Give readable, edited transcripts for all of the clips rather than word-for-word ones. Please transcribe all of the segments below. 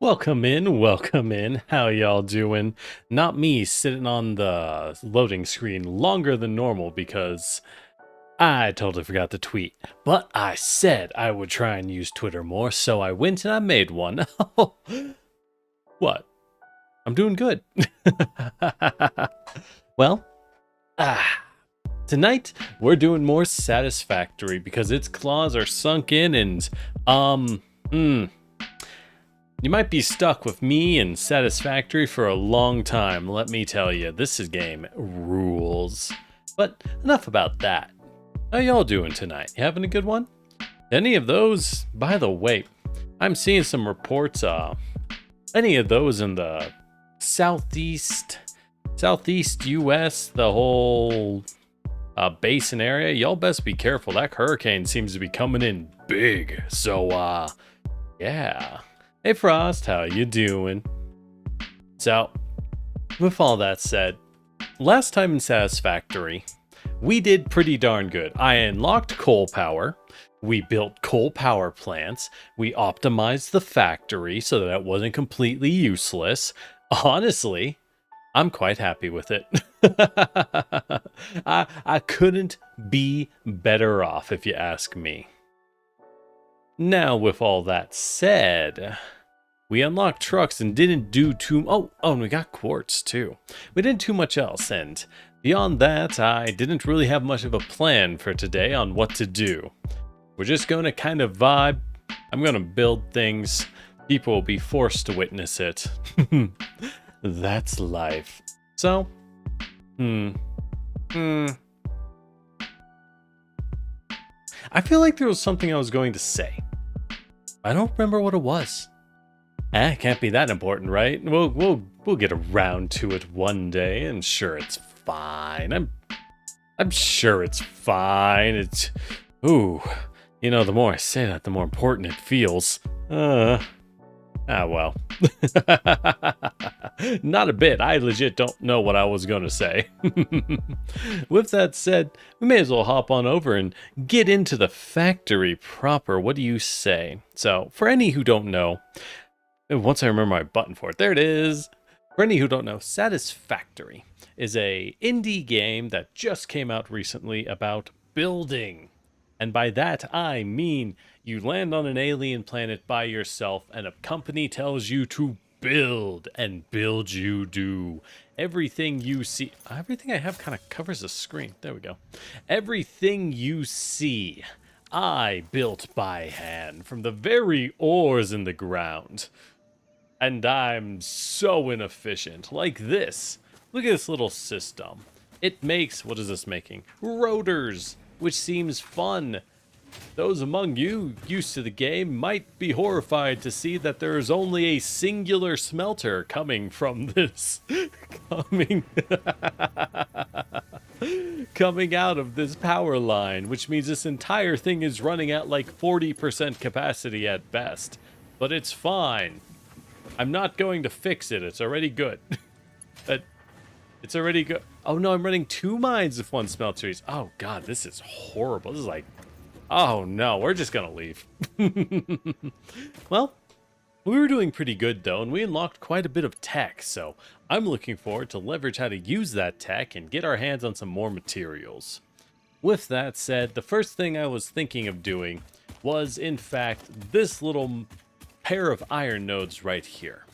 Welcome in. How y'all doing? Not me sitting on the loading screen longer than normal because I totally forgot to tweet. But I said I would try and use Twitter more, so I went and I made one. What? I'm doing good. Well, ah, tonight we're doing more Satisfactory because its claws are sunk in and, you might be stuck with me and Satisfactory for a long time, let me tell you. This game rules. But enough about that. How y'all doing tonight? You having a good one? Any of those? By the way, I'm seeing some reports, any of those in the southeast US, the whole basin area, y'all best be careful. That hurricane seems to be coming in big. So, yeah. Hey Frost, how you doing? So, with all that said, last time in Satisfactory, we did pretty darn good. I unlocked coal power, we built coal power plants, we optimized the factory so that it wasn't completely useless. Honestly, I'm quite happy with it. I couldn't be better off if you ask me. Now, with all that said, we unlocked trucks and didn't do too... and we got quartz, too. We didn't do much else, and beyond that, I didn't really have much of a plan for today on what to do. We're just going to kind of vibe. I'm going to build things. People will be forced to witness it. That's life. So, I feel like there was something I was going to say. I don't remember what it was. Can't be that important, right? We'll get around to it one day, and sure, it's fine. I'm sure it's fine. It's the more I say that, the more important it feels. Well. Not a bit. I legit don't know what I was going to say. With that said, we may as well hop on over and get into the factory proper. What do you say? So, for any who don't know, once I remember my button for it, there it is. For any who don't know, Satisfactory is a indie game that just came out recently about building. And by that, I mean you land on an alien planet by yourself and a company tells you to build, and build you do. Everything you see... Everything I have kind of covers the screen. There we go. Everything you see, I built by hand from the very ores in the ground. And I'm so inefficient. Like this. Look at this little system. It makes... What is this making? Rotors, which seems fun. Those among you used to the game might be horrified to see that there is only a singular smelter coming from this. coming out of this power line, which means this entire thing is running at like 40% capacity at best. But it's fine. I'm not going to fix it. It's already good. It's already good. Oh no, I'm running 2 mines if one smelter is... Oh god, this is horrible. This is like... Oh no, we're just gonna leave. Well, we were doing pretty good though, and we unlocked quite a bit of tech, so I'm looking forward to leverage how to use that tech and get our hands on some more materials. With that said, the first thing I was thinking of doing was, in fact, this little pair of iron nodes right here.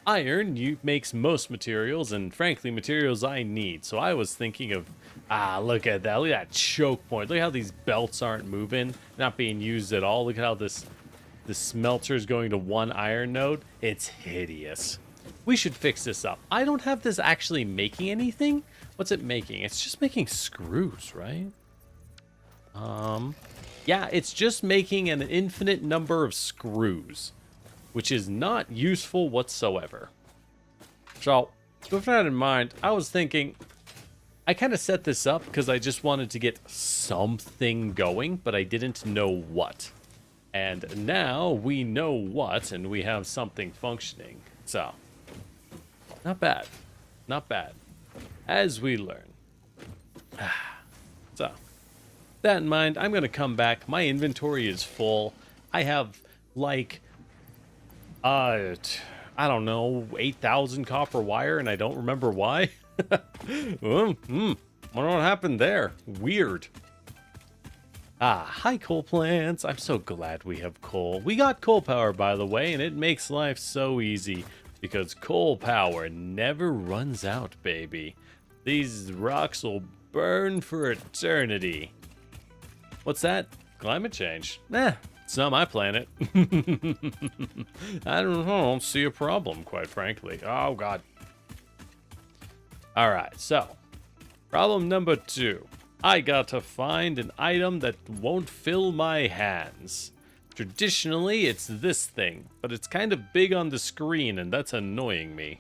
Iron makes most materials, and frankly, materials I need. So I was thinking of, look at that. Look at that choke point. Look how these belts aren't moving, not being used at all. Look at how the smelter is going to 1 iron node. It's hideous. We should fix this up. I don't have this actually making anything. What's it making? It's just making screws, right? Yeah, it's just making an infinite number of screws, which is not useful whatsoever. So, with that in mind, I was thinking, I kind of set this up because I just wanted to get something going, but I didn't know what. And now we know what, and we have something functioning. So, not bad. Not bad. As we learn. So, that in mind, I'm going to come back. My inventory is full. I have, like... I don't know, 8,000 copper wire, and I don't remember why. Wonder what happened there. Weird. Hi, coal plants. I'm so glad we have coal. We got coal power, by the way, and it makes life so easy because coal power never runs out, baby. These rocks will burn for eternity. What's that? Climate change. It's not my planet. I don't see a problem, quite frankly. Oh, God. All right, so problem number 2. I got to find an item that won't fill my hands. Traditionally, it's this thing, but it's kind of big on the screen, and that's annoying me.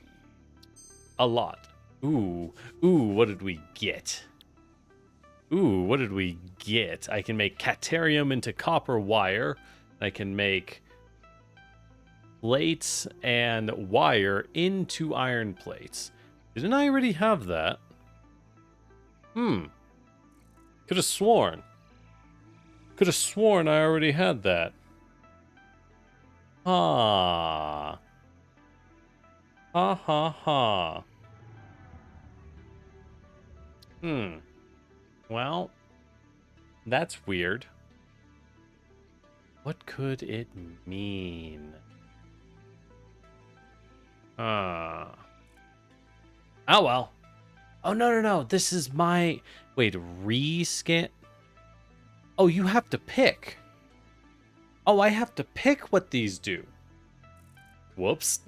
A lot. Ooh, what did we get? What did we get? I can make caterium into copper wire. I can make plates and wire into iron plates. Didn't I already have that? Could have sworn. Could have sworn I already had that. Ha. Ha ha ha. Well, that's weird. What could it mean? Oh well. Oh, no. This is my... Wait, rescan? Oh, you have to pick. Oh, I have to pick what these do. Whoops.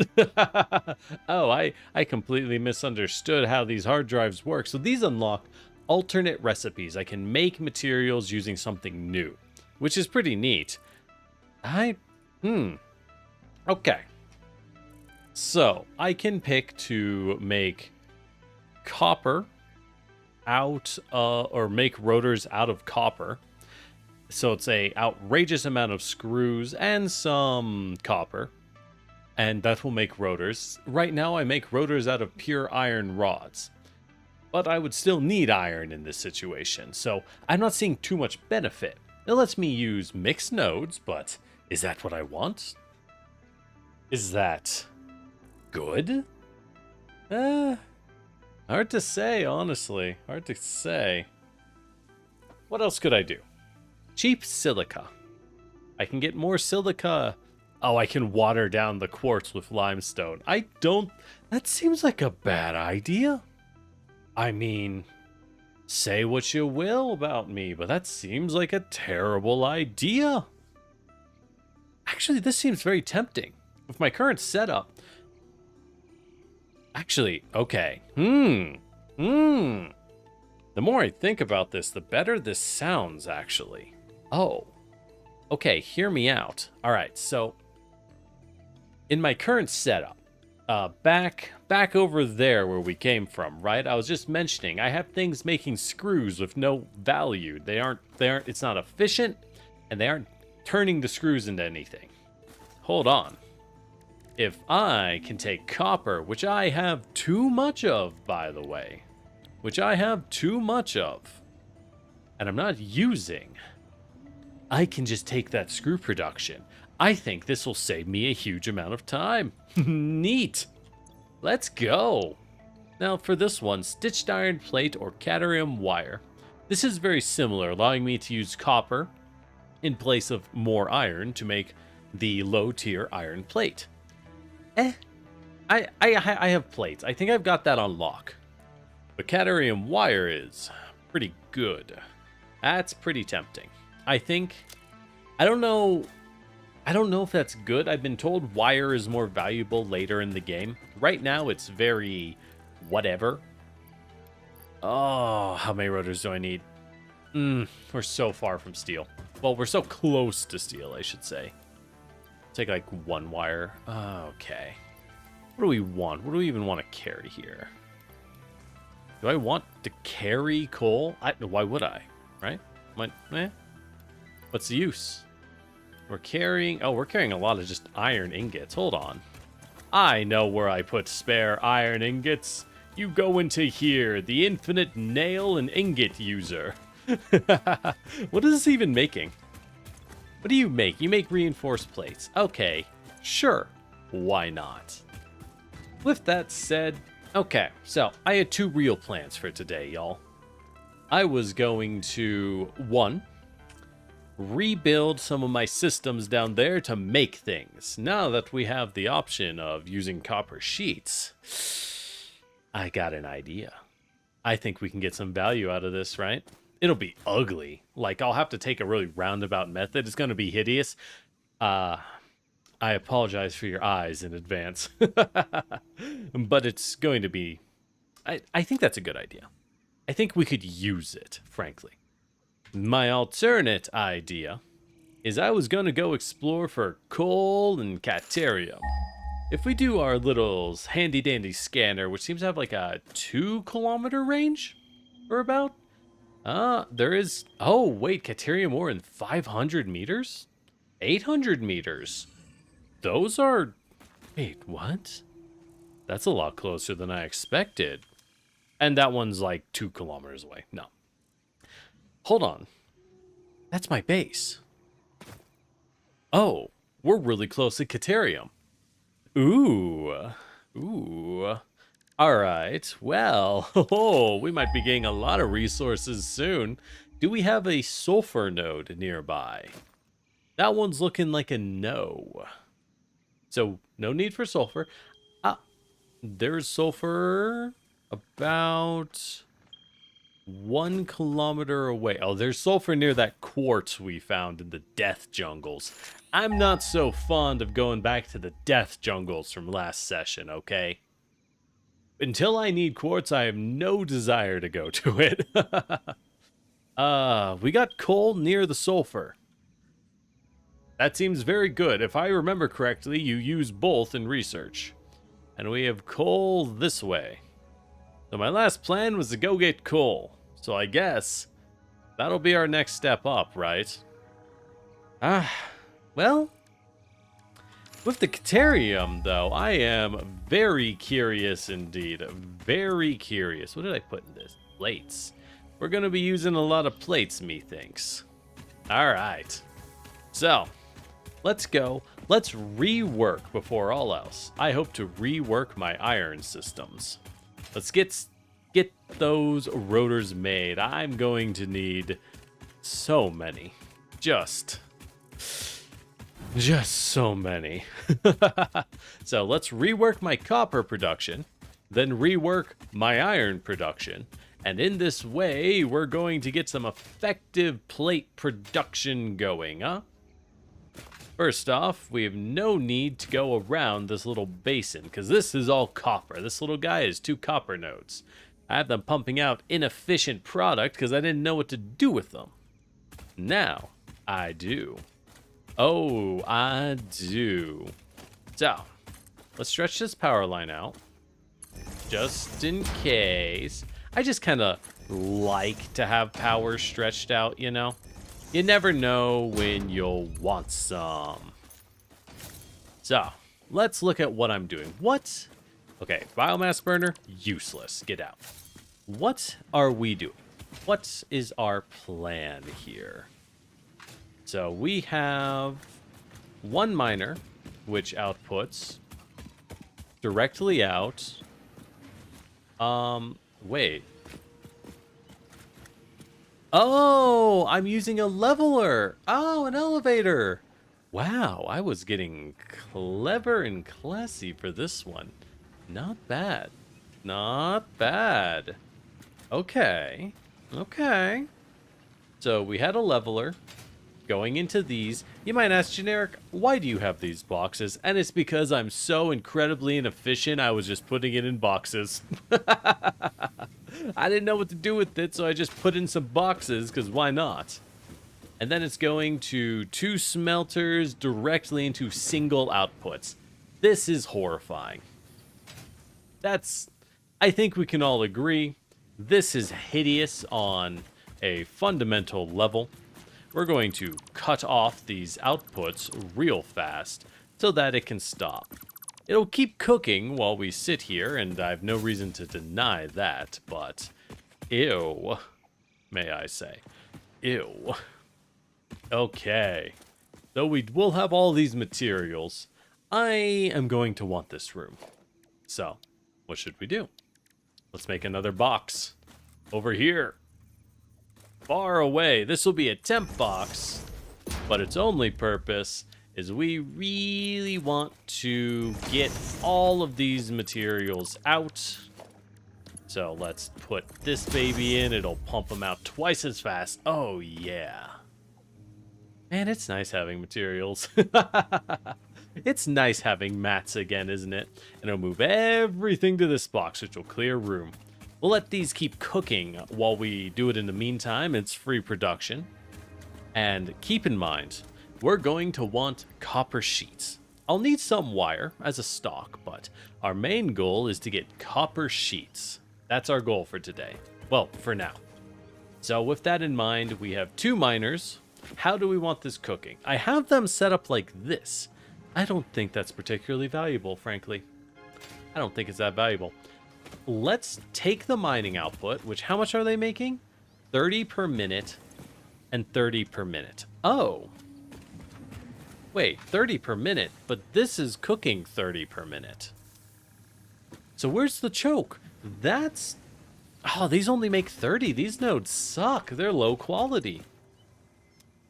Oh, I completely misunderstood how these hard drives work. So these unlock alternate recipes. I can make materials using something new, which is pretty neat. Okay. So I can pick to make copper out, or make rotors out of copper. So it's a outrageous amount of screws and some copper. And that will make rotors. Right now I make rotors out of pure iron rods. But I would still need iron in this situation, so I'm not seeing too much benefit. It lets me use mixed nodes, but is that what I want? Is that good? Hard to say, honestly. Hard to say. What else could I do? Cheap silica. I can get more silica. Oh, I can water down the quartz with limestone. That seems like a bad idea. I mean, say what you will about me, but that seems like a terrible idea. Actually, this seems very tempting. With my current setup. Actually, okay. The more I think about this, the better this sounds, actually. Oh. Okay, hear me out. All right, so in my current setup, back over there where we came from, right? I was just mentioning I have things making screws with no value. They aren't. It's not efficient, and they aren't turning the screws into anything. Hold on. If I can take copper, which I have too much of, by the way, which I have too much of, and I'm not using, I can just take that screw production. I think this will save me a huge amount of time. Neat. Let's go. Now for this one, stitched iron plate or caterium wire. This is very similar, allowing me to use copper in place of more iron to make the low tier iron plate. I have plates. I think I've got that on lock. But caterium wire is pretty good. That's pretty tempting. I don't know if that's good. I've been told wire is more valuable later in the game. Right now, it's very whatever. Oh, how many rotors do I need? We're so far from steel. Well, we're so close to steel, I should say. Take like one wire. Okay. What do we want? What do we even want to carry here? Do I want to carry coal? Why would I? Right? What's the use? We're carrying a lot of just iron ingots. Hold on. I know where I put spare iron ingots. You go into here, the infinite nail and ingot user. What is this even making? What do you make? You make reinforced plates. Okay, sure. Why not? With that said, okay, so I had two real plans for today, y'all. I was going to, one, rebuild some of my systems down there to make things. Now that we have the option of using copper sheets, I got an idea. I think we can get some value out of this, right? It'll be ugly. Like, I'll have to take a really roundabout method. It's going to be hideous. I apologize for your eyes in advance. But it's going to be... I think that's a good idea. I think we could use it, frankly. My alternate idea is I was going to go explore for coal and caterium. If we do our little handy-dandy scanner, which seems to have like a 2-kilometer range, or about, there is... Oh, wait, caterium ore in 500 meters? 800 meters. Those are... Wait, what? That's a lot closer than I expected. And that one's like 2 kilometers away. No. Hold on. That's my base. Oh, we're really close to caterium. Ooh. Ooh. All right. Well, oh, we might be getting a lot of resources soon. Do we have a sulfur node nearby? That one's looking like a no. So, no need for sulfur. There's sulfur about 1 kilometer away. Oh, there's sulfur near that quartz we found in the death jungles. I'm not so fond of going back to the death jungles from last session, okay? Until I need quartz, I have no desire to go to it. We got coal near the sulfur. That seems very good. If I remember correctly, you use both in research. And we have coal this way. So my last plan was to go get coal. So I guess that'll be our next step up, right? Well, with the caterium, though, I am very curious indeed. Very curious. What did I put in this? Plates. We're going to be using a lot of plates, methinks. All right. So, let's go. Let's rework before all else. I hope to rework my iron systems. Let's get those rotors made. I'm going to need so many. Just so many. So let's rework my copper production, then rework my iron production. And in this way, we're going to get some effective plate production going, huh? First off, we have no need to go around this little basin, because this is all copper. This little guy is 2 copper nodes. I have them pumping out inefficient product because I didn't know what to do with them. Now, I do. Oh, I do. So, let's stretch this power line out, just in case. I just kind of like to have power stretched out, you know? You never know when you'll want some. So, let's look at what I'm doing. What? Okay, biomass burner, useless. Get out. What are we doing? What is our plan here? So, we have 1 miner, which outputs directly out. Wait. Oh, I'm using a leveler. Oh, an elevator. Wow, I was getting clever and classy for this one. Not bad. Not bad. Okay. Okay. So we had a leveler going into these. You might ask, Generic, why do you have these boxes? And it's because I'm so incredibly inefficient, I was just putting it in boxes. I didn't know what to do with it, so I just put in some boxes, because why not? And then it's going to 2 smelters directly into single outputs. This is horrifying. I think we can all agree, this is hideous on a fundamental level. We're going to cut off these outputs real fast so that it can stop. It'll keep cooking while we sit here, and I have no reason to deny that, but ew, may I say. Ew. Okay. So we will have all these materials. I am going to want this room. So, what should we do? Let's make another box. Over here. Far away. This will be a temp box, but its only purpose is we really want to get all of these materials out. So let's put this baby in. It'll pump them out twice as fast. Oh, yeah. Man, it's nice having materials. It's nice having mats again, isn't it? And it'll move everything to this box, which will clear room. We'll let these keep cooking while we do it in the meantime. It's free production. And keep in mind, we're going to want copper sheets. I'll need some wire as a stock, but our main goal is to get copper sheets. That's our goal for today. Well, for now. So with that in mind, we have 2 miners. How do we want this cooking? I have them set up like this. I don't think that's particularly valuable, frankly. I don't think it's that valuable. Let's take the mining output, which how much are they making? 30 per minute and 30 per minute. Oh. Wait, 30 per minute, but this is cooking 30 per minute. So where's the choke? That's... Oh, these only make 30. These nodes suck. They're low quality.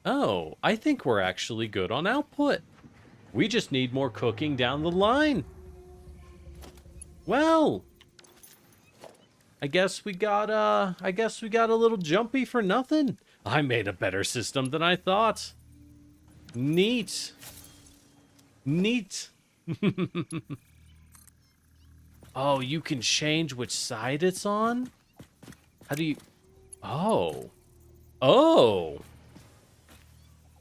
Oh, I think we're actually good on output. We just need more cooking down the line. Well, I guess we got a little jumpy for nothing. I made a better system than I thought. Neat. Neat. Oh, you can change which side it's on? How do you... Oh. Oh.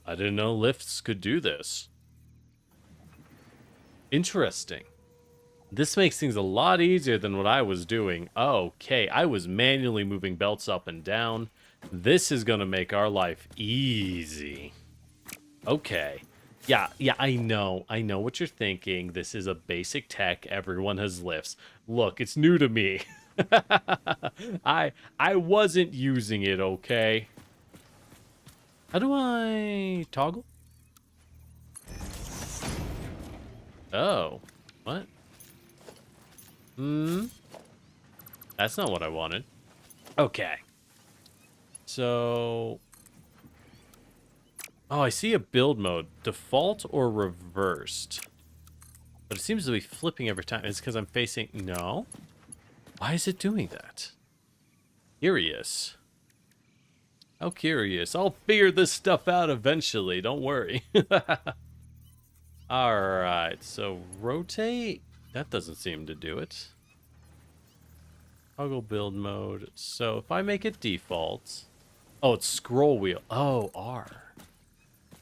I didn't know lifts could do this. Interesting. This makes things a lot easier than what I was doing. Okay, I was manually moving belts up and down. This is going to make our life easy. Okay. Yeah, I know what you're thinking. This is a basic tech. Everyone has lifts. Look, it's new to me. I wasn't using it, okay? How do I toggle? Oh, what? That's not what I wanted. Okay. So... Oh, I see a build mode. Default or reversed? But it seems to be flipping every time. It's because I'm facing... No? Why is it doing that? Curious. How curious. I'll figure this stuff out eventually. Don't worry. Alright, so rotate? That doesn't seem to do it. Toggle build mode. So if I make it default... Oh, it's scroll wheel. Oh, R.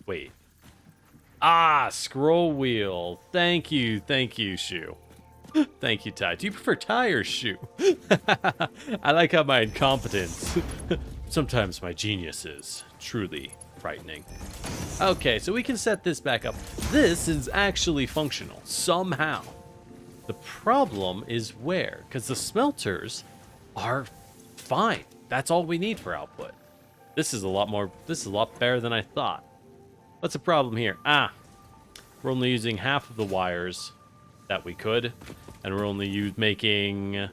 Wait. Ah, scroll wheel. Thank you, Shoe. Thank you, Ty. Do you prefer Ty or Shoe? I like how my incompetence, sometimes my genius is truly frightening. Okay, so we can set this back up. This is actually functional, somehow. The problem is where? Because the smelters are fine. That's all we need for output. This is a lot better than I thought. What's the problem here? Ah, we're only using half of the wires that we could, and we're only making...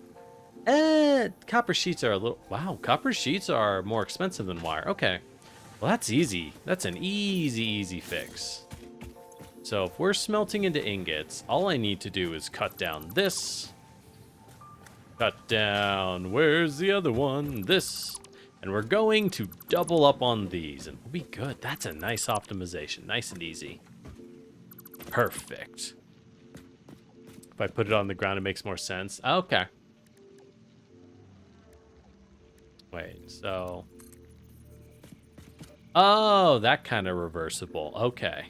copper sheets are a little... Wow, copper sheets are more expensive than wire. Okay, well that's easy. That's an easy fix. So if we're smelting into ingots, all I need to do is cut down this. Cut down... Where's the other one? This... And we're going to double up on these, and we'll be good. That's a nice optimization. Nice and easy. Perfect. If I put it on the ground, it makes more sense. Okay. Wait, so... Oh, that kind of reversible. Okay.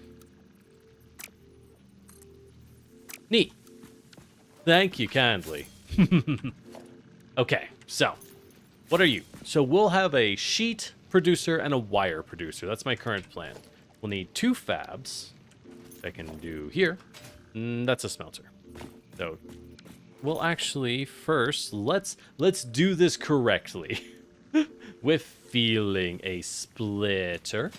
Neat. Thank you kindly. Okay, so... What are you? So we'll have a sheet producer and a wire producer. That's my current plan. We'll need 2 fabs. I can do here. That's a smelter. So we'll actually first let's do this correctly. With feeling a splitter.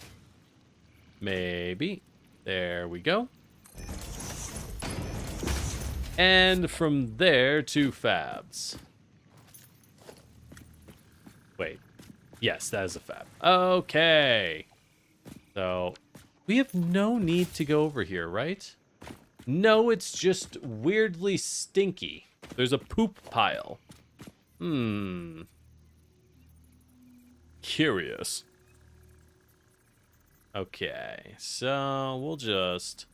Maybe. There we go. And from there to fabs. Wait. Yes, that is a fab. Okay. So, we have no need to go over here, right? No, it's just weirdly stinky. There's a poop pile. Curious. Okay, so we'll just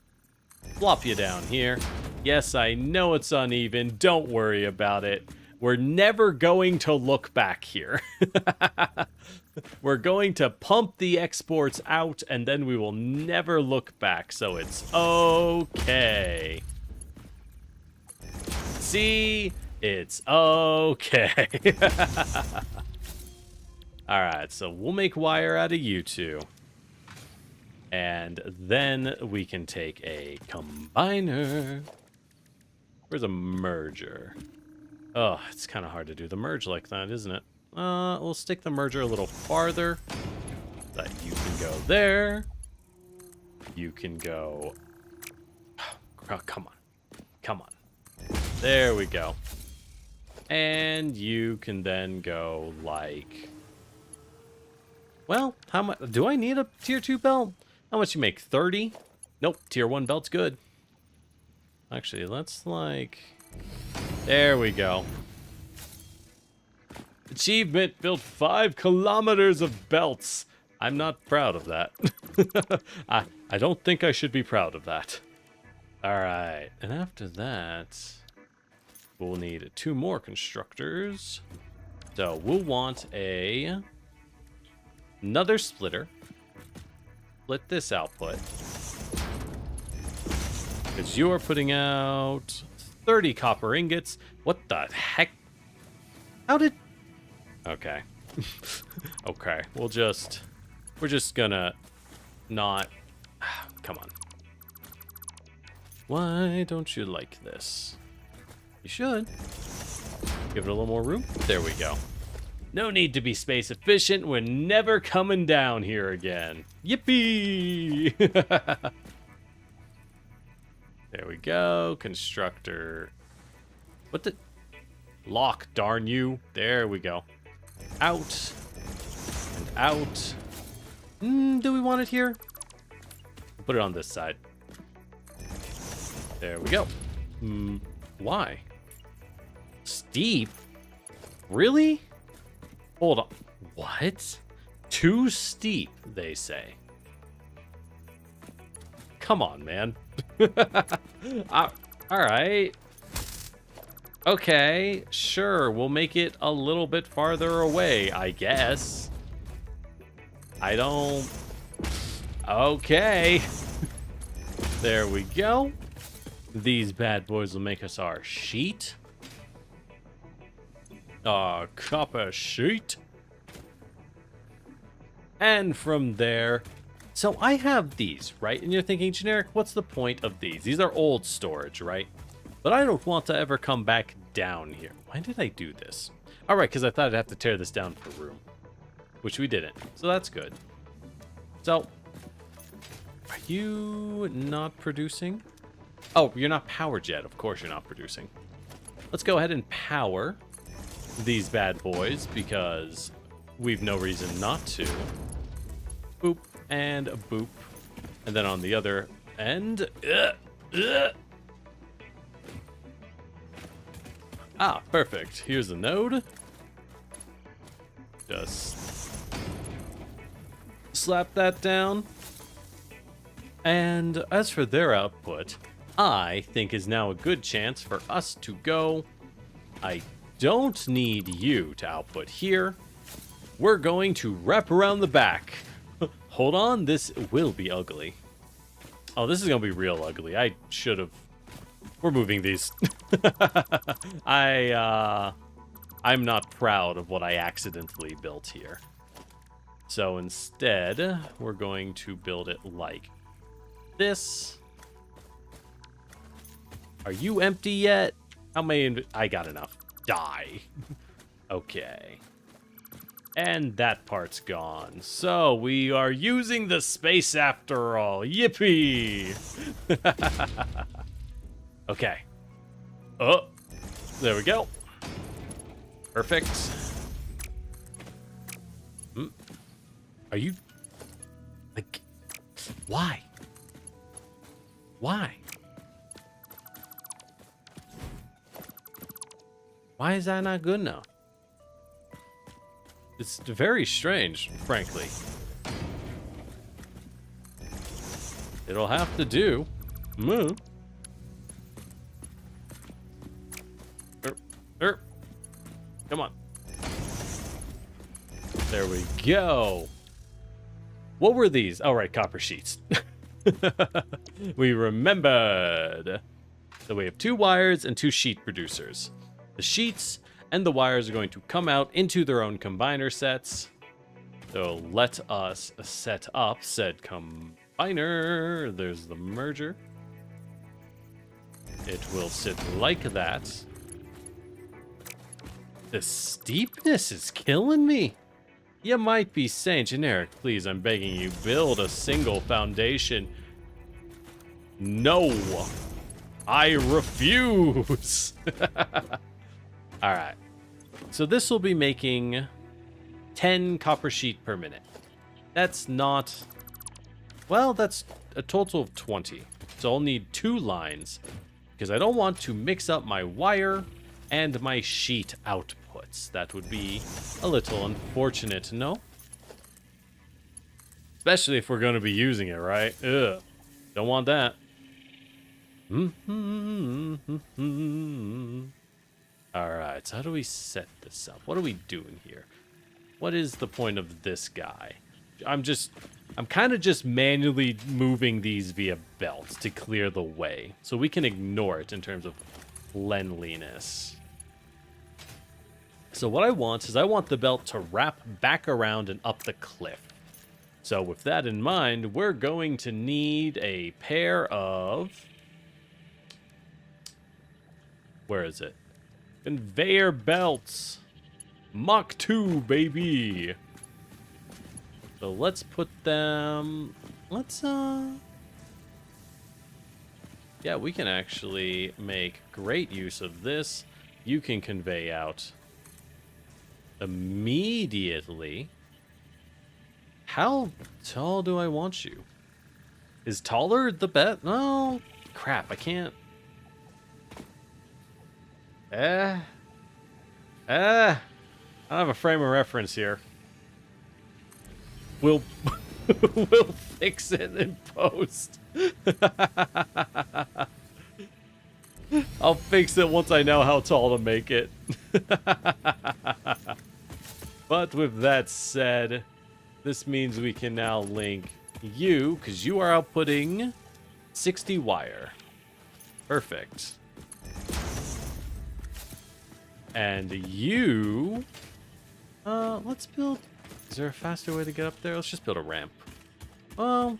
flop you down here. Yes, I know it's uneven. Don't worry about it. We're never going to look back here. We're going to pump the exports out, and then we will never look back, so it's okay. See? It's okay. Alright, so we'll make wire out of you two. And then we can take a combiner. Where's a merger? Oh, it's kind of hard to do the merge like that, isn't it? We'll stick the merger a little farther. So that you can go there. You can go... Oh, come on. Come on. There we go. And you can then go like... Well, how much... Do I need a tier 2 belt? How much you make? 30? Nope, tier 1 belt's good. Actually, let's like... There we go. Achievement, built 5 kilometers of belts. I'm not proud of that. I don't think I should be proud of that. Alright, and after that, we'll need 2 more constructors. So we'll want another splitter. Split this output. Because you are putting out 30 copper ingots. What the heck? How did... Okay. Okay, we're just gonna not... Come on. Why don't you like this? You should. Give it a little more room. There we go. No need to be space efficient. We're never coming down here again. Yippee! There we go. Constructor. What the... Lock, darn you. There we go. Out. And out. Do we want it here? Put it on this side. There we go. Why? Steep? Really? Hold on. What? Too steep, they say. Come on, man. Alright. Okay, sure. We'll make it a little bit farther away, I guess. I don't... Okay. There we go. These bad boys will make us our sheet. Our copper sheet. And from there... So I have these, right? And you're thinking, generic, what's the point of these? These are old storage, right? But I don't want to ever come back down here. Why did I do this? All right, because I thought I'd have to tear this down for room. Which we didn't. So that's good. So, are you not producing? Oh, you're not powered yet. Of course you're not producing. Let's go ahead and power these bad boys because we've no reason not to. Boop and a boop. And then on the other end... Ah, perfect. Here's the node. Just slap that down. And as for their output, I think is now a good chance for us to go. I don't need you to output here. We're going to wrap around the back. Hold on, this will be ugly. Oh, this is going to be real ugly. I should have... We're moving these. I'm not proud of what I accidentally built here. So instead, we're going to build it like this. Are you empty yet? How many? I got enough. Die. Okay. And that part's gone. So we are using the space after all. Yippee! Okay. Oh, there we go. Perfect. Are you... like... why? Why? Why is that not good enough? It's very strange, frankly. It'll have to do. Come on. There we go. What were these? Oh, right, copper sheets. We remembered. So we have 2 wires and 2 sheet producers. The sheets and the wires are going to come out into their own combiner sets. So let us set up said combiner. There's the merger. It will sit like that. The steepness is killing me. You might be saying, generic, please, I'm begging you, build a single foundation. No, I refuse. All right. So this will be making 10 copper sheet per minute. That's not... well, that's a total of 20. So I'll need 2 lines because I don't want to mix up my wire and my sheet outputs. That would be a little unfortunate, no? Especially if we're going to be using it, right? Ugh. Don't want that. Alright, so how do we set this up? What are we doing here? What is the point of this guy? I'm kind of just manually moving these via belts to clear the way. So we can ignore it in terms of cleanliness. So what I want is I want the belt to wrap back around and up the cliff. So with that in mind, we're going to need a pair of... where is it? Conveyor belts. Mach 2, baby. So let's put them... let's, yeah, we can actually make great use of this. You can convey out immediately. How tall do I want you? Is taller the bet? No, crap, I can't. I don't have a frame of reference here. We'll we'll fix it in post. I'll fix it once I know how tall to make it. But with that said, this means we can now link you, because you are outputting 60 wire. Perfect. And you... let's build... is there a faster way to get up there? Let's just build a ramp. Well,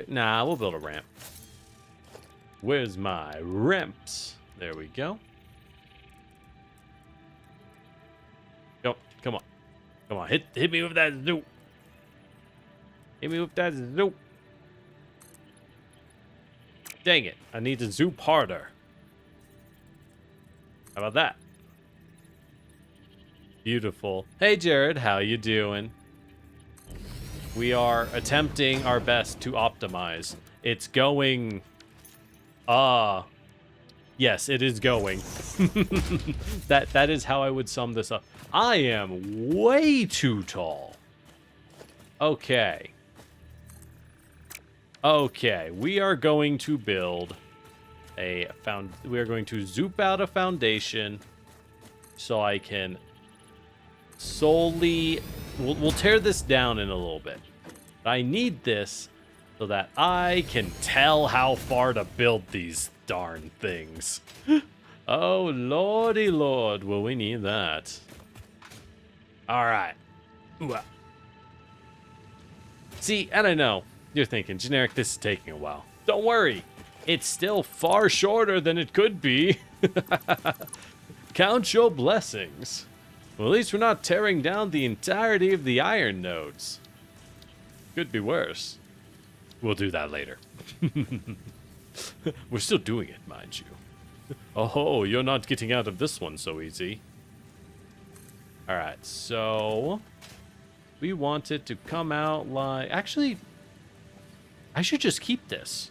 nah, we'll build a ramp. Where's my ramps? There we go. Go, come on. Come on, hit me with that zoop. Hit me with that zoop. Dang it, I need to zoop harder. How about that? Beautiful. Hey Jared, how you doing? We are attempting our best to optimize. It's going... yes, it is going. That is how I would sum this up. I am way too tall. Okay. Okay, we are going to build a we are going to zoop out a foundation so I can solely... we'll tear this down in a little bit. But I need this so that I can tell how far to build these darn things. Oh, lordy lord, will we need that. Alright. See, and I know, you're thinking, generic, this is taking a while. Don't worry, it's still far shorter than it could be. Count your blessings. Well, at least we're not tearing down the entirety of the iron nodes. Could be worse. We'll do that later. We're still doing it, mind you. Oh, you're not getting out of this one so easy. Alright, so we want it to come out like... Actually, I should just keep this.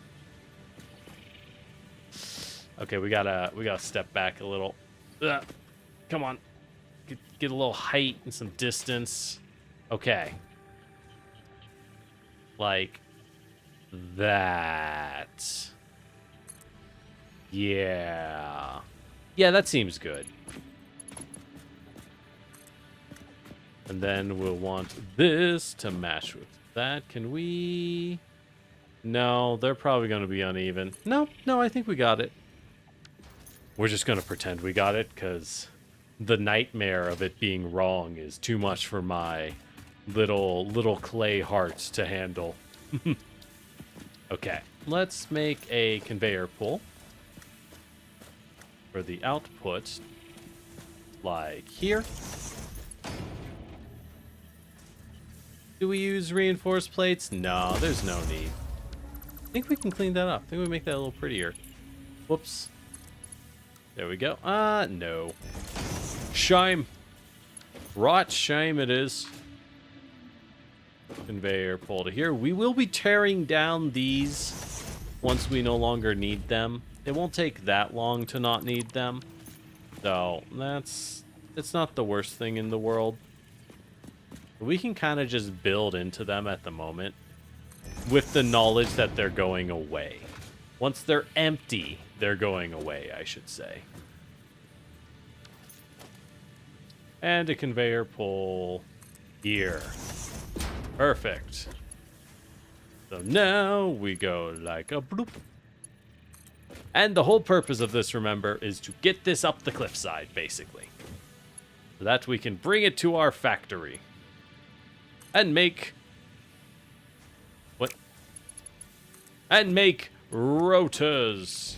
Okay, we gotta step back a little. Come on. Get a little height and some distance. Okay. Like that. Yeah. Yeah, that seems good. And then we'll want this to match with that. Can we... No, they're probably going to be uneven. No, I think we got it. We're just going to pretend we got it, because the nightmare of it being wrong is too much for my little clay hearts to handle. Okay, let's make a conveyor pull for the output, like here. Do we use reinforced plates? No, there's no need. I think we can clean that up. I think we make that a little prettier. Whoops. There we go. No. Shame. Rot shame it is. Conveyor pull to here. We will be tearing down these once we no longer need them. It won't take that long to not need them. So, it's not the worst thing in the world. We can kind of just build into them at the moment with the knowledge that they're going away. Once they're empty, they're going away, I should say. And a conveyor pull here. Perfect. So now we go like a bloop. And the whole purpose of this, remember, is to get this up the cliffside, basically. So that we can bring it to our factory. And make... What? And make rotors.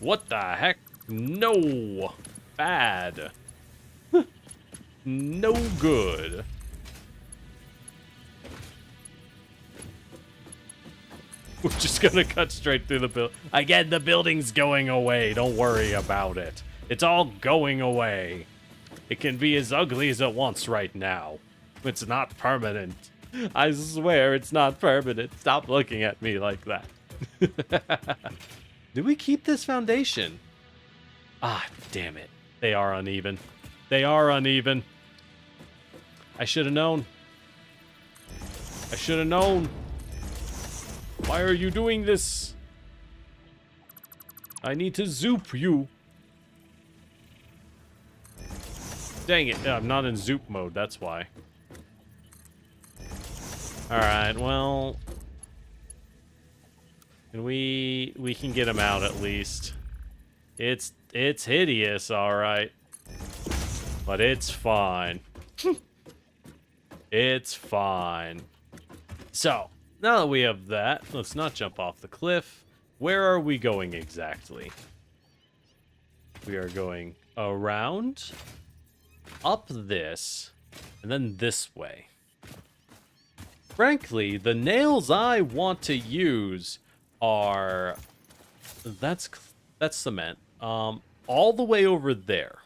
What the heck? No. Bad. No good. We're just gonna cut straight through the building. Again, the building's going away. Don't worry about it. It's all going away. It can be as ugly as it wants right now. It's not permanent. I swear it's not permanent. Stop looking at me like that. Did we keep this foundation? Ah, damn it. They are uneven. They are uneven. I should have known. I should have known. Why are you doing this? I need to zoop you. Dang it. I'm not in zoop mode, that's why. Alright, well... We can get him out at least. It's hideous, alright. But it's fine. It's fine. So, now that we have that, let's not jump off the cliff. Where are we going exactly? We are going around, up this, and then this way. Frankly, the nails I want to use are... That's cement. All the way over there.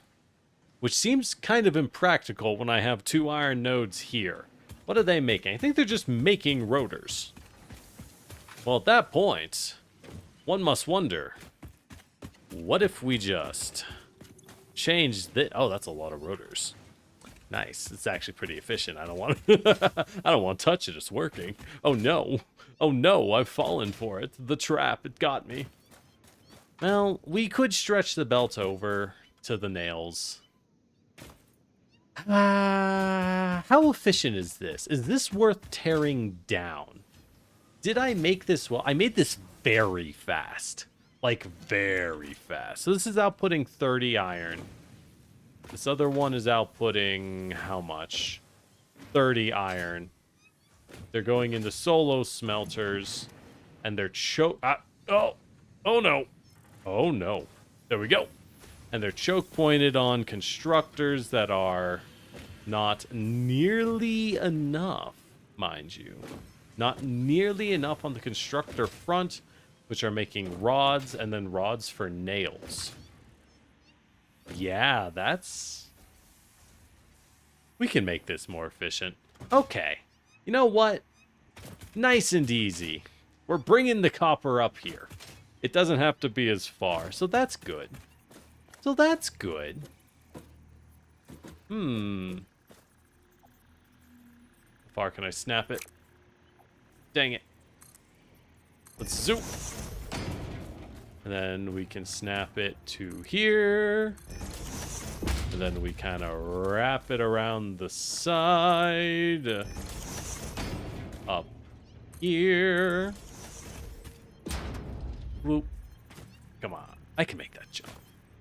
Which seems kind of impractical when I have 2 iron nodes here. What are they making? I think they're just making rotors. Well, at that point, one must wonder, what if we just change this? Oh, that's a lot of rotors. Nice. It's actually pretty efficient. I don't want to I don't want to touch it. It's working. Oh no. Oh no, I've fallen for it. The trap, it got me. Well, we could stretch the belt over to the nails. How efficient is this? Is this worth tearing down? Did I make this well? I made this very fast. Like, very fast. So this is outputting 30 iron. This other one is outputting how much? 30 iron. They're going into solo smelters. And they're oh no. Oh no. There we go. And they're choke pointed on constructors that are not nearly enough, mind you. Not nearly enough on the constructor front, which are making rods and then rods for nails. Yeah, we can make this more efficient. Okay. You know what? Nice and easy. We're bringing the copper up here. It doesn't have to be as far, so that's good. So that's good. How far can I snap it? Dang it. Let's zoom. And then we can snap it to here. And then we kind of wrap it around the side. Up here. Whoop. Come on. I can make that jump.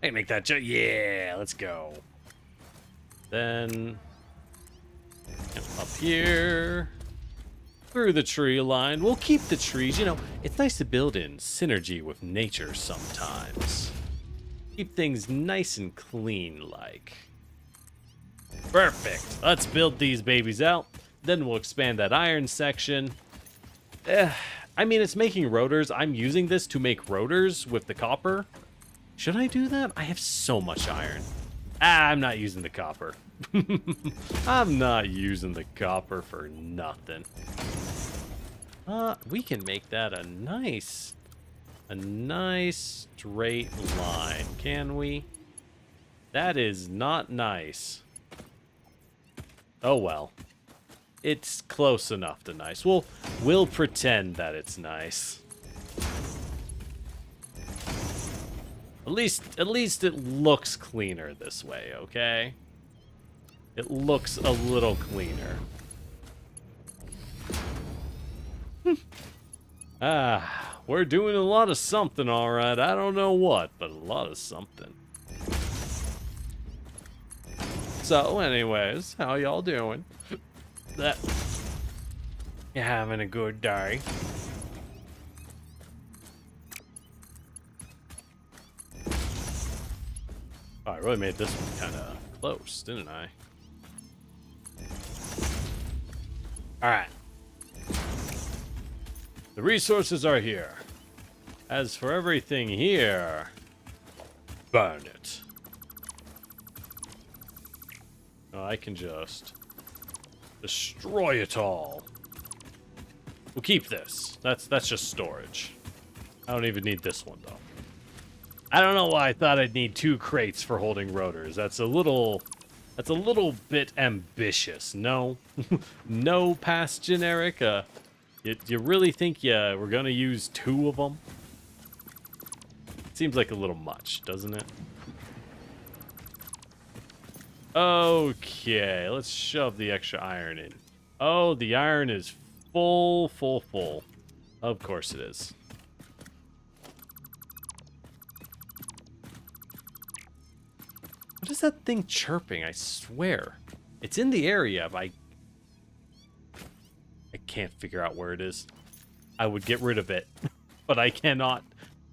I can make that jump. Yeah, let's go. Then up here. Through the tree line. We'll keep the trees. You know, it's nice to build in synergy with nature sometimes. Keep things nice and clean like. Perfect. Let's build these babies out. Then we'll expand that iron section. I mean, it's making rotors. I'm using this to make rotors with the copper. Should I do that? I have so much iron. I'm not using the copper. I'm not using the copper for nothing. We can make that a nice straight line, can we? That is not nice. Oh well. It's close enough to nice. We'll pretend that it's nice. At least it looks cleaner this way, okay? It looks a little cleaner. We're doing a lot of something, all right. I don't know what, but a lot of something. So, anyways, how y'all doing? You having a good day? Oh, I really made this one kind of close, didn't I? All right. The resources are here. As for everything here, burn it. Oh, I can just destroy it all. We'll keep this. That's just storage. I don't even need this one though. I don't know why I thought I'd need 2 crates for holding rotors. That's a little bit ambitious. No, no, past generic. You really think we're gonna use 2 of them? Seems like a little much, doesn't it? Okay, let's shove the extra iron in. Oh, the iron is full. Of course it is. What is that thing chirping? I swear. It's in the area, but I can't figure out where it is. I would get rid of it, but I cannot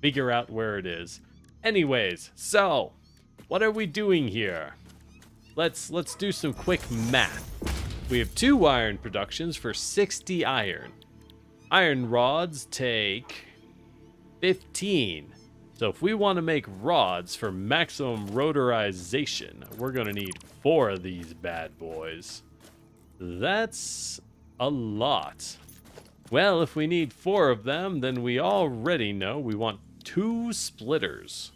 figure out where it is. Anyways, so what are we doing here? Let's do some quick math. We have 2 iron productions for 60 iron. Iron rods take 15. So if we want to make rods for maximum rotorization, we're going to need 4 of these bad boys. That's a lot. Well, if we need 4 of them, then we already know we want 2 splitters.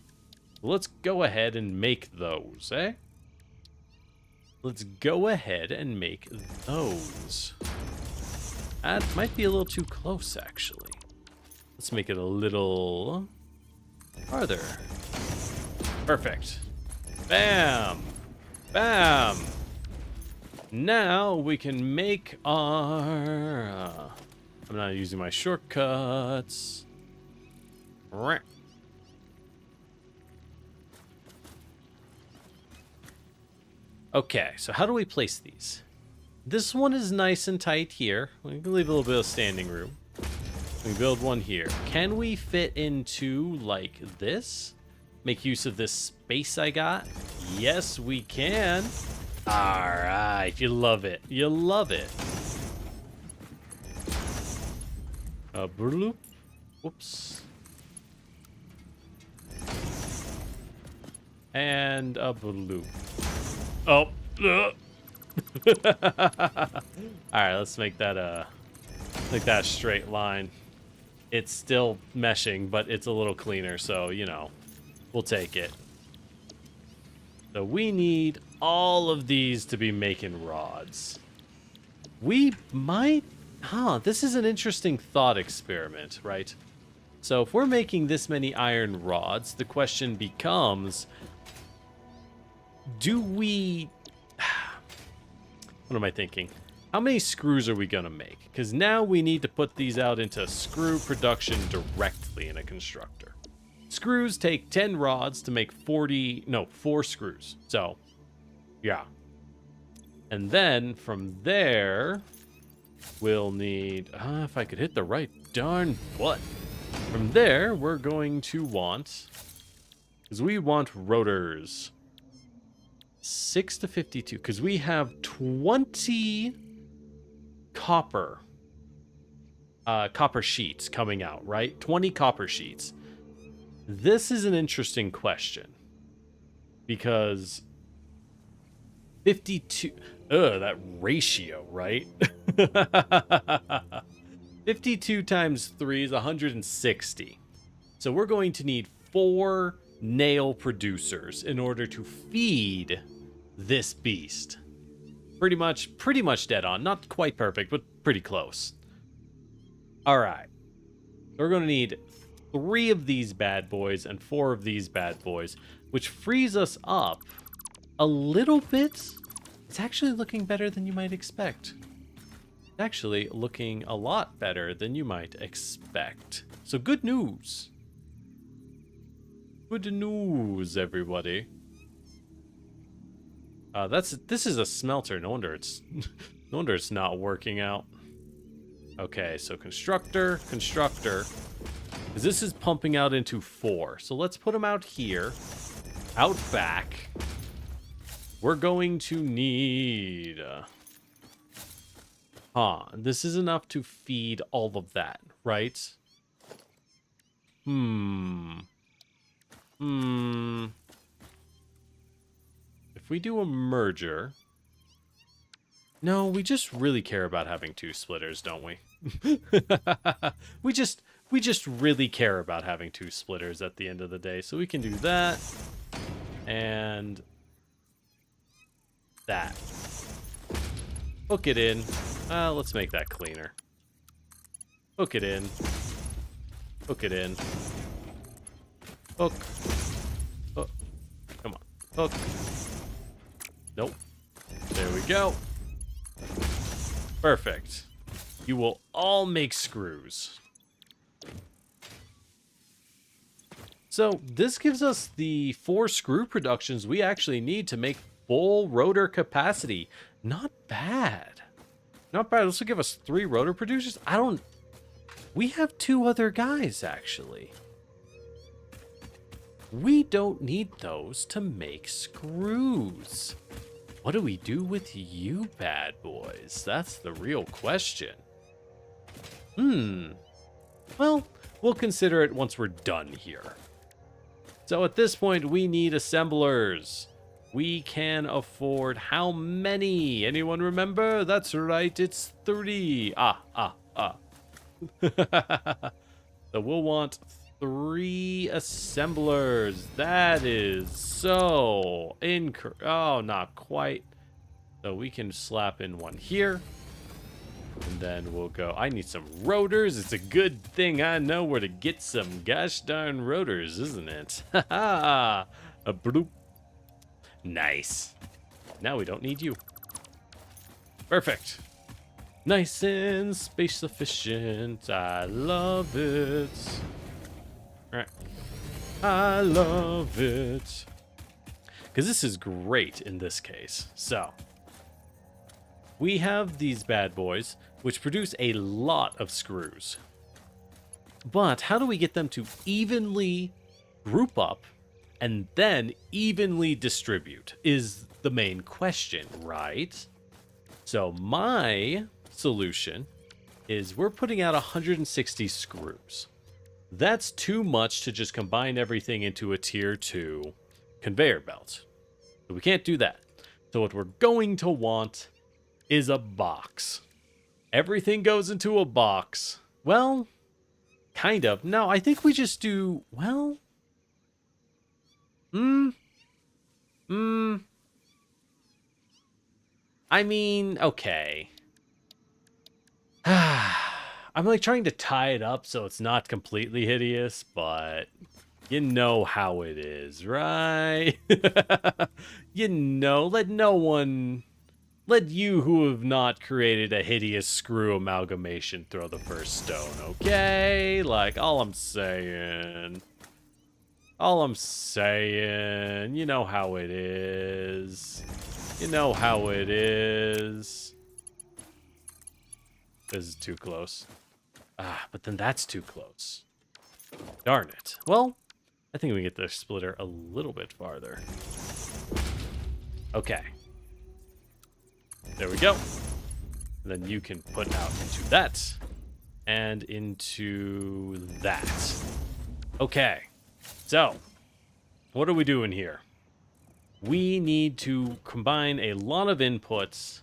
Let's go ahead and make those, eh? Let's go ahead and make those. That might be a little too close, actually. Let's make it a little farther. Perfect. Bam! Bam! Now we can make our... I'm not using my shortcuts. Okay, so how do we place these? This one is nice and tight here. We can leave a little bit of standing room. We build one here. Can we fit into like this? Make use of this space I got? Yes, we can. All right, you love it. You love it. Bloop. Whoops. And a blue. Oh. Alright, let's make that a straight line. It's still meshing, but it's a little cleaner, so, you know, we'll take it. So we need all of these to be making rods. We might... this is an interesting thought experiment, right? So if we're making this many iron rods, the question becomes, do we... What am I thinking? How many screws are we going to make? Because now we need to put these out into screw production directly in a constructor. Screws take 10 rods to make 4 screws. So, yeah. And then from there, we'll need... if I could hit the right darn button. From there, we're going to want... Because we want rotors. 6 to 52. Because we have 20... copper sheets coming out, right? 20 copper sheets. This is an interesting question because 52 that ratio, right? 52 times 3 is 160. So we're going to need 4 nail producers in order to feed this beast. Pretty much dead on. Not quite perfect, but pretty close. All right. We're going to need 3 of these bad boys and 4 of these bad boys, which frees us up a little bit. It's actually looking better than you might expect. It's actually looking a lot better than you might expect. So good news. Good news, everybody. This is a smelter. No wonder it's not working out. Okay, so constructor. Because this is pumping out into 4. So let's put them out here. Out back. We're going to need... this is enough to feed all of that, right? If we do a merger... No, we just really care about having 2 splitters, don't we? we just really care about having 2 splitters at the end of the day. So we can do that. And... that. Hook it in. Let's make that cleaner. Hook it in. Hook it in. Hook. Hook. Come on. Hook. Nope. There we go. Perfect. You will all make screws. So this gives us the 4 screw productions we actually need to make full rotor capacity. Not bad. Not bad. This will give us 3 rotor producers. We have 2 other guys, actually. We don't need those to make screws. What do we do with you bad boys? That's the real question. Well, we'll consider it once we're done here. So at this point, we need assemblers. We can afford how many? Anyone remember? That's right, it's 3. So we'll want 3 assemblers. That is so incorrect. Oh, not quite. So we can slap in one here. And then we'll go. I need some rotors. It's a good thing I know where to get some gosh darn rotors, isn't it? Ha a bloop. Nice. Now we don't need you. Perfect. Nice and space efficient. I love it. All right. I love it. Because this is great in this case. So, we have these bad boys, which produce a lot of screws. But how do we get them to evenly group up and then evenly distribute is the main question, right? So my solution is we're putting out 160 screws. That's too much to just combine everything into a tier 2 conveyor belt. So we can't do that. So what we're going to want is a box. Everything goes into a box. Well, kind of. No, I think we just do, well, I mean, okay. I'm like trying to tie it up so it's not completely hideous, but you know how it is, right? You know, let you who have not created a hideous screw amalgamation throw the first stone, okay? Like, all I'm saying, you know how it is. You know how it is. This is too close. But then that's too close. Darn it. Well, I think we can get the splitter a little bit farther. Okay. There we go. And then you can put out into that. And into that. Okay. So, what are we doing here? We need to combine a lot of inputs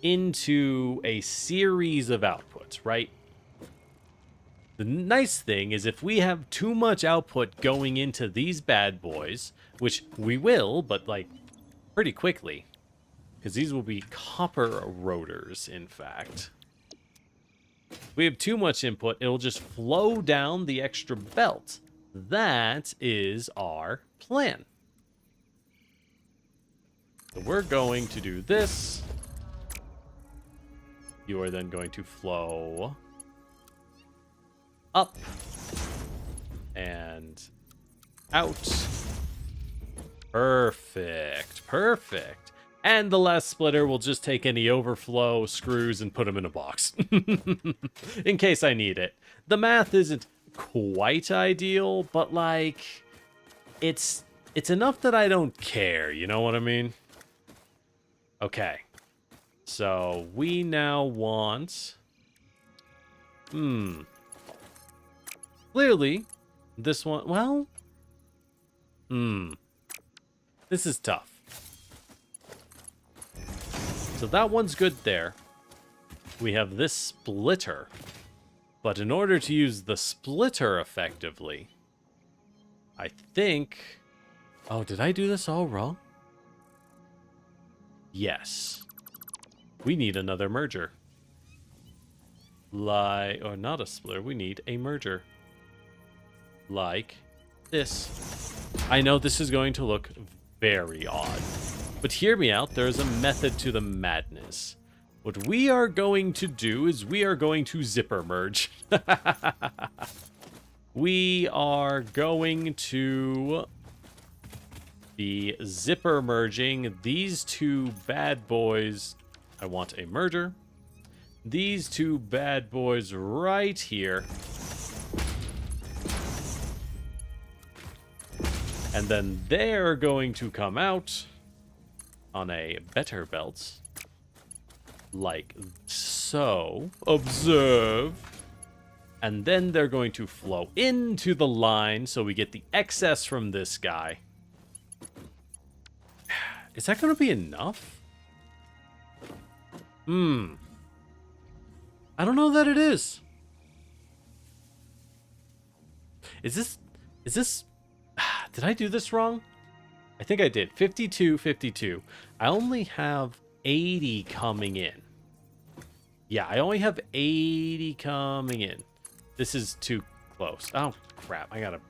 into a series of outputs, right? The nice thing is if we have too much output going into these bad boys, which we will, but like pretty quickly, because these will be copper rotors, in fact. If we have too much input, it'll just flow down the extra belt. That is our plan. So we're going to do this. You are then going to flow up and out. Perfect. Perfect. And the last splitter will just take any overflow screws and put them in a box. In case I need it. The math isn't quite ideal, but like it's enough that I don't care, you know what I mean? Okay. So we now want clearly this one, well, this is tough. So that one's good there. We have this splitter. But in order to use the splitter effectively, I think... Oh, did I do this all wrong? Yes. We need another merger. Or not a splitter, we need a merger. Like this. I know this is going to look very odd. But hear me out, there's a method to the madness. What we are going to do is we are going to zipper merge. We are going to be zipper merging these two bad boys. I want a merger. These two bad boys right here. And then they're going to come out on a better belt. Like so. Observe. And then they're going to flow into the line so we get the excess from this guy. Is that going to be enough? I don't know that it is. Is this... Did I do this wrong? I think I did. 52, 52. I only have 80 coming in. Yeah, I only have 80 coming in. This is too close. Oh, crap. I gotta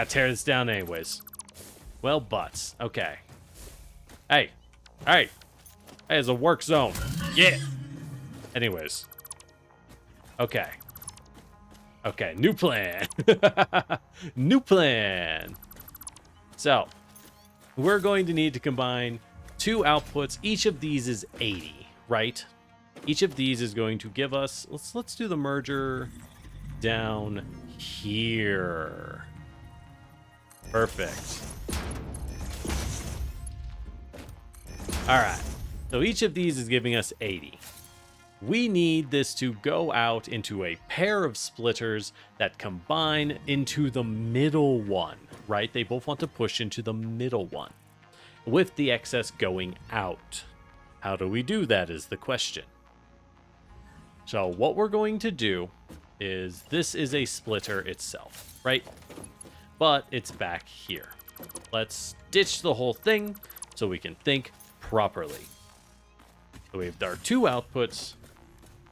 tear this down anyways. Well, butts. Okay. Hey. Hey. Hey, it's a work zone. Yeah. Anyways. Okay. Okay, new plan. New plan. So, we're going to need to combine two outputs. Each of these is 80, right? Each of these is going to give us... Let's do the merger down here. Perfect. All right. So each of these is giving us 80. We need this to go out into a pair of splitters that combine into the middle one, right? They both want to push into the middle one, with the excess going out. How do we do that is the question. So what we're going to do is, this is a splitter itself, right? But it's back here. Let's ditch the whole thing so we can think properly. So we have our two outputs,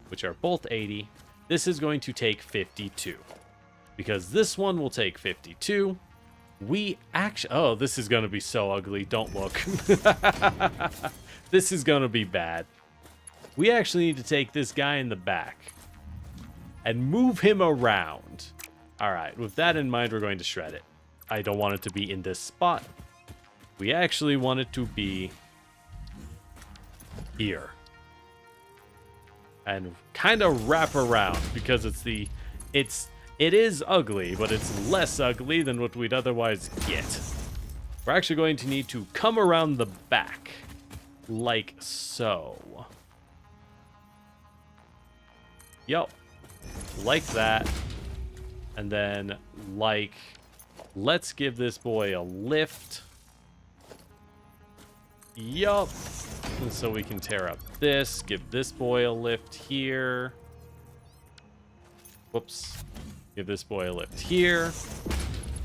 which are both 80. This is going to take 52. Because this one will take 52. We actually... Oh, this is going to be so ugly. Don't look. This is going to be bad. We actually need to take this guy in the back and move him around. All right, with that in mind, we're going to shred it. I don't want it to be in this spot. We actually want it to be here. And kind of wrap around, because it is ugly, but it's less ugly than what we'd otherwise get. We're actually going to need to come around the back, like so. Yup, like that. And then, like, let's give this boy a lift. Yup. And so we can tear up this, give this boy a lift here. Whoops. Give this boy a lift here.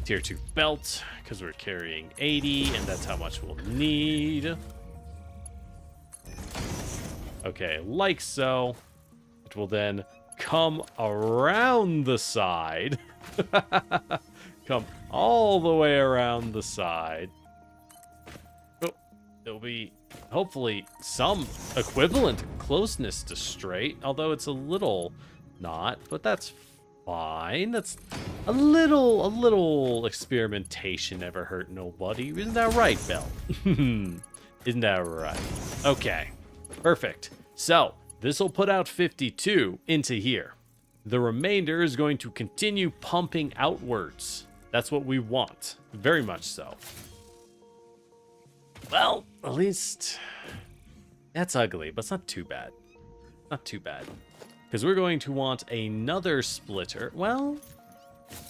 Tier 2 belt, because we're carrying 80, and that's how much we'll need. Okay, like so. It will then come around the side. Come all the way around the side. Oh, there'll be hopefully some equivalent closeness to straight, although it's a little not, but that's fine. That's a little experimentation never hurt nobody. Isn't that right, Belle? Isn't that right? Okay, perfect. So this will put out 52 into here. The remainder is going to continue pumping outwards. That's what we want, very much so. Well, at least that's ugly, but it's not too bad. Not too bad. Because we're going to want another splitter. Well,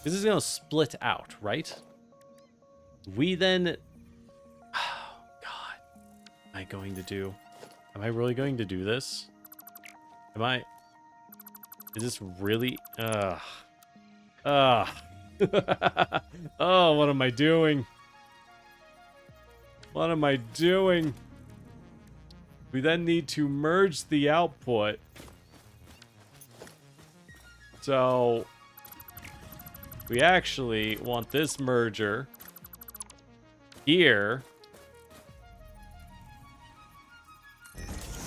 this is going to split out, right? We then... Oh, God. Am I really going to do this? Is this really... Oh, what am I doing? What am I doing? We then need to merge the output. So we actually want this merger here.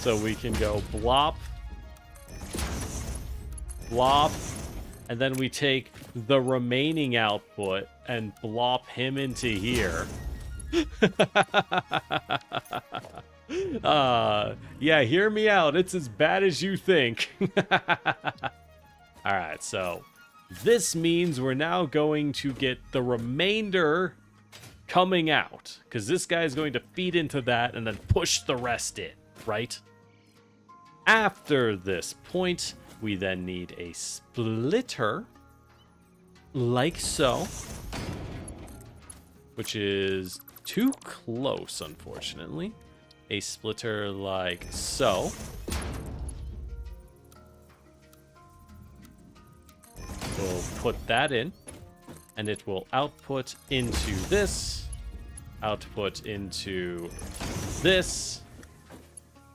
So we can go blop, blop, and then we take the remaining output and blop him into here. Yeah, hear me out. It's as bad as you think. Alright, so this means we're now going to get the remainder coming out, because this guy is going to feed into that and then push the rest in, right? After this point, we then need a splitter, like so, which is too close, unfortunately. A splitter like so. We'll put that in, and it will output into this, output into this,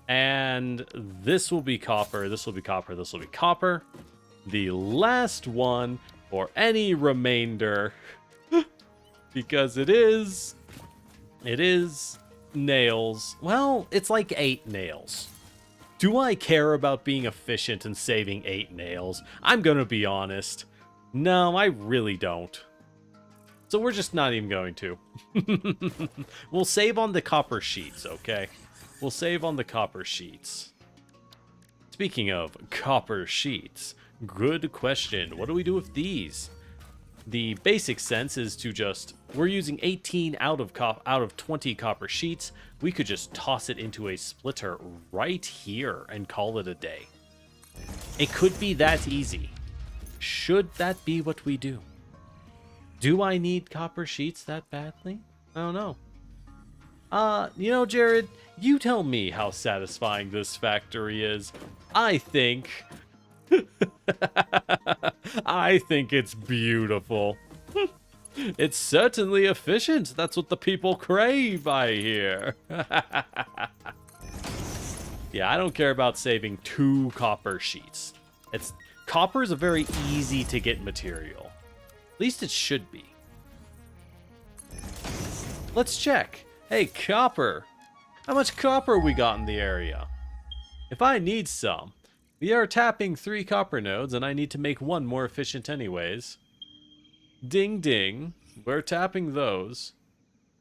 and this will be copper, this will be copper, this will be copper. The last one for any remainder, because it is nails. Well, it's like 8 nails. Do I care about being efficient and saving 8 nails? I'm gonna be honest. No, I really don't. So we're just not even going to. We'll save on the copper sheets, okay? We'll save on the copper sheets. Speaking of copper sheets, good question. What do we do with these? The basic sense is to just... We're using 18 out of 20 copper sheets. We could just toss it into a splitter right here and call it a day. It could be that easy. Should that be what we do? Do I need copper sheets that badly? I don't know. You know, Jared, you tell me how satisfying this factory is. I think... I think it's beautiful. It's certainly efficient. That's what the people crave, I hear. Yeah, I don't care about saving 2 copper sheets. Copper is a very easy to get material. At least it should be. Let's check. Hey, copper. How much copper we got in the area? If I need some. We are tapping 3 copper nodes, and I need to make 1 more efficient anyways. Ding ding. We're tapping those.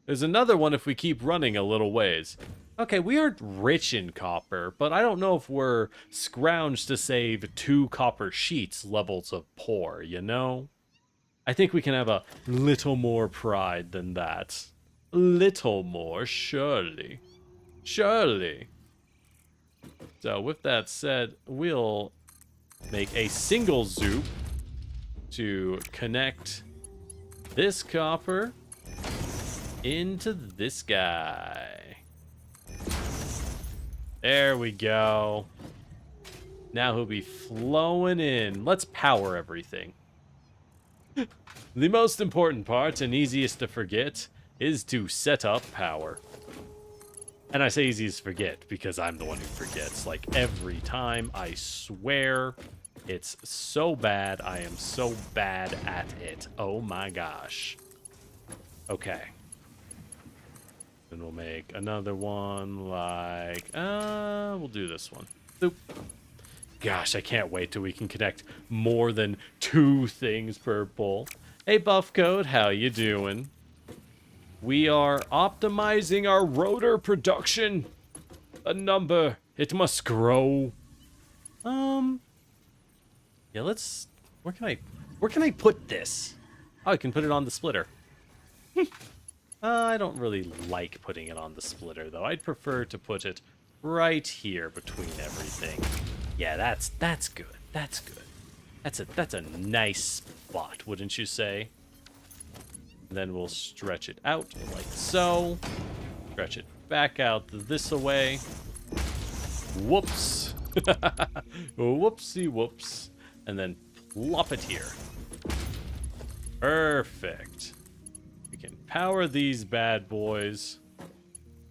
There's another one if we keep running a little ways. Okay, we aren't rich in copper, but I don't know if we're scrounged to save 2 copper sheets levels of poor, you know? I think we can have a little more pride than that. A little more, surely. Surely. So with that said, we'll make a single zoop to connect this copper into this guy. There we go. Now he'll be flowing in. Let's power everything. The most important part and easiest to forget is to set up power. And I say easiest to forget because I'm the one who forgets. Like every time, I swear. It's so bad. I am so bad at it. Oh my gosh. Okay. Then we'll make another one like... we'll do this one. Boop. Gosh, I can't wait till we can connect more than 2 things per pull. Hey, Buffcoat, how you doing? We are optimizing our rotor production. A number. It must grow. Yeah, let's... Where can I put this? Oh, I can put it on the splitter. I don't really like putting it on the splitter, though. I'd prefer to put it right here between everything. Yeah, that's good. That's good. That's a nice spot, wouldn't you say? Then we'll stretch it out like so. Stretch it back out this way. Whoops. Whoopsie whoops. And then plop it here. Perfect. We can power these bad boys.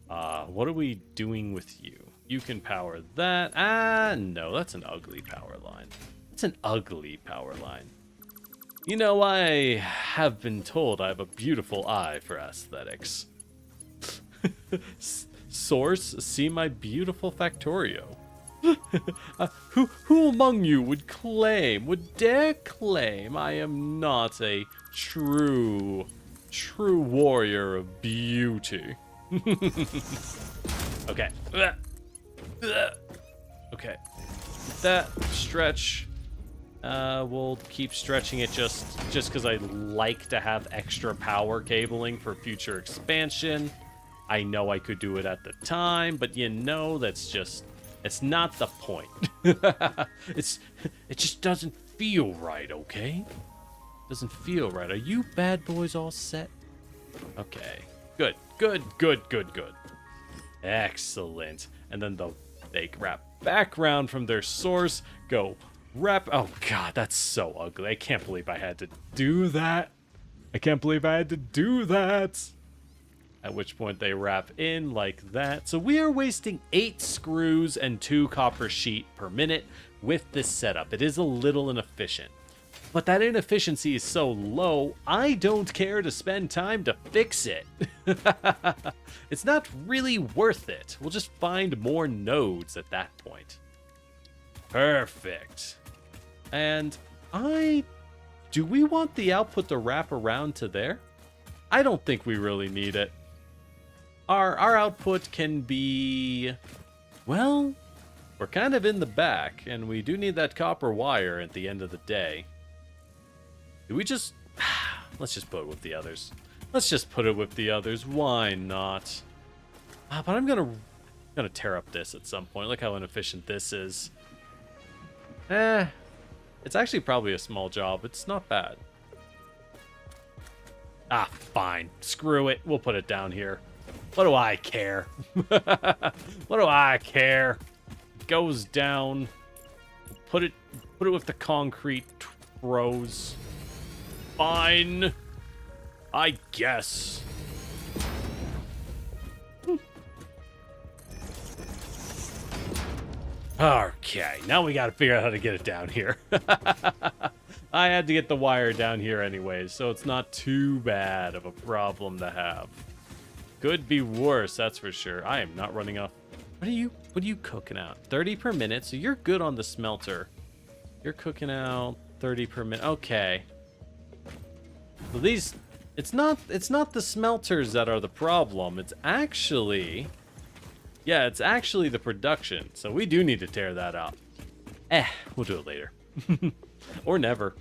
What are we doing with you? You can power that. No, that's an ugly power line. It's an ugly power line. You know, I have been told I have a beautiful eye for aesthetics. Source, see my beautiful Factorio. Who among you would dare claim I am not a true warrior of beauty? Okay. Okay. That stretch. We'll keep stretching it just because I like to have extra power cabling for future expansion. I know I could do it at the time, but you know, it's not the point. It just doesn't feel right, okay? Doesn't feel right. Are you bad boys all set? Okay. Good. Excellent. And then they wrap back around from their source, go wrap. Oh god, that's so ugly. I can't believe I had to do that. At which point they wrap in like that. So we are wasting 8 screws and 2 copper sheet per minute with this setup. It is a little inefficient. But that inefficiency is so low, I don't care to spend time to fix it. It's not really worth it. We'll just find more nodes at that point. Perfect. And do we want the output to wrap around to there? I don't think we really need it. Our output can be, well, we're kind of in the back, and we do need that copper wire at the end of the day. Do we just... Let's just put it with the others. Why not? But I'm gonna tear up this at some point. Look how inefficient this is. It's actually probably a small job. It's not bad. Ah, fine. Screw it. We'll put it down here. What do I care? What do I care? It goes down. Put it with the concrete bros. Fine. I guess. Okay, now we gotta figure out how to get it down here. I had to get the wire down here anyways, so it's not too bad of a problem to have. Could be worse, that's for sure. I am not running off. What are you cooking out? 30 per minute, so you're good on the smelter. You're cooking out 30 per minute. Okay. So these, it's not the smelters that are the problem. It's actually, yeah, it's actually the production. So we do need to tear that up. We'll do it later. Or never.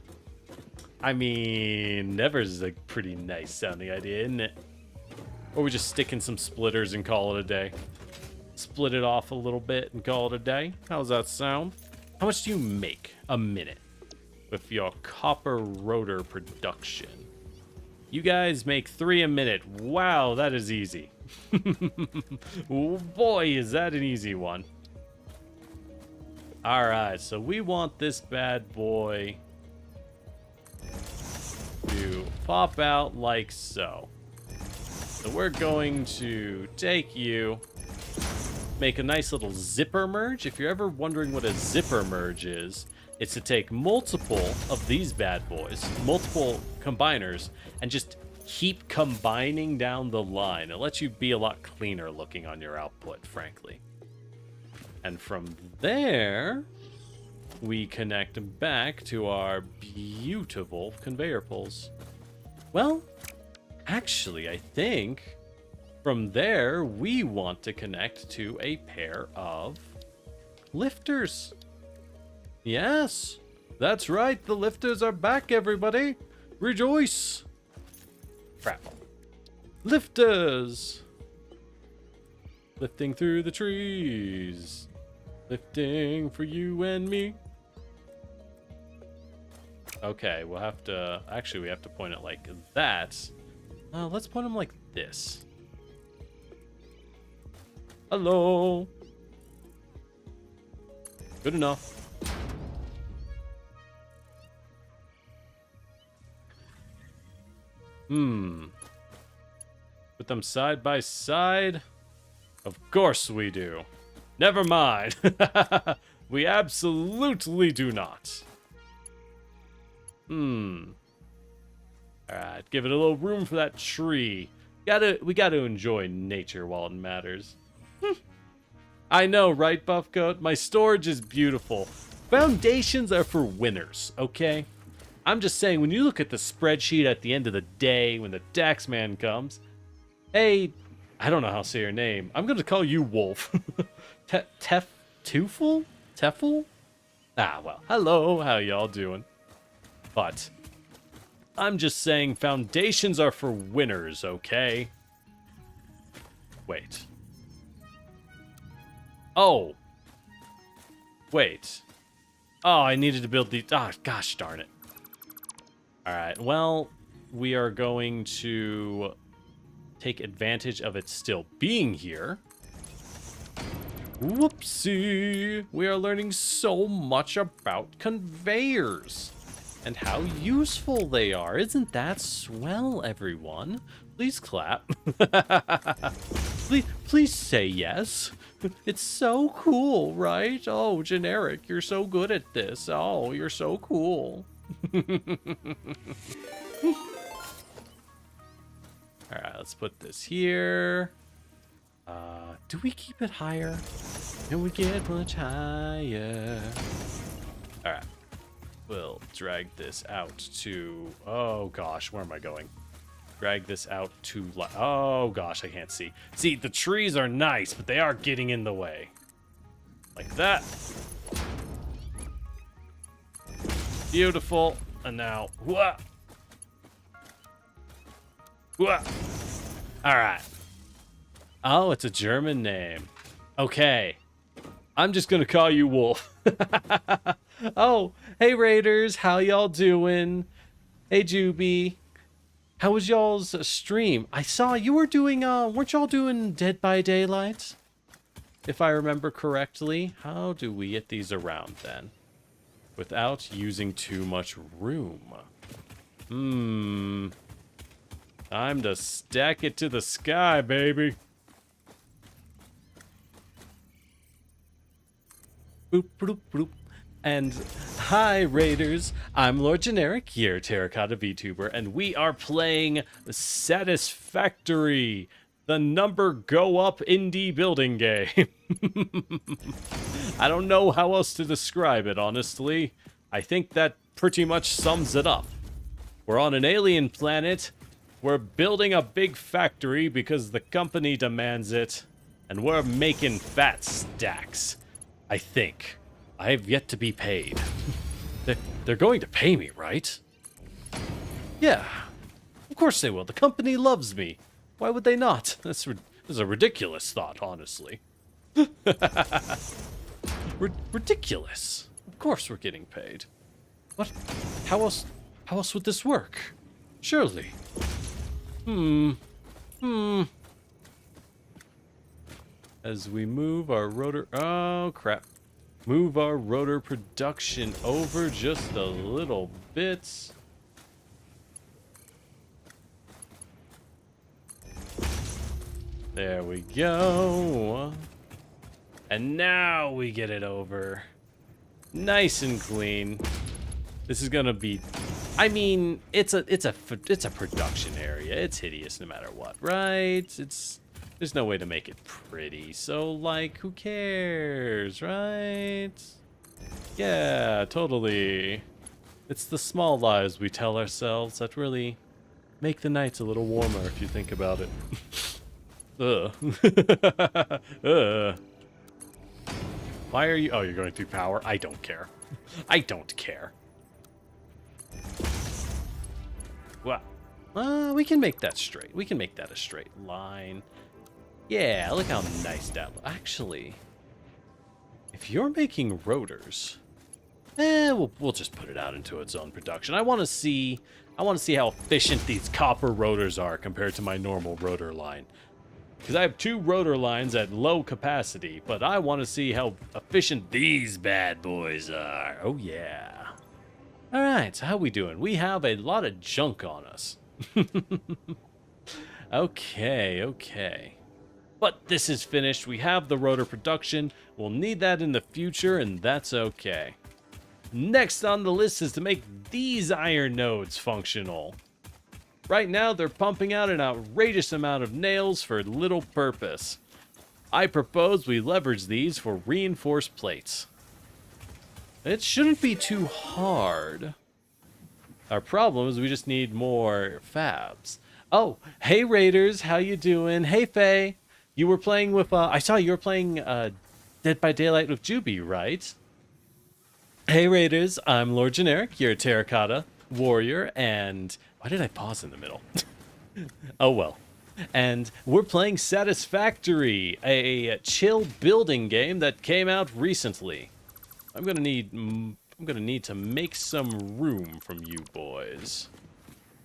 I mean, never is a pretty nice sounding idea, isn't it? Or we just stick in some splitters and call it a day. Split it off a little bit and call it a day. How's that sound? How much do you make a minute with your copper rotor production? You guys make 3 a minute. Wow, that is easy. Oh boy, is that an easy one. Alright, so we want this bad boy to pop out like so. So we're going to take you, make a nice little zipper merge. If you're ever wondering what a zipper merge is, it's to take multiple of these bad boys, multiple combiners, and just keep combining down the line. It lets you be a lot cleaner looking on your output, frankly. And from there, we connect back to our beautiful conveyor pulls. Well, actually, I think from there, we want to connect to a pair of lifters. Yes, that's right. The lifters are back, everybody. Rejoice. Crap. Lifters. Lifting through the trees. Lifting for you and me. Okay, we'll have to... Actually, we have to point it like that. Let's point them like this. Hello. Good enough. Put them side by side? Of course we do. Never mind. We absolutely do not. Alright, give it a little room for that tree. We gotta enjoy nature while it matters. I know, right, Buffcoat? My storage is beautiful. Foundations are for winners, okay? I'm just saying, when you look at the spreadsheet at the end of the day, when the tax man comes, hey, I don't know how to say your name. I'm going to call you Wolf. Teful? Teful? Ah, well, hello, how y'all doing? But I'm just saying foundations are for winners, okay? Wait. Oh. Wait. Oh, I needed to build these. Ah, gosh darn it. Alright, well, we are going to take advantage of it still being here. Whoopsie! We are learning so much about conveyors and how useful they are. Isn't that swell, everyone? Please clap. Please say yes. It's so cool, right? Oh, Generic, you're so good at this. Oh, you're so cool. Alright, let's put this here. Do we keep it higher? Can we get much higher? Alright. We'll drag this out to... Oh gosh, where am I going? Drag this out to... Oh gosh, I can't see. See, the trees are nice, but they are getting in the way. Like that. Beautiful. And now... Whoa. Whoa. Alright. Oh, it's a German name. Okay. I'm just gonna call you Wolf. Oh, hey Raiders, how y'all doing? Hey Juby, how was y'all's stream? I saw you were doing, weren't y'all doing Dead by Daylight? If I remember correctly. How do we get these around then? Without using too much room. Time to stack it to the sky, baby. Boop, bloop, bloop. And hi, Raiders. I'm Lord Generic, your Terracotta Vtuber, and we are playing Satisfactory, the number go up indie building game. I don't know how else to describe it, honestly. I think that pretty much sums it up. We're on an alien planet. We're building a big factory because the company demands it. And we're making fat stacks. I think. I have yet to be paid. They're going to pay me, right? Yeah. Of course they will. The company loves me. Why would they not? That's a ridiculous thought, honestly. Ridiculous. Of course we're getting paid. What? How else would this work? Surely. As we move our rotor... Oh, crap. Move our rotor production over just a little bit. There we go. And now we get it over. Nice and clean. This is gonna be... I mean, it's a production area. It's hideous no matter what, right? There's no way to make it pretty. So, like, who cares, right? Yeah, totally. It's the small lies we tell ourselves that really make the nights a little warmer if you think about it. Why are you... Oh, you're going through power? I don't care. I don't care. Well, we can make that straight. We can make that a straight line. Yeah, look how nice that looks. Actually, if you're making rotors, we'll just put it out into its own production. I want to see how efficient these copper rotors are compared to my normal rotor line. Because I have 2 rotor lines at low capacity, but I want to see how efficient these bad boys are. Oh yeah. All right, so how we doing? We have a lot of junk on us. Okay. But this is finished. We have the rotor production. We'll need that in the future, and that's okay. Next on the list is to make these iron nodes functional. Right now, they're pumping out an outrageous amount of nails for little purpose. I propose we leverage these for reinforced plates. It shouldn't be too hard. Our problem is we just need more fabs. Oh, hey Raiders, how you doing? Hey Faye, you were playing with, I saw you were playing Dead by Daylight with Juby, right? Hey Raiders, I'm Lord Generic, your Terracotta Warrior, and... Why did I pause in the middle? Oh well. And we're playing Satisfactory, a chill building game that came out recently. I'm gonna need to make some room from you boys.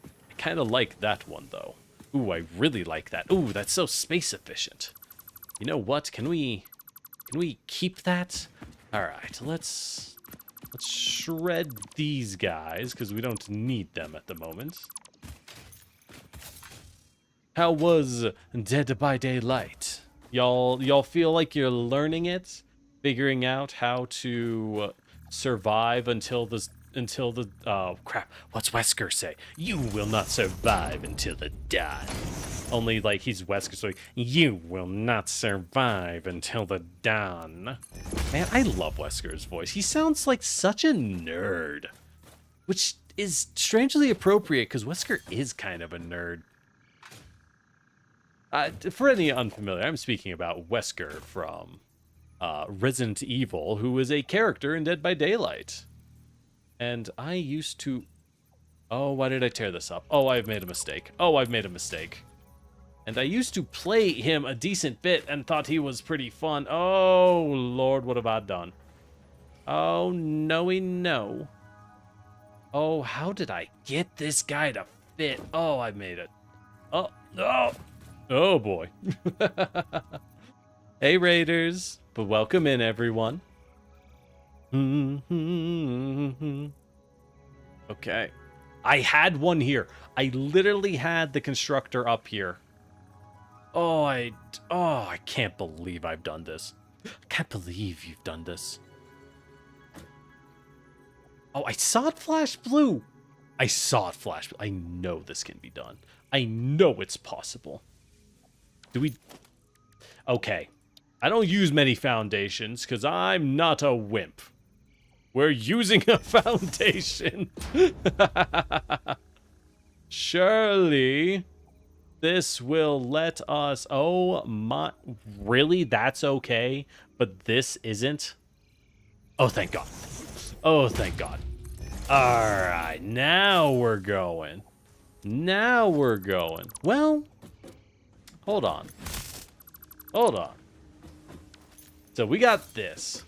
I kind of like that one though. Ooh, I really like that. Ooh, that's so space efficient. You know what? Can we keep that? All right, let's shred these guys because we don't need them at the moment. How was Dead by Daylight? Y'all feel like you're learning it? Figuring out how to survive until the oh crap, what's Wesker say? You will not survive until the dawn. Only like he's Wesker, so you will not survive until the dawn. Man, I love Wesker's voice. He sounds like such a nerd, which is strangely appropriate because Wesker is kind of a nerd. For any unfamiliar, I'm speaking about Wesker from Resident Evil, who is a character in Dead by Daylight. And I used to... Oh, why did I tear this up? Oh, I've made a mistake. And I used to play him a decent bit and thought he was pretty fun. Oh, Lord, what have I done? Oh, no. Oh, how did I get this guy to fit? Oh, I made it. Oh, no. Oh, boy. Hey, Raiders. But welcome in, everyone. Okay. I had one here. I literally had the constructor up here. Oh, I can't believe I've done this. I can't believe you've done this. Oh, I saw it flash blue. I saw it flash blue. I know this can be done. I know it's possible. Do we... Okay. I don't use many foundations because I'm not a wimp. We're using a foundation. Surely this will let us... Oh my... Really? That's okay? But this isn't? Oh, thank God. Oh, thank God. Alright, now we're going. Now we're going. Well, hold on. Hold on. So we got this.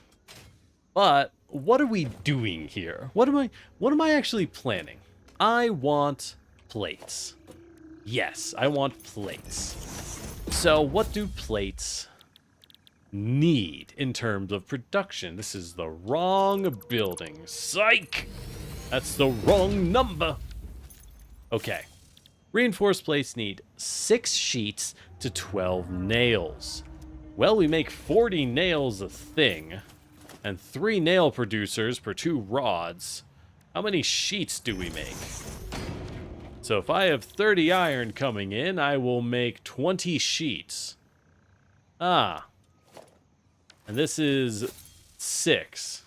But what are we doing here? What am I actually planning? I want plates. Yes, I want plates. So what do plates need in terms of production? This is the wrong building. Psych! That's the wrong number. Okay. Reinforced plates need 6 sheets to 12 nails. Well, we make 40 nails a thing, and 3 nail producers per 2 rods. How many sheets do we make? So if I have 30 iron coming in, I will make 20 sheets. Ah. And this is 6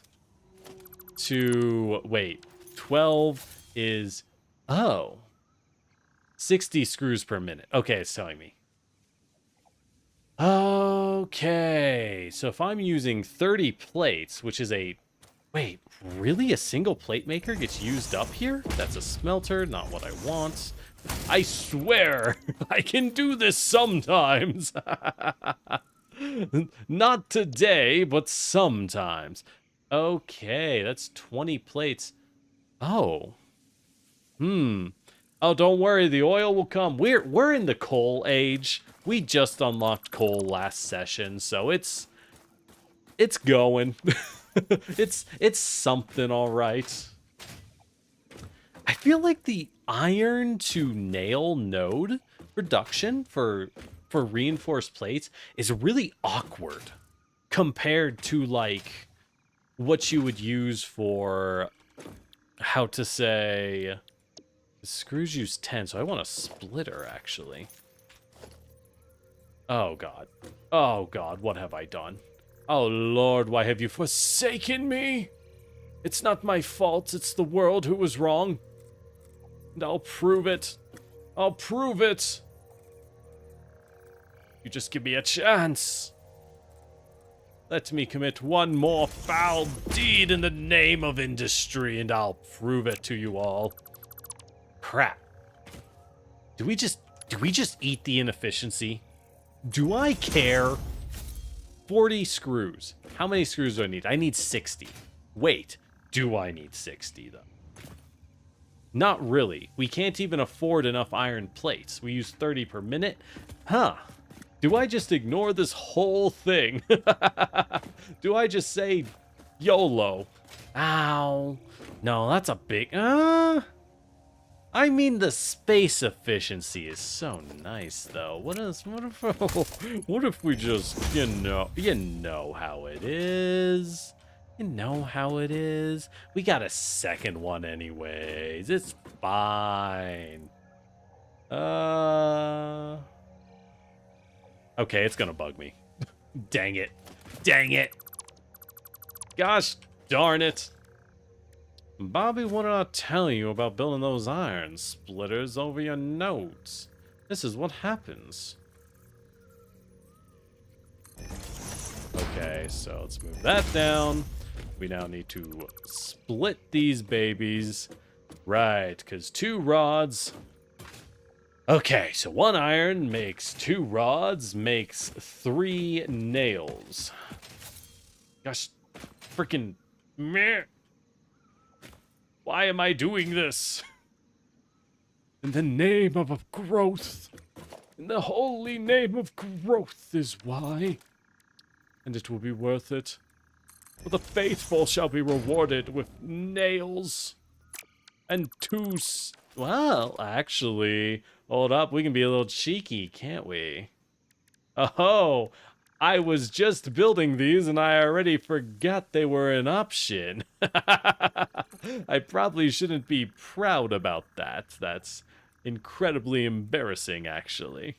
to, wait, 12 is, oh, 60 screws per minute. Okay, it's telling me. Okay, so if I'm using 30 plates, which is a... Wait, really? A single plate maker gets used up here? That's a smelter, not what I want. I swear, I can do this sometimes. Not today, but sometimes. Okay, that's 20 plates. Oh. Oh, don't worry, the oil will come. We're in the coal age. We just unlocked coal last session, so it's going. it's something, all right. I feel like the iron to nail node production for reinforced plates is really awkward compared to like what you would use for, how to say, the screws use 10, so I want a splitter actually. Oh God. Oh God, what have I done? Oh Lord, why have you forsaken me? It's not my fault, it's the world who was wrong. And I'll prove it. I'll prove it. You just give me a chance. Let me commit one more foul deed in the name of industry, and I'll prove it to you all. Crap. Do we just eat the inefficiency? Do I care? 40 screws. How many screws do I need? I need 60. Wait, do I need 60 though? Not really. We can't even afford enough iron plates. We use 30 per minute. Huh. Do I just ignore this whole thing? Do I just say YOLO? Ow. No, that's a big... I mean, the space efficiency is so nice, though. What if we just, you know how it is. You know how it is. We got a second one anyways. It's fine. Okay, it's gonna bug me. Dang it. Dang it. Gosh darn it. Bobby, what did I tell you about building those iron splitters over your notes? This is what happens. Okay, so let's move that down. We now need to split these babies. Right, because 2 rods Okay, so 1 iron makes 2 rods, makes 3 nails. Gosh, freaking meh. Why am I doing this? In the name of growth. In the holy name of growth is why. And it will be worth it. For the faithful shall be rewarded with nails. And 2 well, actually, hold up, we can be a little cheeky, can't we? Oh, I was just building these and I already forgot they were an option. I probably shouldn't be proud about that. That's incredibly embarrassing, actually.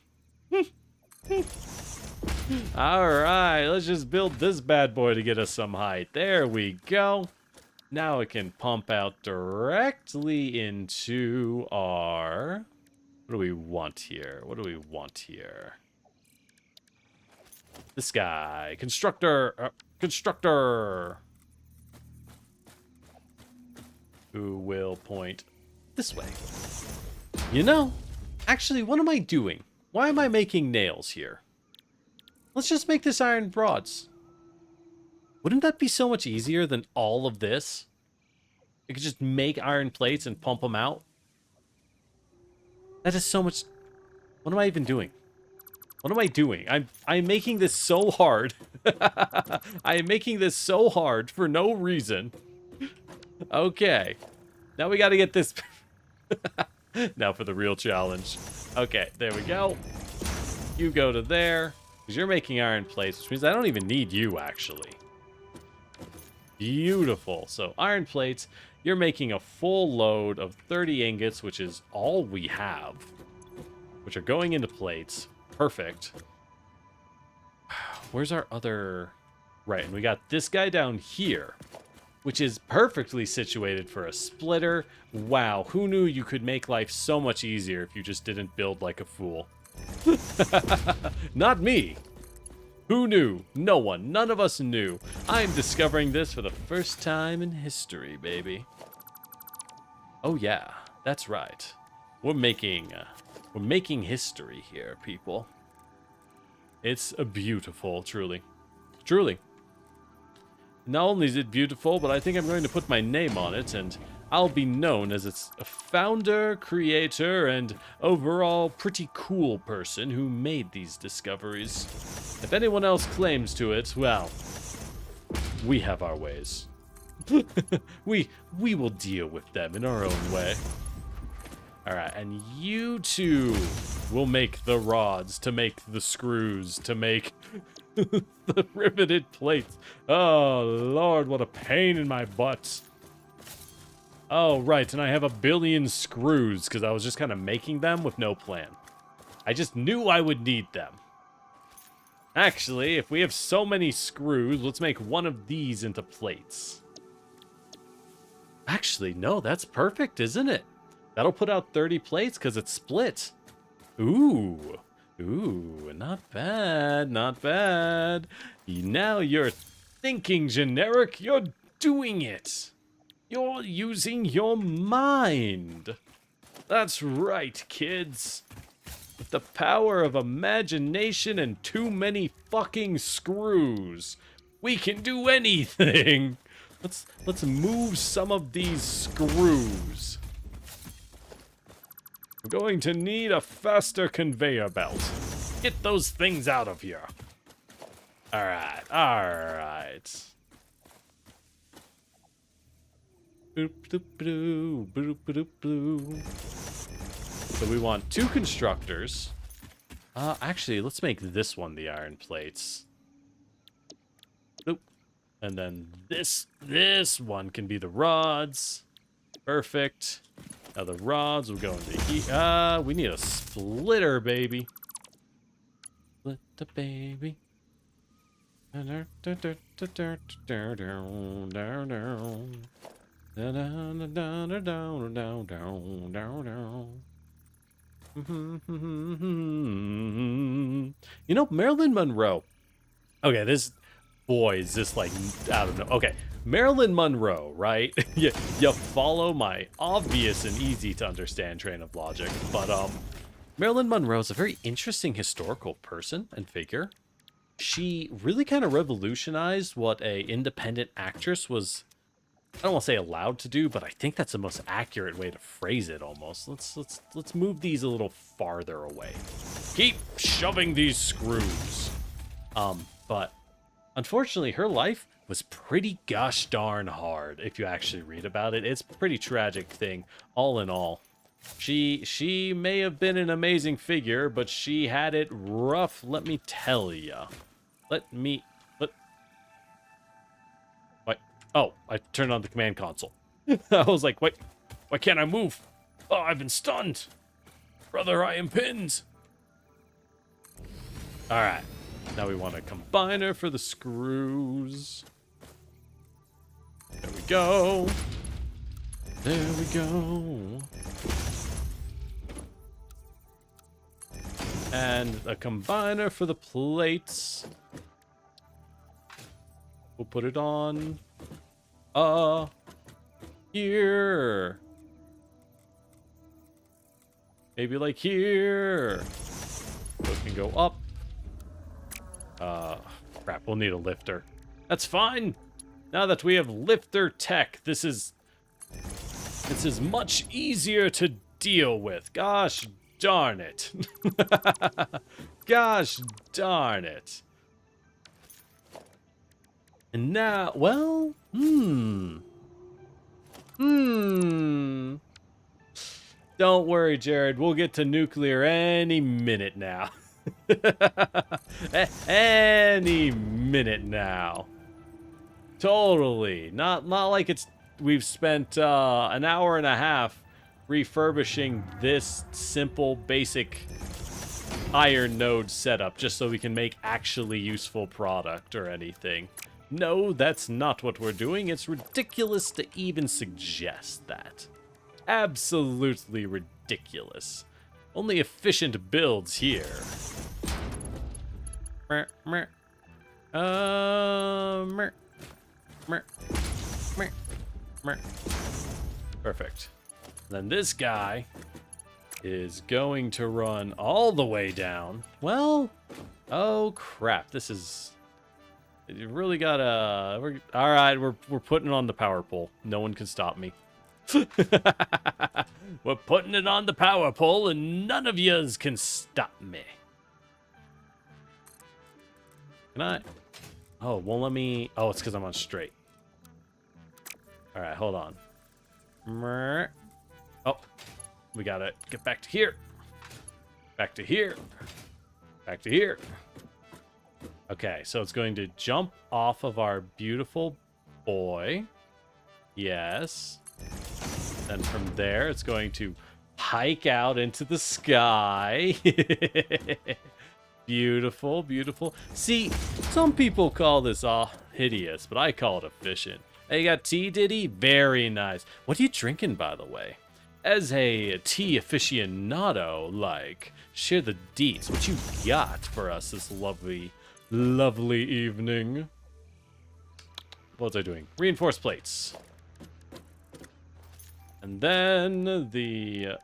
Alright, let's just build this bad boy to get us some height. There we go. Now it can pump out directly into our... What do we want here? What do we want here? This guy. Constructor. Constructor. Who will point this way. You know, actually, what am I doing? Why am I making nails here? Let's just make this iron rods. Wouldn't that be so much easier than all of this? I could just make iron plates and pump them out. That is so much... What am I even doing? What am I doing? I'm making this so hard. I am making this so hard for no reason. Okay. Now we gotta get this... Now for the real challenge. Okay, there we go. You go to there. Because you're making iron plates, which means I don't even need you, actually. Beautiful. So, iron plates. You're making a full load of 30 ingots, which is all we have. Which are going into plates. Perfect. Where's our other... Right, and we got this guy down here, which is perfectly situated for a splitter. Wow, who knew you could make life so much easier if you just didn't build like a fool? Not me. Who knew? No one. None of us knew. I'm discovering this for the first time in history, baby. Oh yeah, that's right. We're making history here, people. It's beautiful, truly. Truly. Not only is it beautiful, but I think I'm going to put my name on it, and I'll be known as its founder, creator, and overall pretty cool person who made these discoveries. If anyone else claims to it, well, we have our ways. we will deal with them in our own way. Alright, and you two will make the rods, to make the screws, to make the riveted plates. Oh, Lord, what a pain in my butt. Oh, right, and I have a billion screws, because I was just kind of making them with no plan. I just knew I would need them. Actually, if we have so many screws, let's make one of these into plates. Actually, no, that's perfect, isn't it? That'll put out 30 plates because it's split. Ooh. Ooh, not bad, not bad. Now you're thinking, Generic. You're doing it. You're using your mind. That's right, kids. With the power of imagination and too many fucking screws, we can do anything. Let's move some of these screws. We're going to need a faster conveyor belt. Get those things out of here. Alright, alright. Boop, boop, boop, boop, boop, boop. So we want 2 constructors. Actually, let's make this one the iron plates. Boop. And then this one can be the rods. Perfect. Now the rods will go into here. We need a splitter, baby. Split the baby. You know, Marilyn Monroe. Okay, this boy is just like, I don't know. Okay, Marilyn Monroe, right? you follow my obvious and easy to understand train of logic, but Marilyn Monroe is a very interesting historical person and figure. She really kind of revolutionized what a independent actress was, I don't want to say allowed to do, but I think that's the most accurate way to phrase it almost. Let's move these a little farther away. Keep shoving these screws. But unfortunately her life was pretty gosh darn hard if you actually read about it. It's a pretty tragic thing, all in all. She may have been an amazing figure, but she had it rough, let me tell ya. What? Oh, I turned on the command console. I was like, wait, why can't I move? Oh, I've been stunned. Brother, I am pinned. All right, now we want a combiner for the screws. There we go. There we go. And a combiner for the plates. We'll put it on. Here. Maybe like here. So it can go up. Crap, we'll need a lifter. That's fine. Now that we have lifter tech, this is much easier to deal with. Gosh darn it. Gosh darn it. And now, well, Don't worry, Jared. We'll get to nuclear any minute now. Any minute now. Totally. Not like we've spent an hour and a half refurbishing this simple, basic iron node setup just so we can make actually useful product or anything. No, that's not what we're doing. It's ridiculous to even suggest that. Absolutely ridiculous. Only efficient builds here. Perfect. Then this guy is going to run all the way down. Well, oh crap, this is... You really gotta... all right, we're putting it on the power pole. No one can stop me. We're putting it on the power pole, and none of yous can stop me. Can I? Oh, won't let me... Oh, it's because I'm on straight. All right, hold on. Oh, we gotta get back to here. Back to here. Back to here. Okay, so it's going to jump off of our beautiful boy. Yes. Then from there, it's going to hike out into the sky. Beautiful, beautiful. See, some people call this hideous, but I call it efficient. Hey, you got tea, Diddy? Very nice. What are you drinking, by the way? As a tea aficionado, like, share the deets. What you got for us this lovely evening? What was I doing? Reinforced plates. And then the...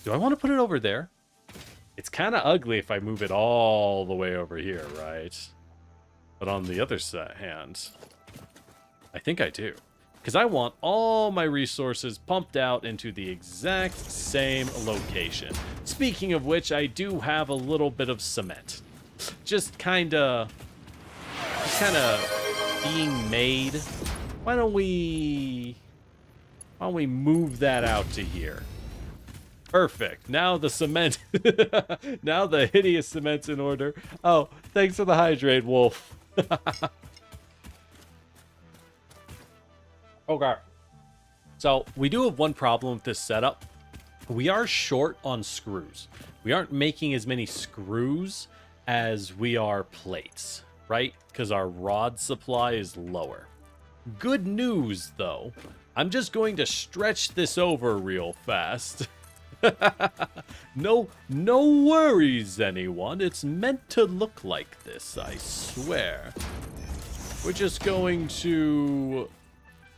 Do I want to put it over there? It's kind of ugly if I move it all the way over here, right? But on the other hand, I think I do. Because I want all my resources pumped out into the exact same location. Speaking of which, I do have a little bit of cement. Just kind of being made. Why don't we move that out to here? Perfect. Now the cement, now the hideous cement's in order. Oh, thanks for the hydrate, Wolf. Okay. So we do have one problem with this setup. We are short on screws. We aren't making as many screws as we are plates, right? Because our rod supply is lower. Good news, though. I'm just going to stretch this over real fast. No worries, anyone. It's meant to look like this, I swear. We're just going to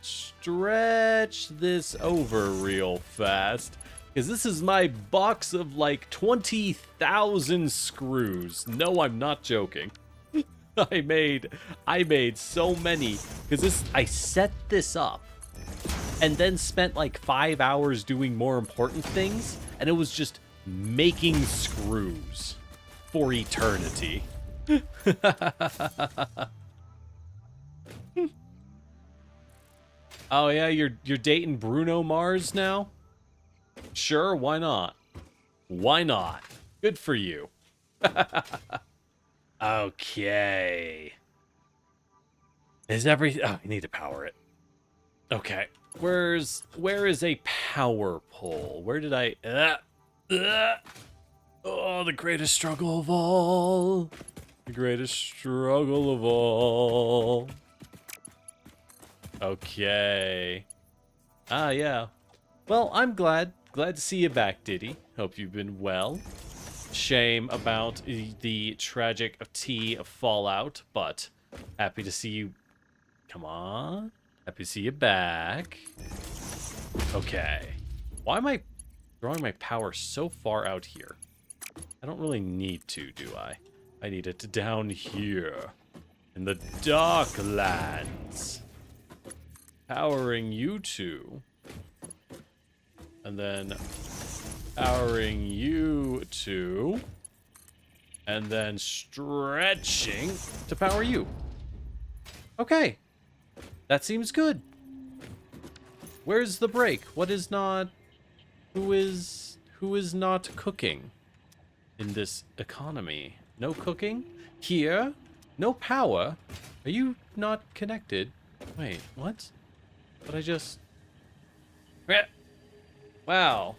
stretch this over real fast. Because this is my box of like 20,000 screws. No, I'm not joking. I made so many because I set this up and then spent like 5 hours doing more important things, and it was just making screws for eternity. Oh yeah, you're dating Bruno Mars now? Sure, why not? Why not? Good for you. Okay. Is everything... Oh, I need to power it. Okay. Where is a power pole? Where did I... Oh, the greatest struggle of all. The greatest struggle of all. Okay. Ah, yeah. Well, I'm glad to see you back, Diddy. Hope you've been well. Shame about the tragic fallout, but happy to see you. Come on. Happy to see you back. Okay. Why am I throwing my power so far out here? I don't really need to, do I? I need it down here. In the Darklands. Powering you two. And then powering you two. And then stretching to power you. Okay. That seems good. Where's the break? What is not... Who is not cooking in this economy? No cooking? Here? No power? Are you not connected? Wait, what? But I just... Wow.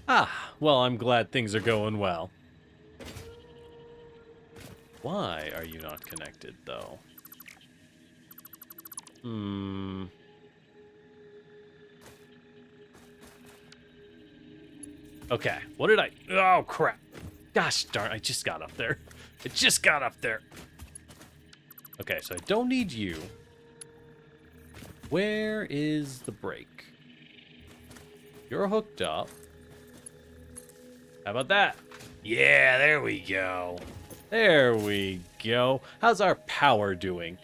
Ah, well, I'm glad things are going well. Why are you not connected, though? Okay, what did I... Oh, crap. Gosh darn, I just got up there. I just got up there. Okay, so I don't need you. Where is the break? You're hooked up. How about that? Yeah, there we go. There we go. How's our power doing?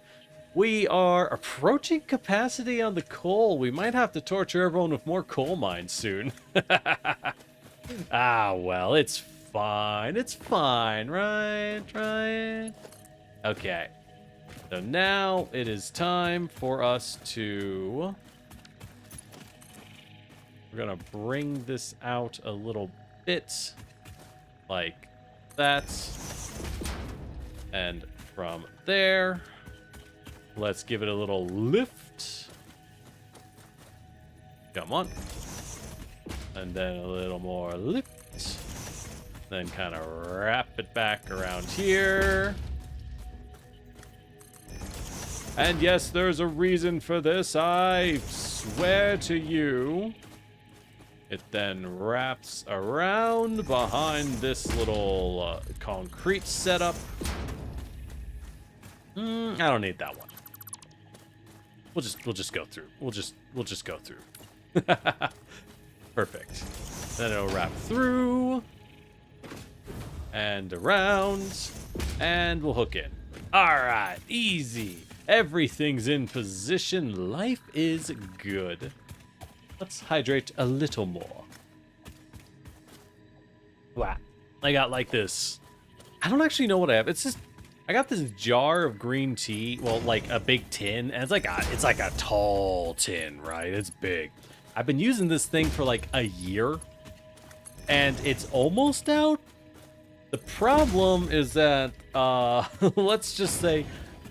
We are approaching capacity on the coal. We might have to torture everyone with more coal mines soon. Ah, well, it's fine. It's fine, right? Right? Okay. So now it is time for us to... We're gonna bring this out a little bit. Like that. And from there, let's give it a little lift. Come on. And then a little more lift. Then kind of wrap it back around here. And yes, there's a reason for this, I swear to you. It then wraps around behind this little concrete setup. I don't need that one. We'll just go through. We'll just go through. Perfect. Then it'll wrap through and around, and we'll hook in. All right, easy. Everything's in position. Life is good. Let's hydrate a little more. Wow. I got like this. I don't actually know what I have. It's just, I got this jar of green tea. Well, like a big tin, and it's like a tall tin, right? It's big. I've been using this thing for like a year, and it's almost out. The problem is that, let's just say,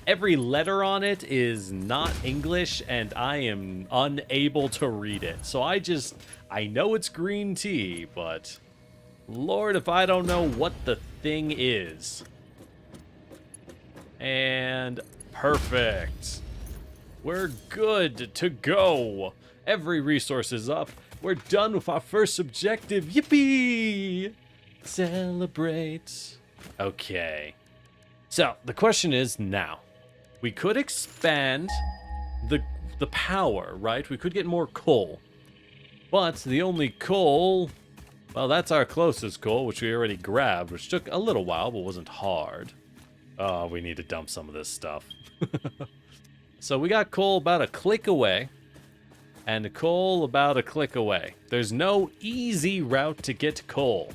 every letter on it is not English, and I am unable to read it. So I know it's green tea, but Lord, if I don't know what the thing is. And perfect. We're good to go. Every resource is up. We're done with our first objective. Yippee! Celebrate. Okay. So the question is now. We could expand the power, right? We could get more coal. But the only coal, well, that's our closest coal, which we already grabbed, which took a little while, but wasn't hard. Oh, we need to dump some of this stuff. So we got coal about a click away, and coal about a click away. There's no easy route to get coal.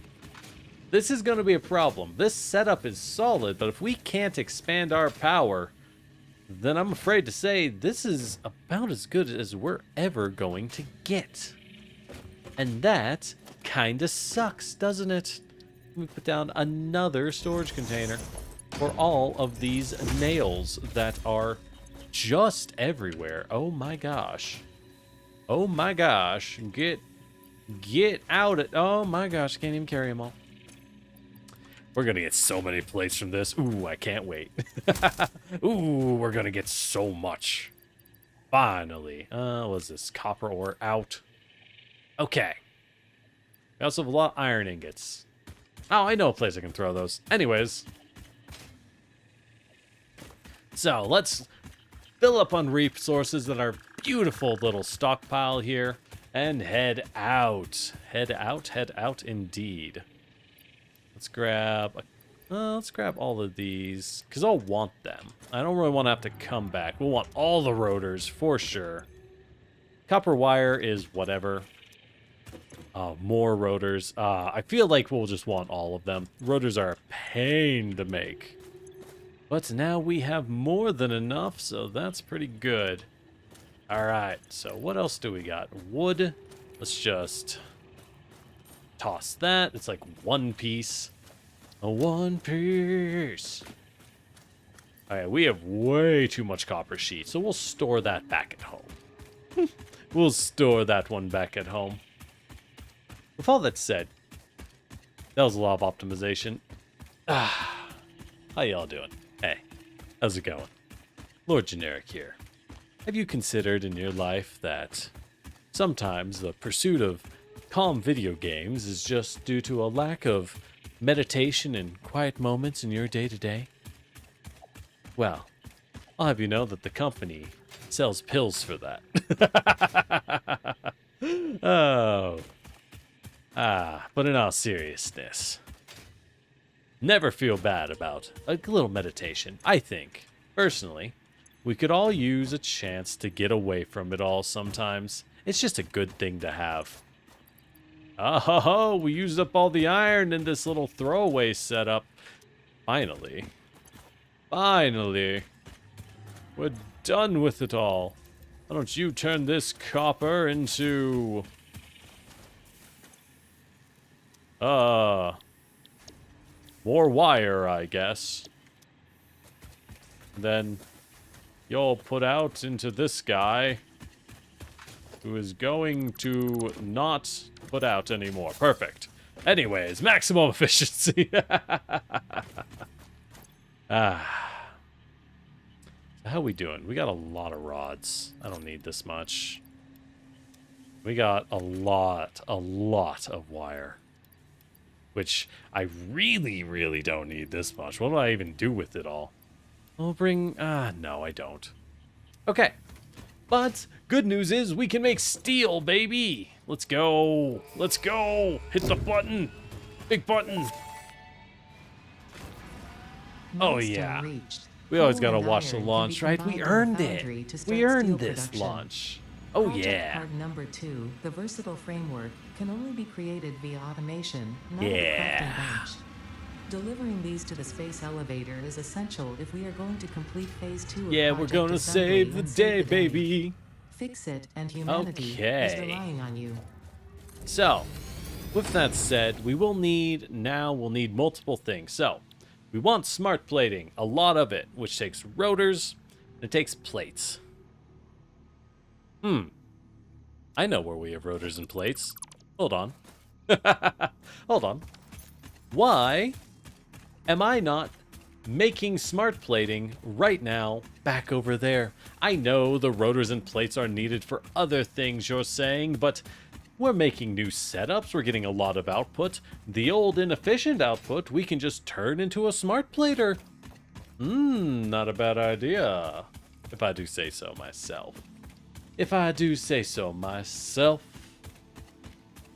This is going to be a problem. This setup is solid, but if we can't expand our power, then I'm afraid to say this is about as good as we're ever going to get. And that kinda sucks, doesn't it? Let me put down another storage container for all of these nails that are just everywhere. Oh my gosh. Oh my gosh. Get out of... Oh my gosh, I can't even carry them all. We're gonna get so many plates from this. Ooh, I can't wait. Ooh, we're gonna get so much. Finally. What's this? Copper ore out. Okay. We also have a lot of iron ingots. Oh, I know a place I can throw those. Anyways. So, let's fill up on resources that are beautiful little stockpile here. And head out. Head out indeed. Let's grab all of these, because I'll want them. I don't really want to have to come back. We'll want all the rotors for sure. Copper wire is whatever. More rotors. I feel like we'll just want all of them. Rotors are a pain to make. But now we have more than enough, so that's pretty good. Alright, so what else do we got? Wood. Let's just toss that. It's like one piece. A one piece. Alright, we have way too much copper sheet, so we'll store that back at home. We'll store that one back at home. With all that said, that was a lot of optimization. How y'all doing? Hey, how's it going? Lord Generic here. Have you considered in your life that sometimes the pursuit of calm video games is just due to a lack of meditation and quiet moments in your day-to-day? Well, I'll have you know that the company sells pills for that. Oh. But in all seriousness, never feel bad about a little meditation. I think, personally, we could all use a chance to get away from it all sometimes. It's just a good thing to have. Oh, we used up all the iron in this little throwaway setup. Finally. Finally. We're done with it all. Why don't you turn this copper into... more wire, I guess. And then you'll put out into this guy, who is going to not put out anymore. Perfect. Anyways, maximum efficiency. How we doing? We got a lot of rods. I don't need this much. We got a lot of wire. Which I really don't need this much. What do I even do with it all? I'll bring... no, I don't. Okay. But good news is we can make steel, baby. Let's go. Let's go. Hit the button. Big button. Oh, yeah. We always gotta watch the launch, right? We earned it. We earned this launch. Oh, yeah. Part number 2, the versatile framework, can only be created via automation, not Yeah. a crafting bench. Delivering these to the space elevator is essential if we are going to complete phase 2 of Yeah, we're Project gonna Assembly save the and day, baby. Fix it, and humanity Okay. is relying on you. So, with that said, we'll need multiple things. So, we want smart plating, a lot of it, which takes rotors, and it takes plates. I know where we have rotors and plates. Hold on. Hold on. Why am I not making smart plating right now back over there? I know the rotors and plates are needed for other things you're saying, but we're making new setups, we're getting a lot of output. The old inefficient output we can just turn into a smart plater. Not a bad idea. If I do say so myself. If I do say so myself.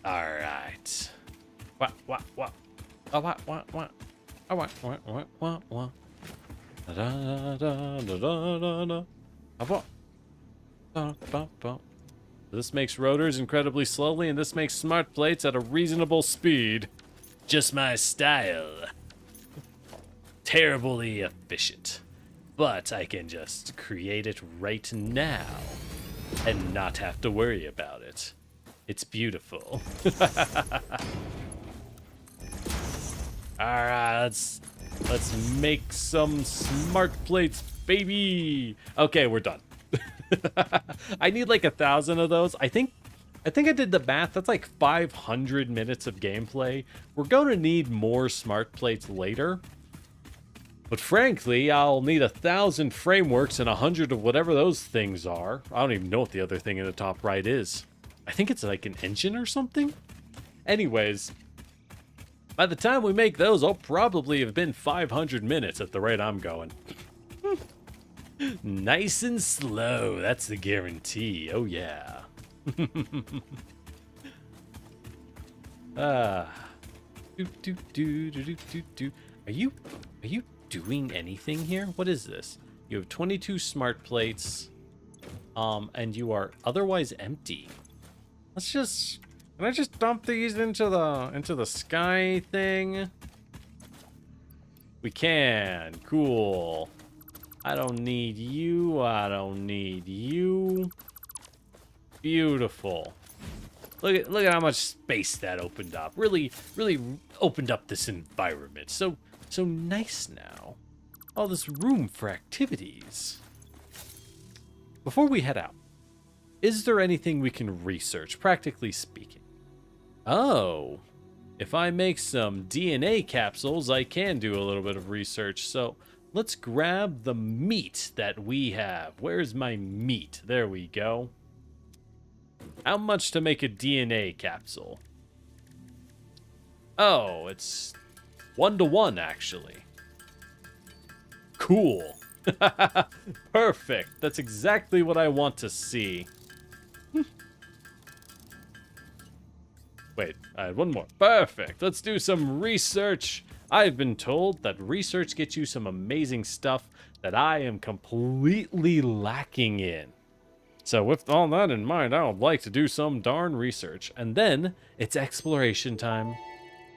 Alright. What? What? What? This makes rotors incredibly slowly, and this makes smart plates at a reasonable speed. Just my style. Terribly efficient. But I can just create it right now and not have to worry about it. It's beautiful. Alright, let's make some smart plates, baby. Okay, we're done. I need like 1,000 of those. I think I did the math. That's like 500 minutes of gameplay. We're going to need more smart plates later. But frankly, I'll need 1,000 frameworks and 100 of whatever those things are. I don't even know what the other thing in the top right is. I think it's like an engine or something. Anyways, by the time we make those, I'll probably have been 500 minutes at the rate I'm going. Nice and slow, that's the guarantee. Oh yeah. Are you doing anything here? What is this? You have 22 smart plates, and you are otherwise empty. Can I just dump these into the sky thing? We can. Cool. I don't need you. I don't need you. Beautiful. Look at how much space that opened up. Really opened up this environment. So nice now. All this room for activities. Before we head out, is there anything we can research, practically speaking? Oh, if I make some DNA capsules, I can do a little bit of research. So let's grab the meat that we have. Where's my meat? There we go. How much to make a DNA capsule? Oh, it's 1-to-1 actually. Cool. Perfect. That's exactly what I want to see. Wait, I had one more. Perfect. Let's do some research. I've been told that research gets you some amazing stuff that I am completely lacking in. So with all that in mind, I would like to do some darn research. And then it's exploration time.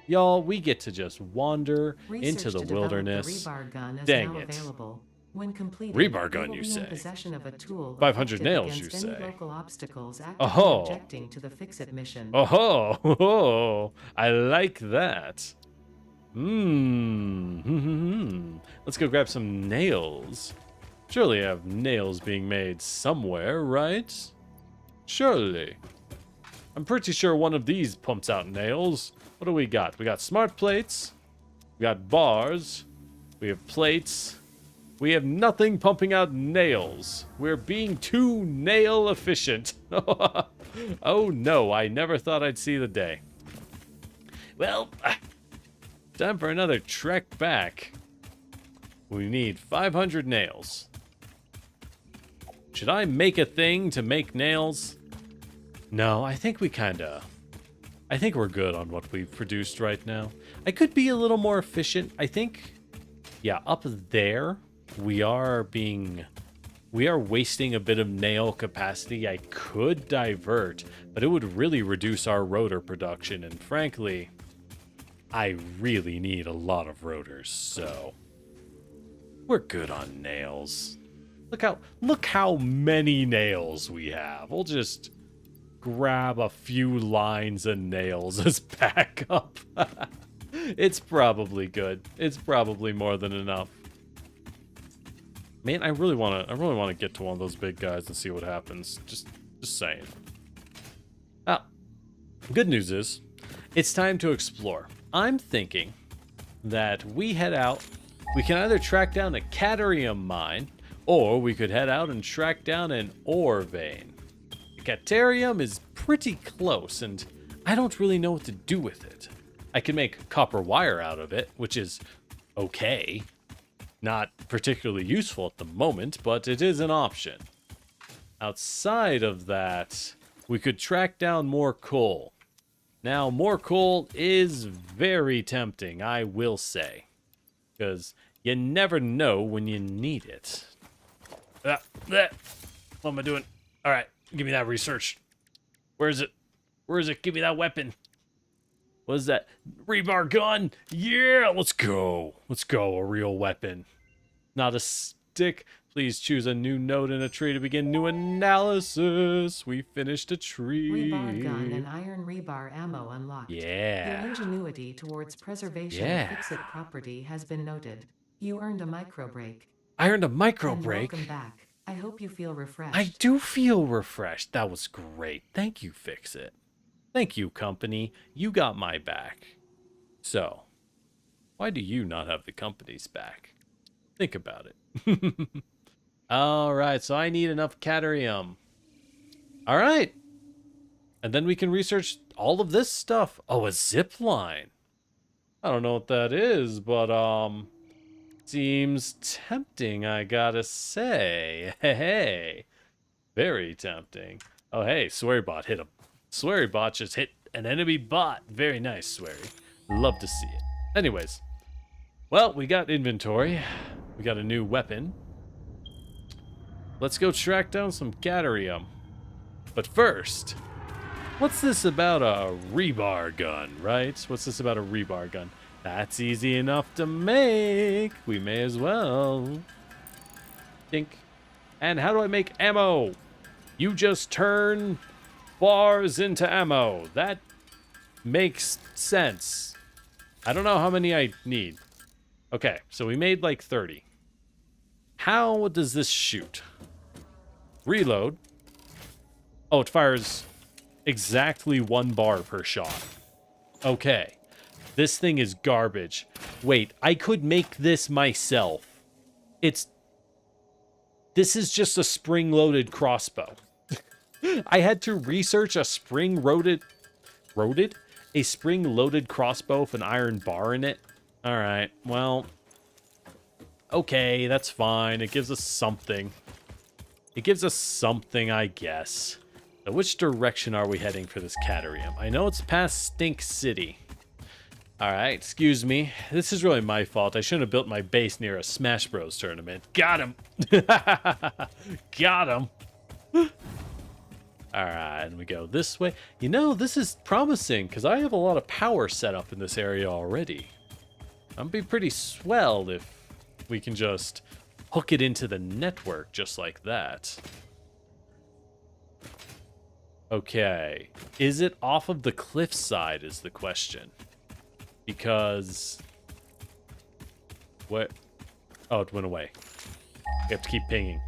Y'all, we get to just wander into the wilderness. The rebar gun is Dang now it. Available. When completed, Rebar gun, you you will be say? in possession of a tool 500 effective nails, you against any say? local obstacles actively Oh. objecting to the fix-it mission. Oh, I like that. Let's go grab some nails. Surely I have nails being made somewhere, right? Surely. I'm pretty sure one of these pumps out nails. What do we got? We got smart plates. We got bars. We have plates. We have nothing pumping out nails. We're being too nail efficient. Oh no, I never thought I'd see the day. Well, time for another trek back. We need 500 nails. Should I make a thing to make nails? No, I think we're good on what we've produced right now. I could be a little more efficient. I think, yeah, up there, we are wasting a bit of nail capacity. I could divert, but it would really reduce our rotor production. And frankly, I really need a lot of rotors, so we're good on nails. Look how many nails we have. We'll just grab a few lines of nails as backup. It's probably good. It's probably more than enough. Man, I really want to get to one of those big guys and see what happens. Just saying. Ah, good news is, it's time to explore. I'm thinking that we head out. We can either track down a cadarium mine, or we could head out and track down an ore vein. The cadarium is pretty close, and I don't really know what to do with it. I can make copper wire out of it, which is okay. Not particularly useful at the moment, but it is an option. Outside of that, we could track down more coal. Now, more coal is very tempting, I will say. Because you never know when you need it. What am I doing? All right, give me that research. Where is it? Where is it? Give me that weapon. What is that? Rebar gun! Yeah, let's go. Let's go, a real weapon. Not a stick. Please choose a new node in a tree to begin new analysis. We finished a tree. Rebar gun and iron rebar ammo unlocked. Yeah. Your ingenuity towards preservation of fix-it property has been noted. You earned a micro break. I earned a micro And break. welcome back. I hope you feel refreshed. I do feel refreshed. That was great. Thank you, Fix-It. Thank you, company. You got my back. So, why do you not have the company's back? Think about it. Alright, so I need enough cadmium. Alright. And then we can research all of this stuff. Oh, a zip line. I don't know what that is, but, seems tempting, I gotta say. Hey. Very tempting. Oh, hey, Swearybot hit him. Swearybot just hit an enemy bot. Very nice, Sweary. Love to see it. Anyways. Well, we got inventory. We got a new weapon. Let's go track down some cadmium. But first, what's this about a rebar gun, right? What's this about a rebar gun? That's easy enough to make. We may as well. Think. And how do I make ammo? You just turn bars into ammo. That makes sense. I don't know how many I need. Okay, so we made like 30. How does this shoot? Reload. Oh, it fires exactly 1 bar per shot. Okay. This thing is garbage. Wait, I could make this myself. This is just a spring-loaded crossbow. I had to research a spring-loaded crossbow with an iron bar in it. All right, well, okay, that's fine. It gives us something. It gives us something, I guess. So which direction are we heading for this cadmium? I know it's past Stink City. All right, excuse me. This is really my fault. I shouldn't have built my base near a Smash Bros. Tournament. Got him. Got him. All right, and we go this way. You know, this is promising because I have a lot of power set up in this area already. That'd be pretty swell if we can just hook it into the network just like that. Okay, is it off of the cliffside is the question. Because what? Oh, it went away. We have to keep pinging.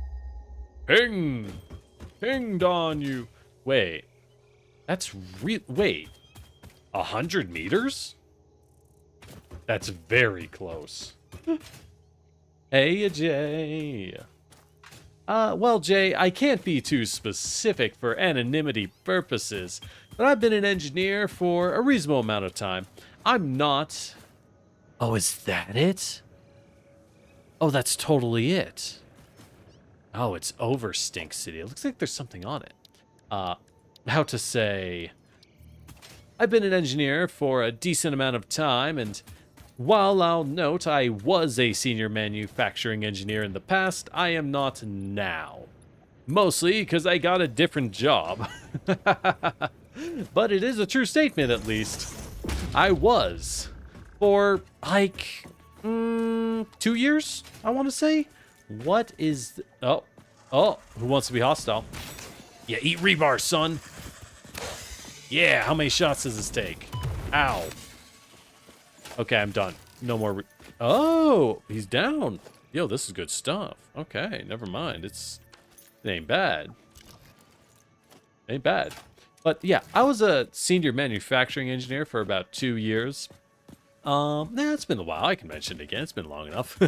Ping! Pinged on you. Wait. That's wait. 100 meters? That's very close. Hey, Jay. Well, Jay, I can't be too specific for anonymity purposes, but I've been an engineer for a reasonable amount of time. I'm not... Oh, is that it? Oh, that's totally it. Oh, it's over Stink City. It looks like there's something on it. How to say... I've been an engineer for a decent amount of time, and while I'll note I was a senior manufacturing engineer in the past, I am not now. Mostly because I got a different job. But it is a true statement, at least. I was. For, like, 2 years, I want to say? What is... Oh, who wants to be hostile? Yeah, eat rebar, son. Yeah, how many shots does this take? Ow. Okay, I'm done. No more... Oh, he's down. Yo, this is good stuff. Okay, never mind. It ain't bad. Ain't bad. But yeah, I was a senior manufacturing engineer for about 2 years. It's been a while. I can mention it again. It's been long enough.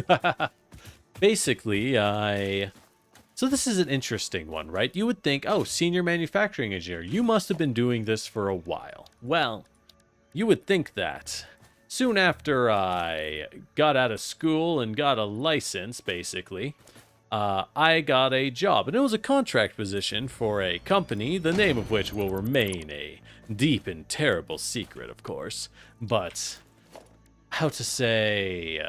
Basically, So this is an interesting one, right? You would think, oh, senior manufacturing engineer, you must have been doing this for a while. Well, you would think that. soon after I got out of school and got a license, basically, I got a job, and it was a contract position for a company, the name of which will remain a deep and terrible secret, of course. But, how to say,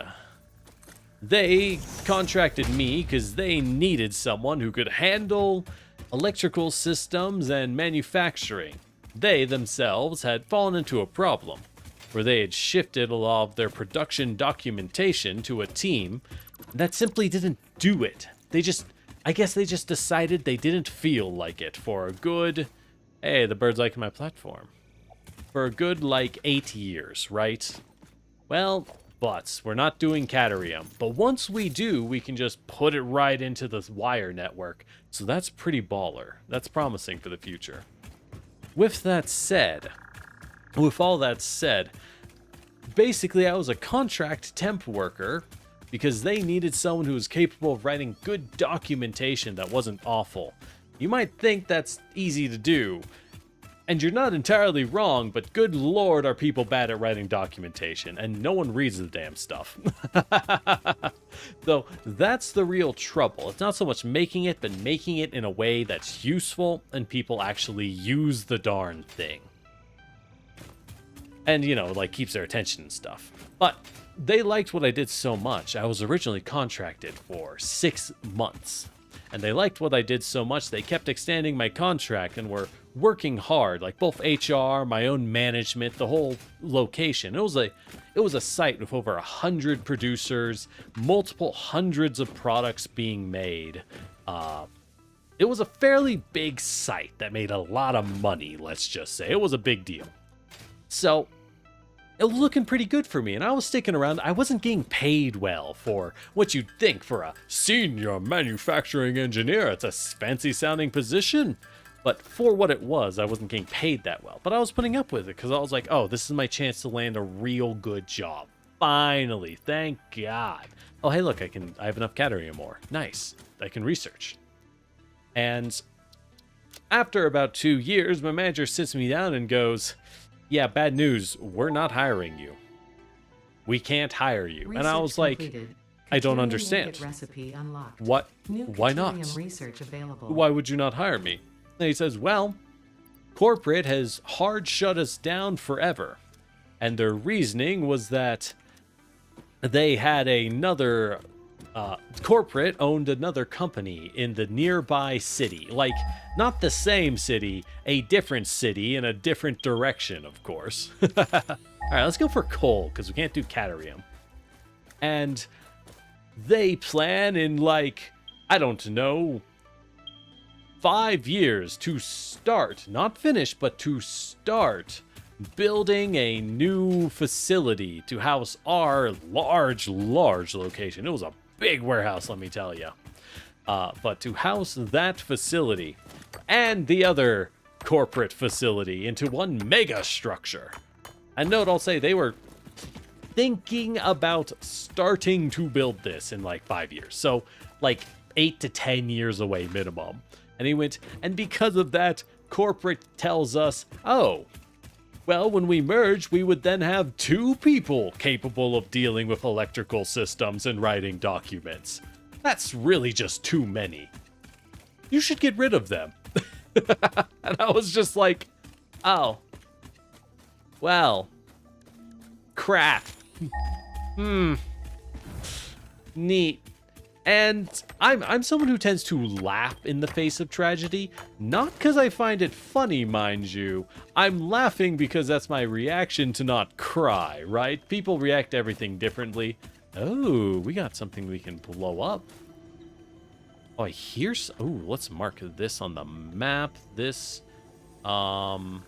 they contracted me because they needed someone who could handle electrical systems and manufacturing. They themselves had fallen into a problem where they had shifted a lot of their production documentation to a team that simply didn't do it. I guess they just decided they didn't feel like it for a good, hey, the bird's liking my platform, for a good, 8 years, right? Well, but we're not doing Caterium. But once we do, we can just put it right into the wire network. So that's pretty baller. That's promising for the future. With all that said, basically I was a contract temp worker because they needed someone who was capable of writing good documentation that wasn't awful. You might think that's easy to do, and you're not entirely wrong, but good lord are people bad at writing documentation, and no one reads the damn stuff. So that's the real trouble. It's not so much making it, but making it in a way that's useful and people actually use the darn thing. And, keeps their attention and stuff. But they liked what I did so much. I was originally contracted for 6 months. And they liked what I did so much, they kept extending my contract and were working hard, both HR, my own management, the whole location. It was a site with over 100 producers, multiple hundreds of products being made. It was a fairly big site that made a lot of money, let's just say. It was a big deal. So, it was looking pretty good for me, and I was sticking around. I wasn't getting paid well for what you'd think for a senior manufacturing engineer. It's a fancy-sounding position. But for what it was, I wasn't getting paid that well. But I was putting up with it, because I was like, oh, this is my chance to land a real good job. Finally, thank God. Oh, hey, look, I have enough Caterium ore. Nice. I can research. And after about 2 years, my manager sits me down and goes, yeah, bad news. We're not hiring you. We can't hire you. Research and I was like, completed. I don't Caterium understand. ingot recipe unlocked. What? New Why not? Caterium research available. Why would you not hire me? And he says, well, corporate has hard shut us down forever. And their reasoning was that they had another corporate owned another company in the nearby city. Not the same city, a different city in a different direction, of course. All right, let's go for coal, because we can't do Caterium. And they plan in, I don't know, 5 years to start, not finish, but to start building a new facility to house our large location. It was a big warehouse, let me tell you. But to house that facility and the other corporate facility into one mega structure. And note, I'll say they were thinking about starting to build this in 5 years. So 8 to 10 years away minimum. And he went, and because of that, corporate tells us, oh, well, when we merge, we would then have 2 people capable of dealing with electrical systems and writing documents. That's really just too many. You should get rid of them. And I was just like, oh, well, crap. Neat. And I'm someone who tends to laugh in the face of tragedy, not because I find it funny, mind you. I'm laughing because that's my reaction to not cry, right? People react to everything differently. Oh, we got something we can blow up. Oh, let's mark this on the map. This, come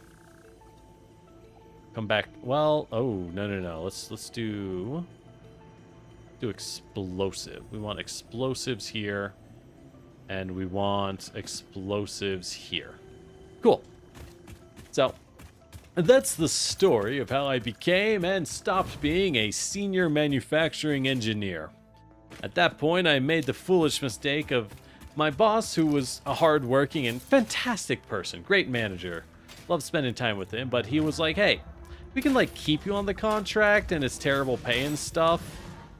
back. Well, oh, no. Let's do explosive. We want explosives here, and we want explosives here. Cool. So that's the story of how I became and stopped being a senior manufacturing engineer. At that point, I made the foolish mistake of my boss, who was a hardworking and fantastic person, great manager, loved spending time with him, but he was like, hey, we can like keep you on the contract and it's terrible pay and stuff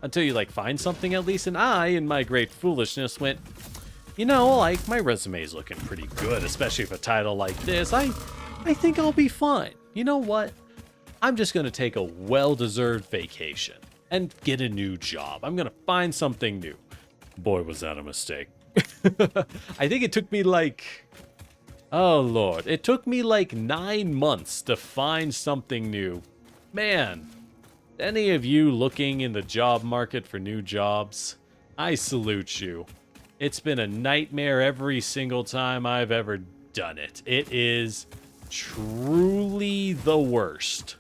until you like find something at least. And I, in my great foolishness, went, you know, like my resume's looking pretty good, especially for a title like this. I think I'll be fine. You know what? I'm just gonna take a well-deserved vacation and get a new job. I'm gonna find something new. Boy, was that a mistake. I think it took me like, oh Lord, it took me like 9 months to find something new. Man, any of you looking in the job market for new jobs, I salute you. It's been a nightmare every single time I've ever done it. It is truly the worst.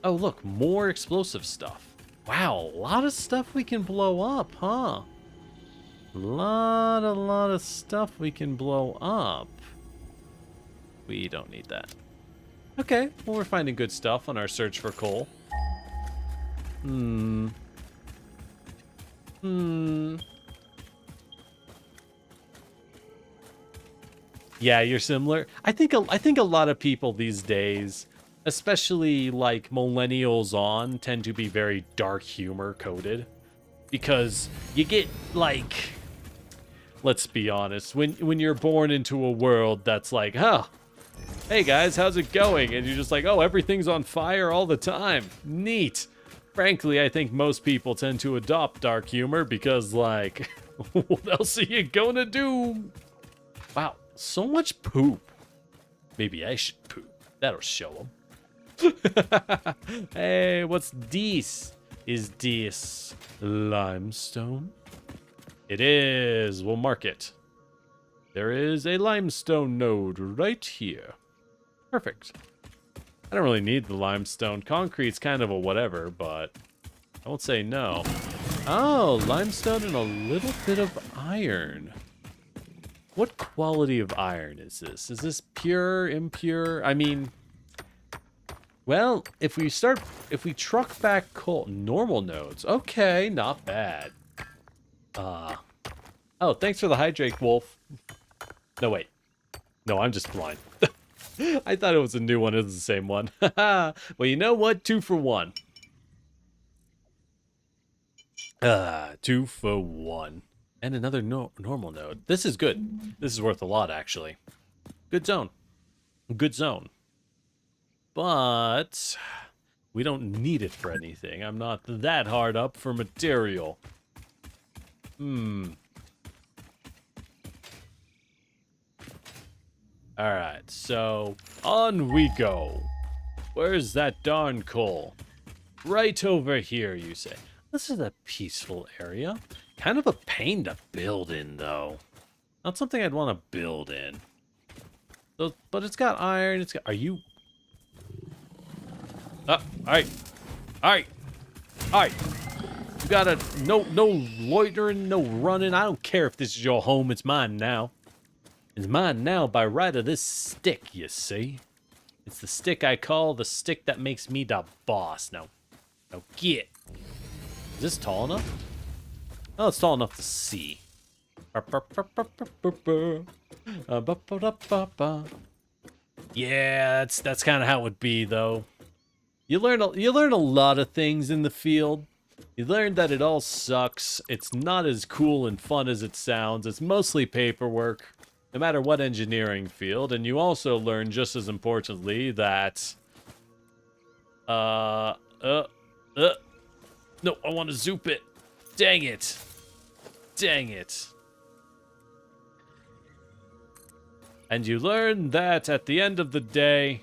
Oh, look, more explosive stuff. Wow, a lot of stuff we can blow up, huh? A lot of stuff we can blow up. We don't need that. Okay, well, we're finding good stuff on our search for coal. Yeah, you're similar. I think a lot of people these days, especially like millennials on, tend to be very dark humor coded, because you get like, let's be honest, when you're born into a world that's like, huh, hey guys, how's it going? And you're just like, oh, everything's on fire all the time. Neat. Frankly, I think most people tend to adopt dark humor because, like, what else are you gonna do? Wow, so much poop. Maybe I should poop. That'll show them. Hey, what's this? Is this limestone? It is. We'll mark it. There is a limestone node right here. Perfect. I don't really need the limestone. Concrete's kind of a whatever, but I won't say no. Oh, limestone and a little bit of iron. What quality of iron is this? Is this pure, impure? I mean, well, if we truck back coal, normal nodes. Okay, not bad. Oh, thanks for the hydrate, Wolf. No, wait. No, I'm just blind. I thought it was a new one. It's the same one. Well, you know what? 2 for 1. 2 for 1. And another normal node. This is good. This is worth a lot, actually. Good zone. Good zone. But we don't need it for anything. I'm not that hard up for material. Alright, so on we go. Where's that darn coal? Right over here, you say. This is a peaceful area. Kind of a pain to build in, though. Not something I'd want to build in. So, but it's got iron. It's got. Are you? Alright. Alright. Alright. You gotta. No loitering, no running. I don't care if this is your home. It's mine now. It's mine now by right of this stick, you see. It's the stick I call the stick that makes me the boss. Now get. Is this tall enough? Oh, it's tall enough to see. Yeah, that's kind of how it would be, though. You learn a lot of things in the field. You learn that it all sucks. It's not as cool and fun as it sounds. It's mostly paperwork, no matter what engineering field. And you also learn, just as importantly, that no, I want to zoop it. Dang it. Dang it. And you learn that at the end of the day,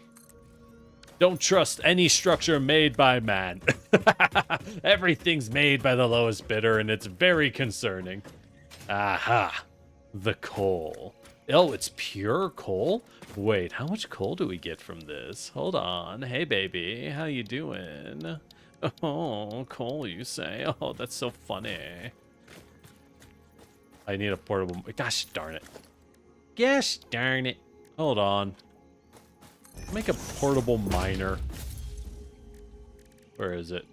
don't trust any structure made by man. Everything's made by the lowest bidder, and it's very concerning. Aha. The coal. Oh, it's pure coal? Wait, how much coal do we get from this? Hold on. Hey, baby. How you doing? Oh, coal, you say? Oh, that's so funny. I need a portable... Gosh darn it. Gosh darn it. Hold on. Make a portable miner. Where is it?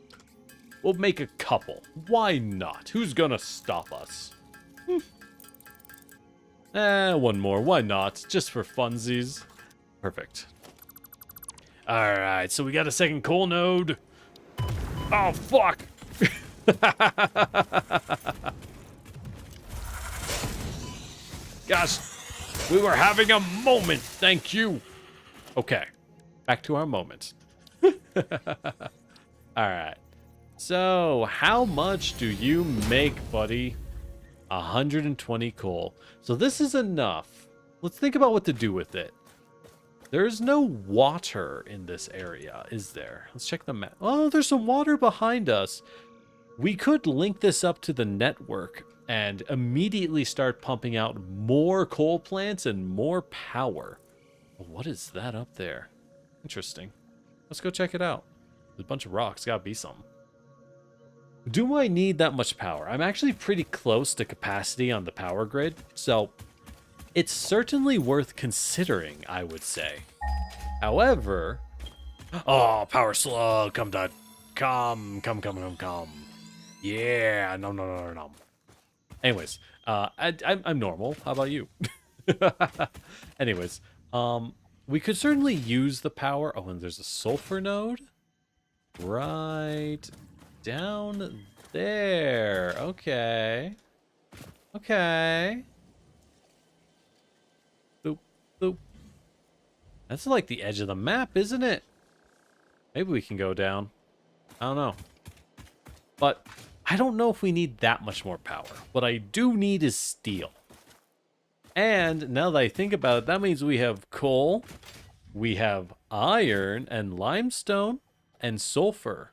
We'll make a couple. Why not? Who's gonna stop us? One more. Why not? Just for funsies. Perfect. Alright, so we got a second coal node. Oh, fuck! Gosh, we were having a moment, thank you. Okay, back to our moment. Alright, so how much do you make, buddy? 120 coal. So this is enough. Let's think about what to do with it. There's no water in this area, is there? Let's check the map. Oh, there's some water behind us. We could link this up to the network and immediately start pumping out more coal plants and more power. What is that up there? Interesting. Let's go check it out. There's a bunch of rocks. Gotta be some. Do I need that much power? I'm actually pretty close to capacity on the power grid, so it's certainly worth considering, I would say. However, oh, power slug, come. Yeah, no. Anyways, I'm normal. How about you? Anyways, we could certainly use the power. Oh, and there's a sulfur node right down there. Okay. Boop, boop. That's like the edge of the map, isn't it? Maybe we can go down. I don't know. But I don't know if we need that much more power. What I do need is steel. And now that I think about it, that means we have coal, we have iron and limestone and sulfur.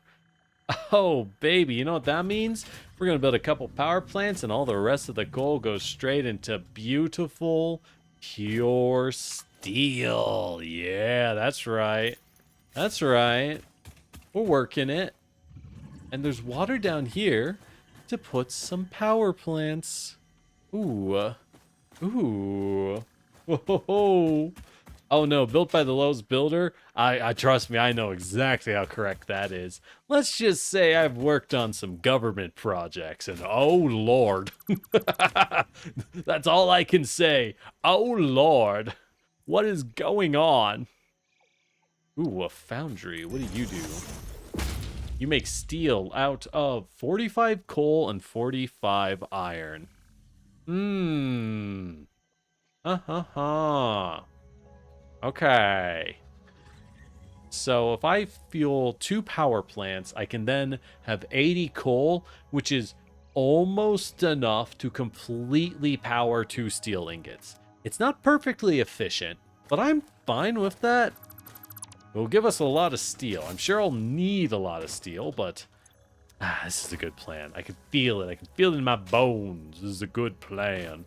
Oh, baby, you know what that means? We're going to build a couple power plants and all the rest of the coal goes straight into beautiful, pure steel. Yeah, that's right. That's right. We're working it. And there's water down here to put some power plants. Ooh. Ooh. Whoa. Oh no, built by the lowest builder? I trust me, I know exactly how correct that is. Let's just say I've worked on some government projects and oh lord. That's all I can say. Oh lord. What is going on? Ooh, a foundry. What do? You make steel out of 45 coal and 45 iron. Okay. So if I fuel 2 power plants, I can then have 80 coal, which is almost enough to completely power 2 steel ingots. It's not perfectly efficient, but I'm fine with that. It'll give us a lot of steel. I'm sure I'll need a lot of steel, but this is a good plan. I can feel it. I can feel it in my bones. This is a good plan.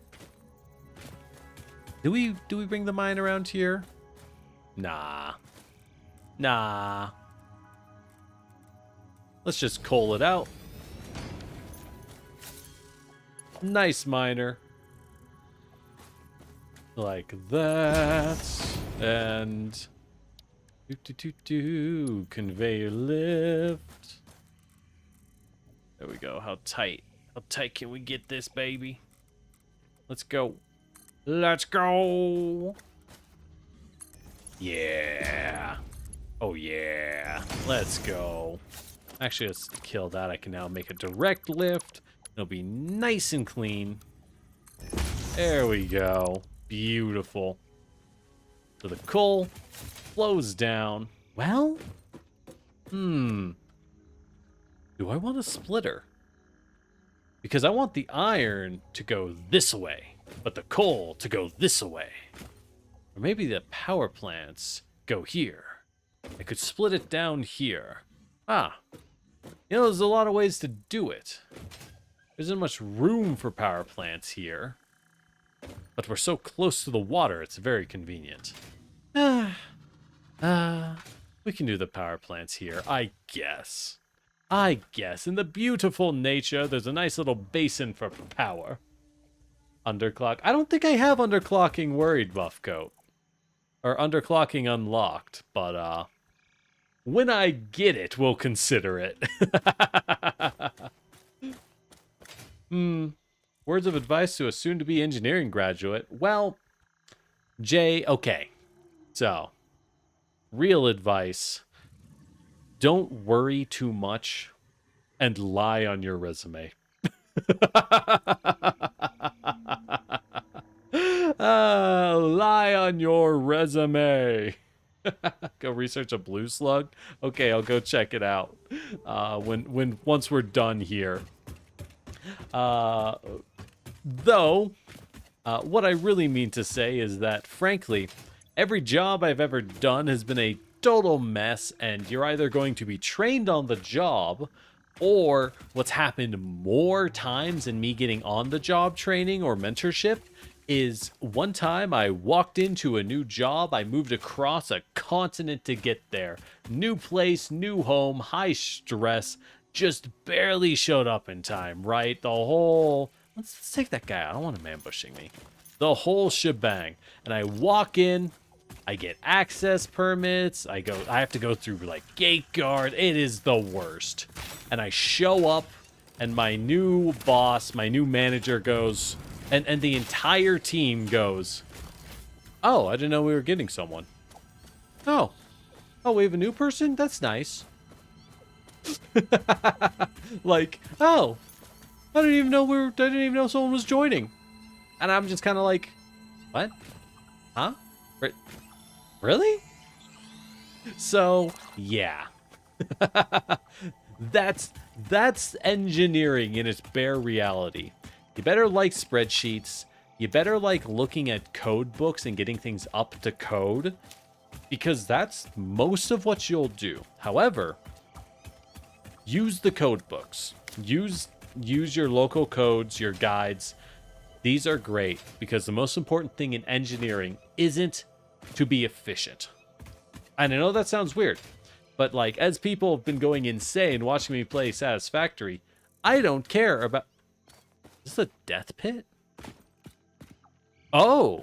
Do we bring the mine around here? Nah. Let's just coal it out. Nice miner. Like that. And conveyor lift. There we go. How tight can we get this, baby? Let's go. Yeah. Oh yeah. Let's go. Actually, let's kill that. I can now make a direct lift. It'll be nice and clean. There we go. Beautiful. So the coal flows down. Well, do I want a splitter? Because I want the iron to go this way, but the coal to go this way. Or maybe the power plants go here. I could split it down here. You know, there's a lot of ways to do it. There isn't much room for power plants here. But we're so close to the water, it's very convenient. We can do the power plants here, I guess. In the beautiful nature, there's a nice little basin for power. Underclock. I don't think I have underclocking worried, Buffcoat. Or underclocking unlocked, but when I get it, we'll consider it. Words of advice to a soon-to-be engineering graduate. Well, Jay, okay. So, real advice, don't worry too much and lie on your resume. Lie on your resume. Go research a blue slug. Okay, I'll go check it out. Once we're done here. Though, what I really mean to say is that, frankly, every job I've ever done has been a total mess, and you're either going to be trained on the job, or what's happened more times in me getting on the job training or mentorship is one time I walked into a new job, I moved across a continent to get there. New place, new home, high stress, just barely showed up in time, right? The whole... Let's take that guy out. I don't want him ambushing me. The whole shebang. And I walk in, I get access permits, I have to go through like gate guard. It is the worst. And I show up, and my new boss, my new manager goes, and the entire team goes, "Oh, I didn't know we were getting someone. Oh, we have a new person? That's nice." Like, oh, I didn't even know someone was joining. And I'm just kind of like, what? Huh? Really? So, yeah. That's engineering in its bare reality. You better like spreadsheets. You better like looking at code books and getting things up to code, because that's most of what you'll do. However, use the code books. Use your local codes, your guides. These are great, because the most important thing in engineering isn't to be efficient. And I know that sounds weird, but like, as people have been going insane watching me play Satisfactory, I don't care about... Is this a death pit? Oh!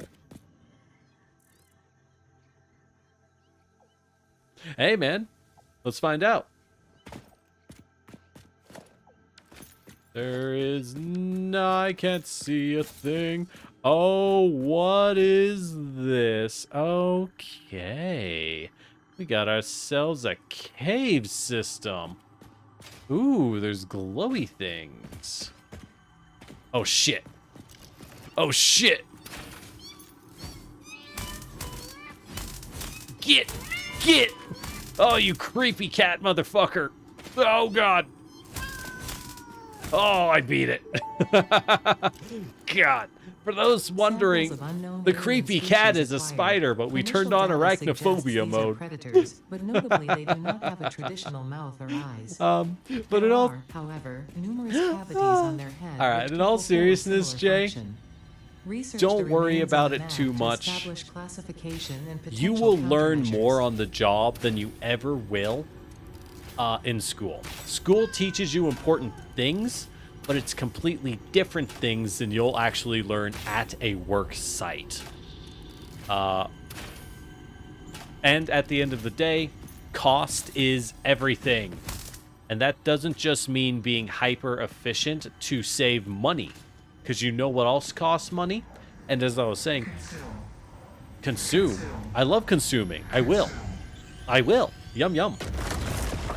Hey, man. Let's find out. There is no... I can't see a thing. Oh, what is this? Okay. We got ourselves a cave system. Ooh, there's glowy things. Oh, shit. Oh, shit. Get! Oh, you creepy cat motherfucker. Oh, God. Oh, I beat it. God. For those wondering, the creepy cat is a spider, but we turned on arachnophobia mode. Predators, but notably they do not have a traditional mouth or eyes. But in all... There are, however, numerous cavities on their head. Alright, in all seriousness, Jay, don't worry about it too much. You will learn more on the job than you ever will in school. School teaches you important things, but it's completely different things than you'll actually learn at a work site. And at the end of the day, cost is everything. And that doesn't just mean being hyper efficient to save money, because you know what else costs money? And as I was saying, consume. I love consuming. I will. Yum, yum.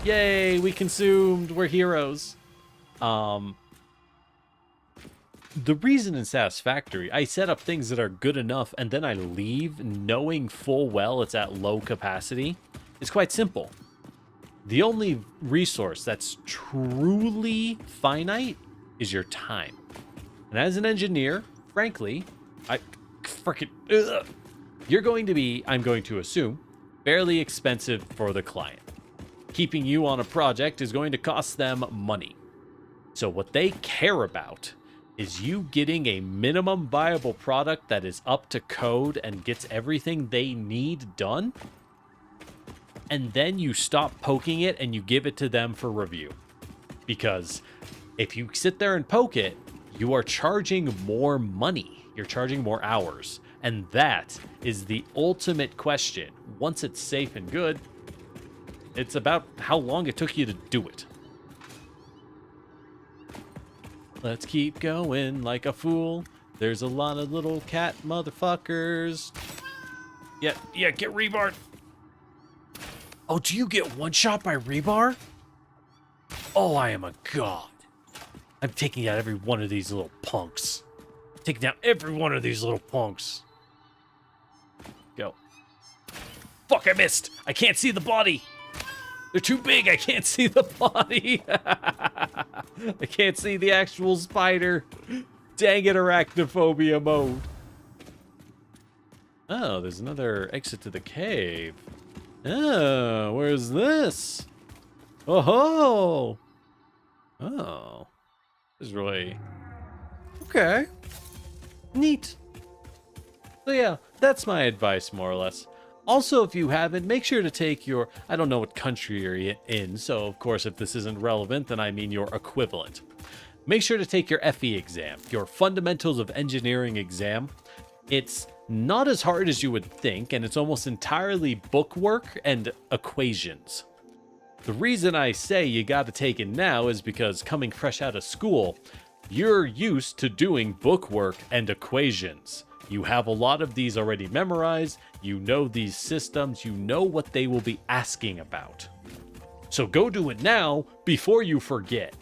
Yay, we consumed. We're heroes. The reason in Satisfactory I set up things that are good enough and then I leave knowing full well it's at low capacity is quite simple. The only resource that's truly finite is your time. And as an engineer, frankly, you're going to be, I'm going to assume, fairly expensive for the client. Keeping you on a project is going to cost them money. So what they care about is you getting a minimum viable product that is up to code and gets everything they need done. And then you stop poking it and you give it to them for review. Because if you sit there and poke it, you are charging more money. You're charging more hours. And that is the ultimate question. Once it's safe and good, it's about how long it took you to do it. Let's keep going like a fool. There's a lot of little cat motherfuckers. Yeah, get rebarred. Oh, do you get one shot by rebar? Oh, I am a god. I'm taking out every one of these little punks. Taking down every one of these little punks. Go. Fuck, I missed. I can't see the body. They're too big. I can't see the body. I can't see the actual spider. Dang it, arachnophobia mode. Oh, there's another exit to the cave. Oh, where's this? Oh, oh, this is really okay. Neat. So yeah, that's my advice, more or less. Also, if you haven't, make sure to take your, I don't know what country you're in, so of course if this isn't relevant, then I mean your equivalent. Make sure to take your FE exam, your Fundamentals of Engineering exam. It's not as hard as you would think, and it's almost entirely bookwork and equations. The reason I say you gotta take it now is because coming fresh out of school, you're used to doing bookwork and equations. You have a lot of these already memorized, you know these systems, you know what they will be asking about. So go do it now before you forget.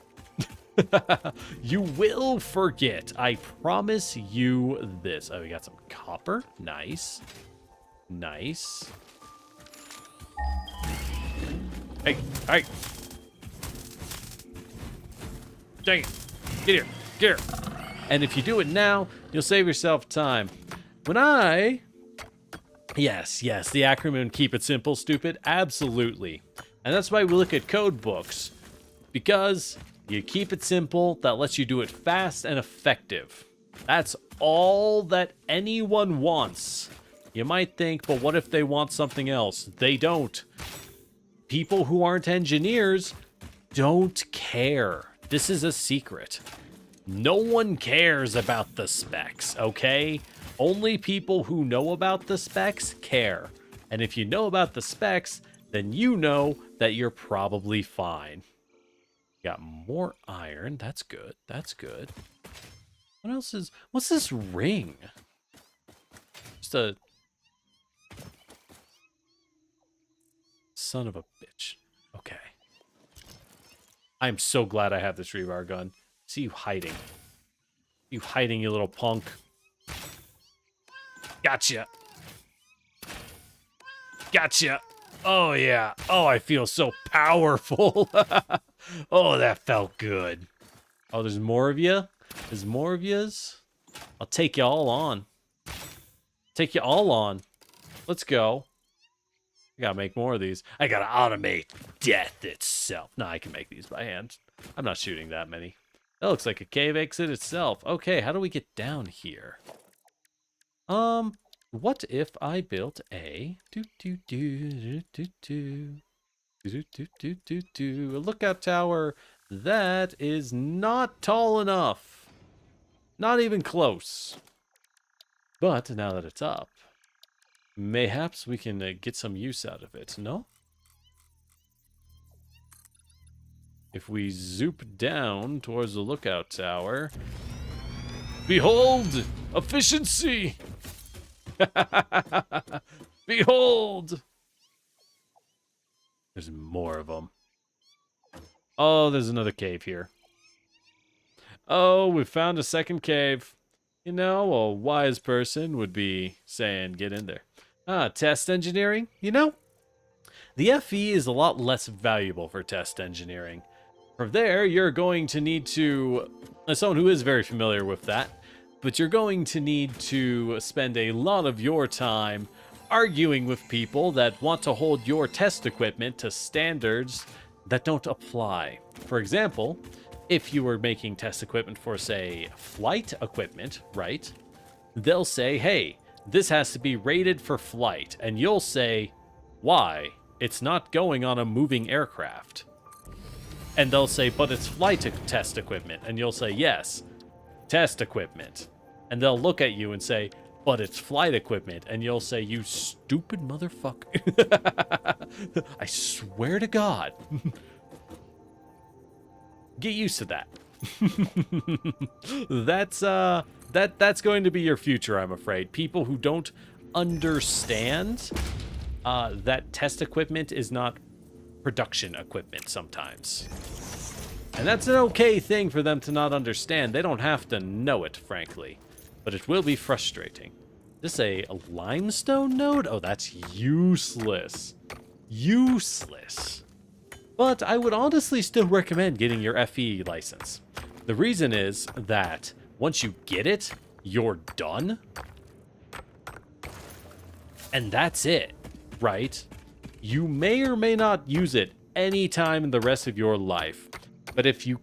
You will forget. I promise you this. Oh, we got some copper. Nice. Nice. Hey, hey. Dang it. Get here. Get here. And if you do it now, you'll save yourself time. When I... Yes, the acronym Keep It Simple, Stupid. Absolutely. And that's why we look at code books. Because you keep it simple, that lets you do it fast and effective. That's all that anyone wants. You might think, but what if they want something else? They don't. People who aren't engineers don't care. This is a secret. No one cares about the specs, okay? Only people who know about the specs care. And if you know about the specs, then you know that you're probably fine. Got more iron. That's good. That's good. What else is... What's this ring? Just a... Son of a bitch. Okay. I'm so glad I have this rebar gun. See you hiding. You hiding, you little punk. Gotcha. Gotcha. Oh, yeah. Oh, I feel so powerful. Oh, that felt good. Oh, there's more of you? There's more of yous? I'll take you all on. Take you all on. Let's go. I gotta make more of these. I gotta automate death itself. No, I can make these by hand. I'm not shooting that many. That looks like a cave exit itself. Okay, how do we get down here? What if I built a a lookout tower that is not tall enough? Not even close. But now that it's up, mayhaps we can get some use out of it, no? If we zoop down towards the lookout tower, behold, efficiency! Behold! There's more of them. Oh, there's another cave here. Oh, we found a second cave. You know, a wise person would be saying, get in there. Ah, test engineering? You know, the FE is a lot less valuable for test engineering. From there, you're going to need to, as someone who is very familiar with that, but you're going to need to spend a lot of your time arguing with people that want to hold your test equipment to standards that don't apply. For example, if you were making test equipment for, say, flight equipment, right? They'll say, hey, this has to be rated for flight. And you'll say, why? It's not going on a moving aircraft. And they'll say, but it's flight test equipment. And you'll say, yes, test equipment. And they'll look at you and say, but it's flight equipment. And you'll say, you stupid motherfucker. I swear to God. Get used to that. That's going to be your future, I'm afraid. People who don't understand that test equipment is not production equipment sometimes. And that's an okay thing for them to not understand. They don't have to know it, frankly. But it will be frustrating. This a limestone node? Oh, that's useless. Useless. But I would honestly still recommend getting your FE license. The reason is that once you get it, you're done. And that's it, right? You may or may not use it any time in the rest of your life. But if you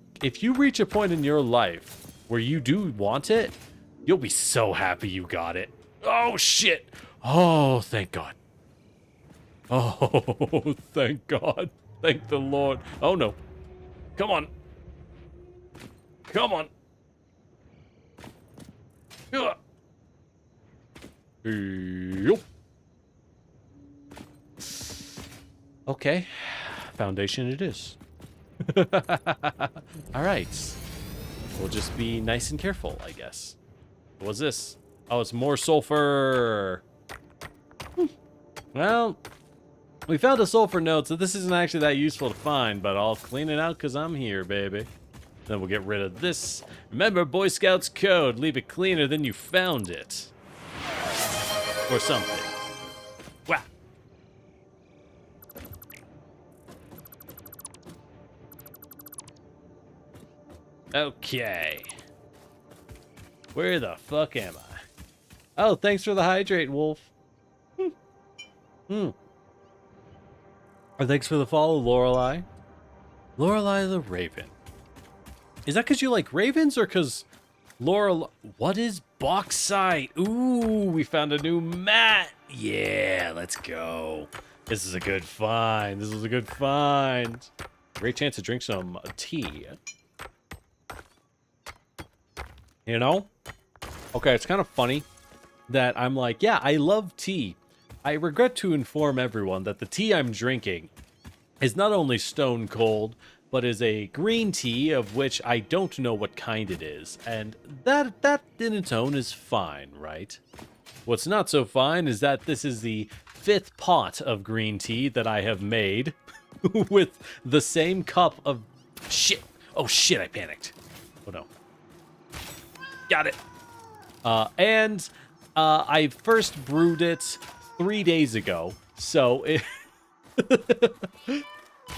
reach a point in your life where you do want it, you'll be so happy you got it. Oh, shit. Oh, thank God. Oh, thank God. Thank the Lord. Oh, no. Come on. Come on. Yup. Okay. Foundation it is. All right. We'll just be nice and careful, I guess. What's this? Oh, it's more sulfur. Well, we found a sulfur node, so this isn't actually that useful to find, but I'll clean it out because I'm here, baby. Then we'll get rid of this. Remember Boy Scouts code, leave it cleaner than you found it. Or something. Wow. Okay. Where the fuck am I? Oh, thanks for the hydrate, Wolf. Or thanks for the follow, Lorelei. Lorelei the Raven. Is that because you like ravens or because Lorelei... What is bauxite? Ooh, we found a new mat. Yeah, let's go. This is a good find. This is a good find. Great chance to drink some tea. You know? Okay, it's kind of funny that I'm like, yeah, I love tea. I regret to inform everyone that the tea I'm drinking is not only stone cold, but is a green tea of which I don't know what kind it is. And that in its own is fine, right? What's not so fine is that this is the 5th pot of green tea that I have made with the same cup of shit. Oh shit, I panicked. Oh no. Got it. I first brewed it 3 days ago, so it...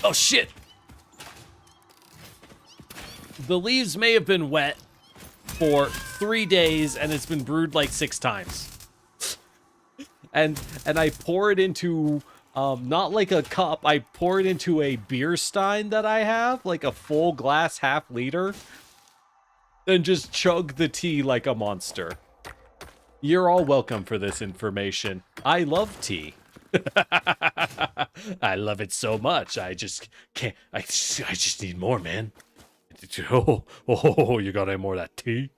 Oh shit! The leaves may have been wet for 3 days, and it's been brewed like 6 times. And I pour it into, not like a cup, I pour it into a beer stein that I have, like a full glass half-liter, and just chug the tea like a monster. You're all welcome for this information. I love tea. I love it so much. I just can't. I just need more, man. Oh, you got any more of that tea?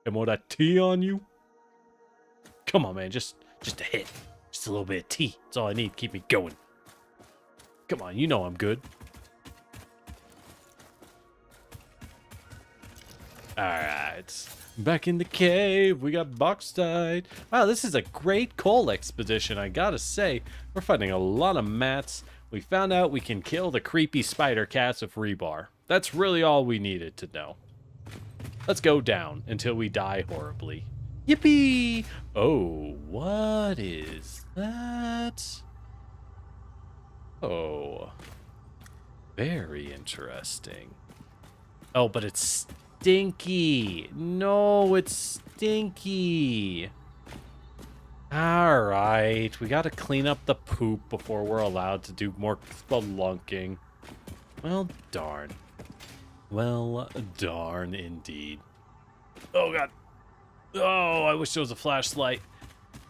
Any more of that tea on you? Come on, man. Just a hit. Just a little bit of tea. That's all I need. Keep me going. Come on, you know I'm good. All right. Back in the cave, we got bauxite. Wow, this is a great coal expedition, I gotta say. We're finding a lot of mats. We found out we can kill the creepy spider cats with rebar. That's really all we needed to know. Let's go down until we die horribly. Yippee! Oh, what is that? Oh, very interesting. Oh, but it's stinky. No, it's stinky. All right, we got to clean up the poop before we're allowed to do more spelunking. Well, darn. Well, darn indeed. Oh, God. Oh, I wish there was a flashlight.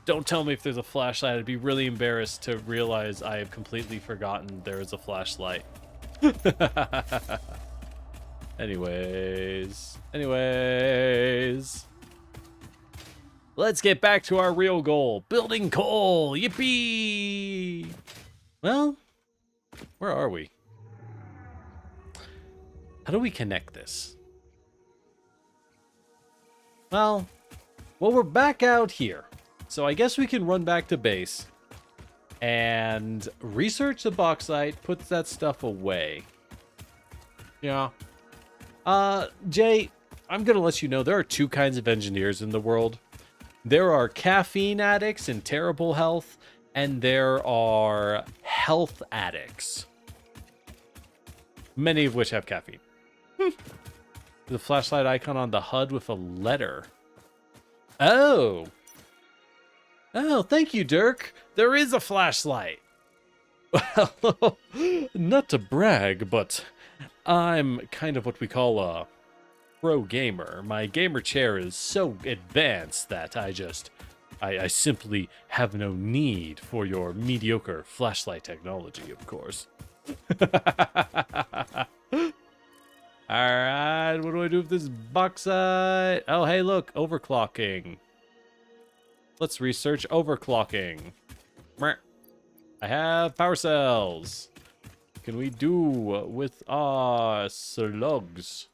Don't tell me if there's a flashlight. I'd be really embarrassed to realize I have completely forgotten there is a flashlight. Anyways. Let's get back to our real goal. Building coal. Yippee! Well, where are we? How do we connect this? Well, we're back out here. So I guess we can run back to base and research the bauxite, puts that stuff away. Yeah. Jay, I'm gonna let you know there are two kinds of engineers in the world. There are caffeine addicts in terrible health, and there are health addicts. Many of which have caffeine. The flashlight icon on the HUD with a letter. Oh. Oh, thank you, Dirk. There is a flashlight. Well, not to brag, but I'm kind of what we call a pro gamer. My gamer chair is so advanced that I simply have no need for your mediocre flashlight technology, of course. Alright, what do I do with this bauxite? Oh, hey, look, overclocking. Let's research overclocking. I have power cells. What can we do with our slugs?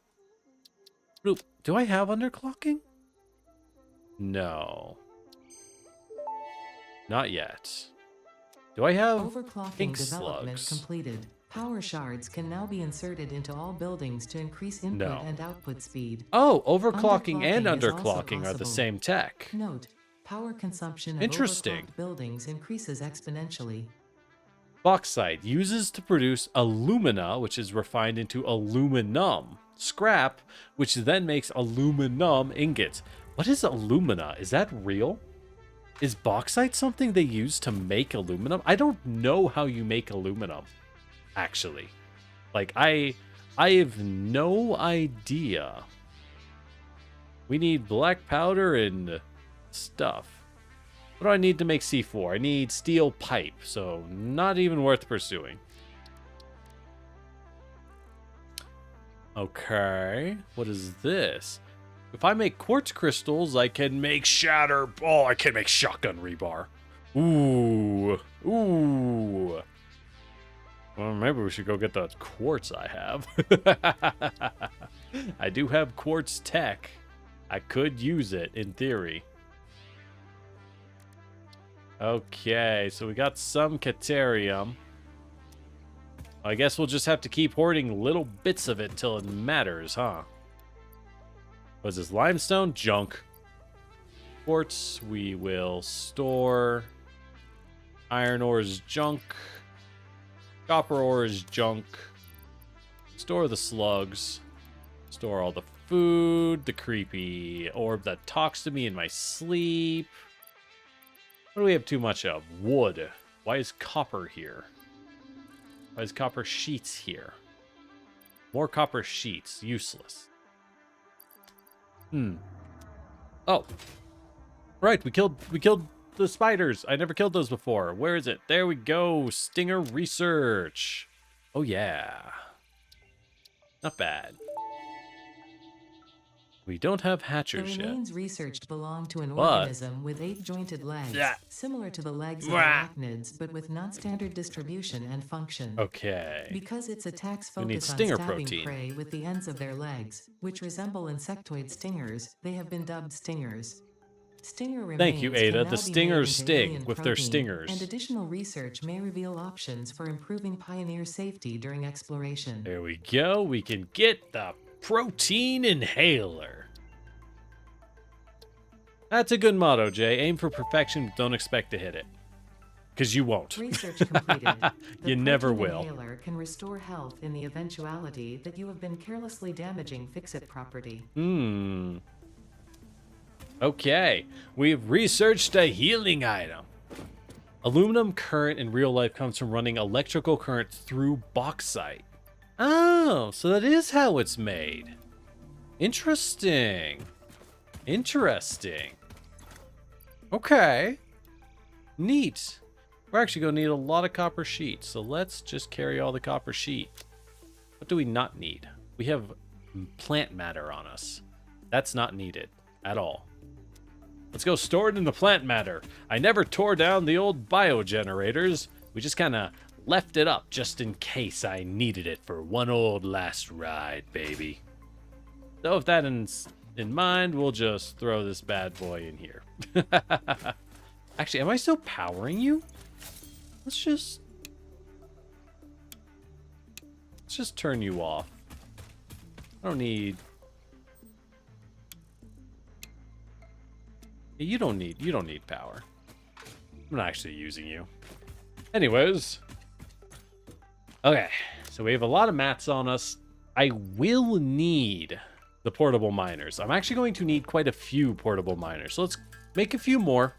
Do I have underclocking? No. Not yet. Do I have Overclocking pink development slugs? completed. Power shards can now be inserted into all buildings to increase input No. and output speed. Oh, overclocking and Underclocking is also underclocking are the possible. same tech. Note, power consumption of Interesting. overclocked buildings increases exponentially. Bauxite uses to produce alumina, which is refined into aluminum. Scrap, which then makes aluminum ingots. What is alumina? Is that real? Is bauxite something they use to make aluminum? I don't know how you make aluminum, actually. Like, I have no idea. We need black powder and stuff. What do I need to make C4? I need steel pipe, so not even worth pursuing. Okay, what is this? If I make quartz crystals, I can make shatter. Oh, I can make shotgun rebar. Ooh, ooh. Well, maybe we should go get the quartz I have. I do have quartz tech. I could use it in theory. Okay, so we got some Caterium. I guess we'll just have to keep hoarding little bits of it till it matters, huh? What is this? Limestone? Junk. Quartz, we will store. Iron ore is junk. Copper ore is junk. Store the slugs. Store all the food. The creepy orb that talks to me in my sleep. What do we have too much of? Wood. Why is copper here? Why is copper sheets here? More copper sheets. Useless. Oh. Right, we killed the spiders. I never killed those before. Where is it? There we go. Stinger research. Oh yeah. Not bad. We don't have hatchers The yet. remains researched belong to an But- organism with 8-jointed legs, Yeah. similar to the legs of Blah. arachnids, but with non-standard distribution and function. Okay. Because its attacks We need focus on stinger stabbing protein. prey with the ends of their legs, which resemble insectoid stingers, they have been dubbed stingers. Stinger remains Thank you, can Ada. now The be stingers made into sting alien with their protein, stingers. And additional research may reveal options for improving pioneer safety during exploration. There we go. We can get the protein inhaler. That's a good motto, Jay. Aim for perfection, but don't expect to hit it. Because you won't. Research completed. The You never protein will. inhaler can restore health in the eventuality that you have been carelessly damaging fix-it property. Okay. We've researched a healing item. Aluminum current in real life comes from running electrical current through bauxite. Oh, so that is how it's made. Interesting. Interesting. Okay. Neat. We're actually going to need a lot of copper sheet, so let's just carry all the copper sheet. What do we not need? We have plant matter on us. That's not needed at all. Let's go store it in the plant matter. I never tore down the old biogenerators. We just kind of left it up just in case I needed it for one old last ride, baby. So with that in mind, we'll just throw this bad boy in here. Actually, am I still powering you? Let's just turn you off. I don't need... You don't need power. I'm not actually using you. Anyways. Okay, so we have a lot of mats on us. I will need the portable miners. I'm actually going to need quite a few portable miners. So let's make a few more.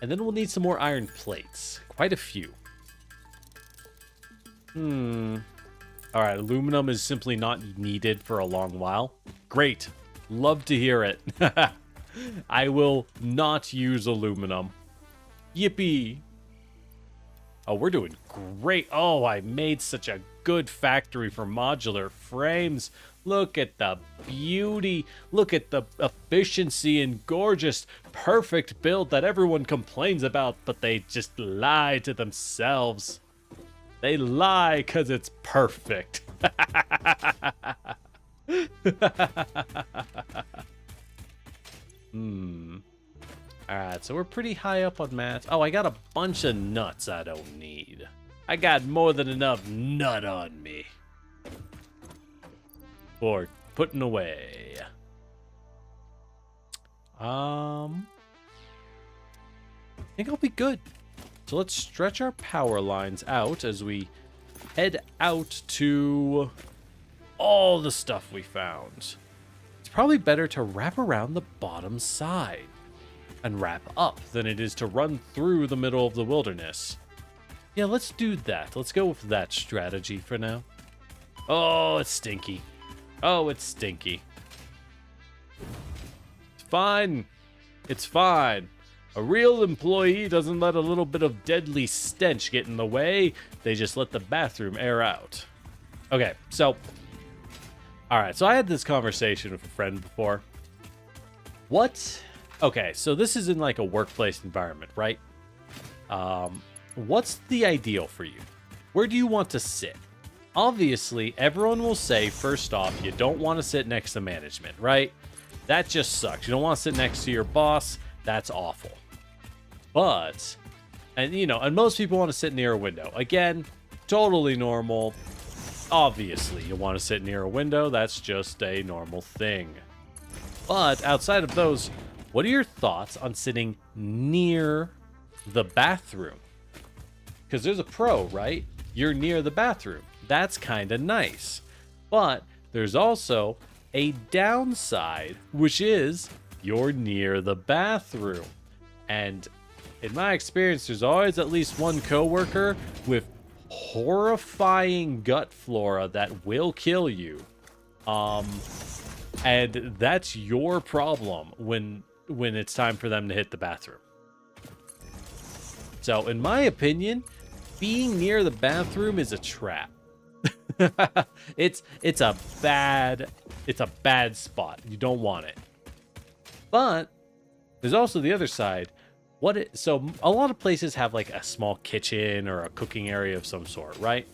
And then we'll need some more iron plates. Quite a few. Alright, aluminum is simply not needed for a long while. Great. Love to hear it. I will not use aluminum. Yippee. Oh, we're doing great. Oh, I made such a good factory for modular frames. Look at the beauty. Look at the efficiency and gorgeous, perfect build that everyone complains about, but they just lie to themselves. They lie because it's perfect. Alright, so we're pretty high up on mats. Oh, I got a bunch of nuts I don't need. I got more than enough nut on me. For putting away. I think I'll be good. So let's stretch our power lines out as we head out to all the stuff we found. It's probably better to wrap around the bottom side and wrap up than it is to run through the middle of the wilderness. Yeah, let's do that. Let's go with that strategy for now. Oh, it's stinky. Oh, it's stinky. It's fine. It's fine. A real employee doesn't let a little bit of deadly stench get in the way. They just let the bathroom air out. Okay, so... Alright, so I had this conversation with a friend before. What... Okay, so this is in like a workplace environment, right? What's the ideal for you? Where do you want to sit? Obviously, everyone will say, first off, you don't want to sit next to management, right? That just sucks. You don't want to sit next to your boss. That's awful. But, and you know, and most people want to sit near a window. Again, totally normal. Obviously, you want to sit near a window. That's just a normal thing. But outside of those, what are your thoughts on sitting near the bathroom? Because there's a pro, right? You're near the bathroom. That's kind of nice. But there's also a downside, which is you're near the bathroom. And in my experience, there's always at least one coworker with horrifying gut flora that will kill you. And that's your problem when it's time for them to hit the bathroom. So, in my opinion, being near the bathroom is a trap. It's a bad spot. You don't want it. But there's also the other side. So a lot of places have like a small kitchen or a cooking area of some sort, right?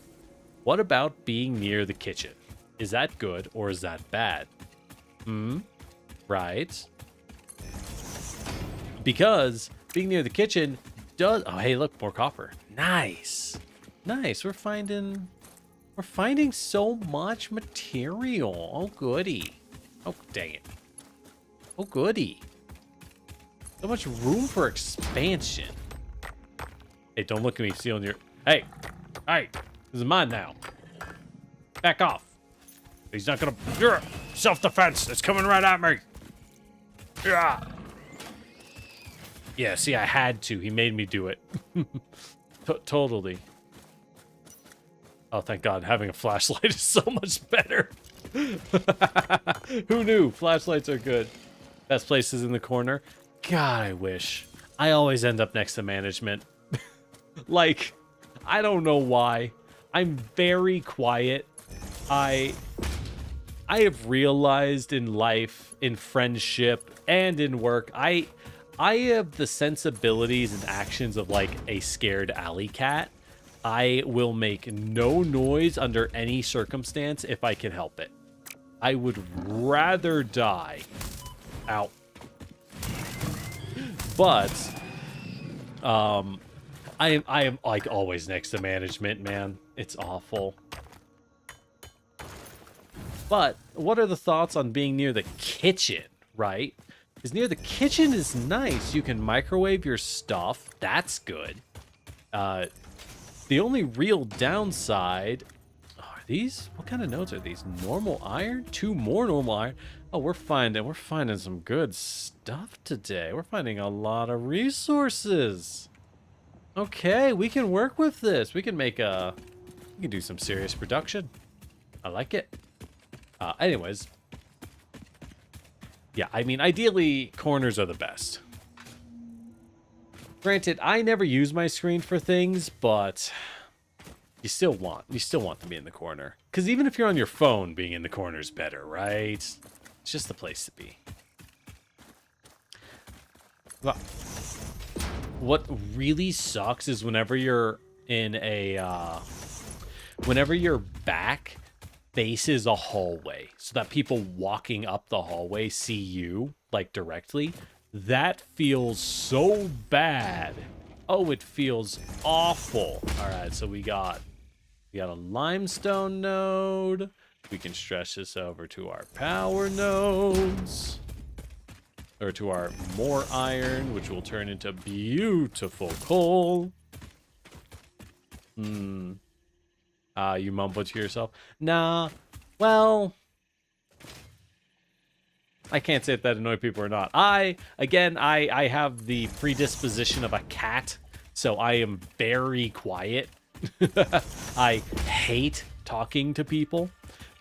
What about being near the kitchen? Is that good or is that bad? Right? Because being near the kitchen does... Oh, hey, look, more copper. Nice. Nice. We're finding so much material. Oh, goody. Oh, dang it. Oh, goody. So much room for expansion. Hey, don't look at me stealing your... Hey. Hey. This is mine now. Back off. He's not gonna... Self-defense. It's coming right at me. Yeah, see, I had to. He made me do it. Totally. Oh, thank God. Having a flashlight is so much better. Who knew? Flashlights are good. Best place is in the corner. God, I wish. I always end up next to management. Like, I don't know why. I'm very quiet. I have realized in life, in friendship, and in work, I have the sensibilities and actions of like a scared alley cat. I will make no noise under any circumstance if I can help it. I would rather die. Ow. But, I am like always next to management, man. It's awful. But what are the thoughts on being near the kitchen, right? Because near the kitchen is nice. You can microwave your stuff. That's good. The only real downside... Are these? What kind of nodes are these? Normal iron? 2 more normal iron? Oh, we're finding some good stuff today. We're finding a lot of resources. Okay, we can work with this. We can make a... We can do some serious production. I like it. Anyways. Yeah, I mean, ideally, corners are the best. Granted, I never use my screen for things, but you still want to be in the corner. Because even if you're on your phone, being in the corner is better, right? It's just the place to be. Well, what really sucks is whenever you're in a, whenever your back faces a hallway, so that people walking up the hallway see you, like, directly. That feels so bad. Oh, it feels awful. All right, so we got a limestone node. We can stretch this over to our power nodes. Or to our more iron, which will turn into beautiful coal. You mumble to yourself. Nah, well... I can't say if that annoyed people or not. I have the predisposition of a cat, so I am very quiet. I hate talking to people.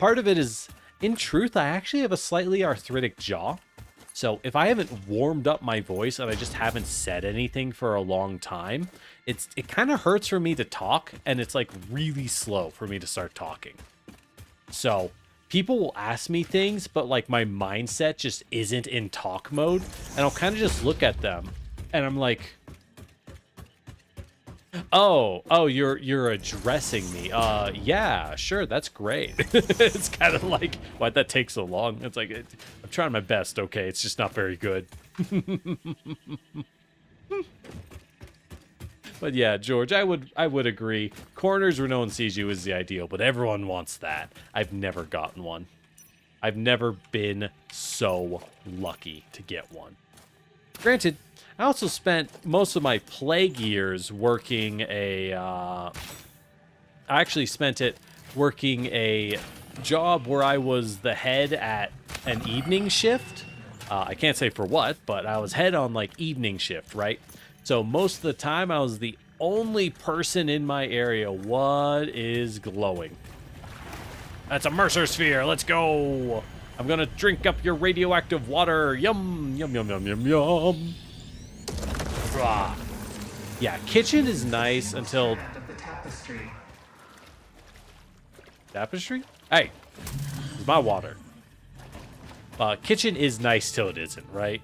Part of it is, in truth, I actually have a slightly arthritic jaw. So if I haven't warmed up my voice and I just haven't said anything for a long time, it kind of hurts for me to talk, and it's like really slow for me to start talking. So... people will ask me things, but like my mindset just isn't in talk mode, and I'll kind of just look at them, and I'm like, "Oh, you're addressing me? Yeah, sure, that's great." It's kind of like, why'd that take so long? It's like I'm trying my best. Okay, it's just not very good. But yeah, George, I would agree. Corners where no one sees you is the ideal, but everyone wants that. I've never gotten one. I've never been so lucky to get one. Granted, I also spent most of my plague years working a... I actually spent it working a job where I was the head at an evening shift. I can't say for what, but I was head on like evening shift, right? So most of the time, I was the only person in my area. What is glowing? That's a Mercer sphere. Let's go. I'm going to drink up your radioactive water. Yum, yum, yum, yum, yum, yum. Rah. Yeah, kitchen is nice until... Tapestry? Hey, it's my water. Kitchen is nice till it isn't, right?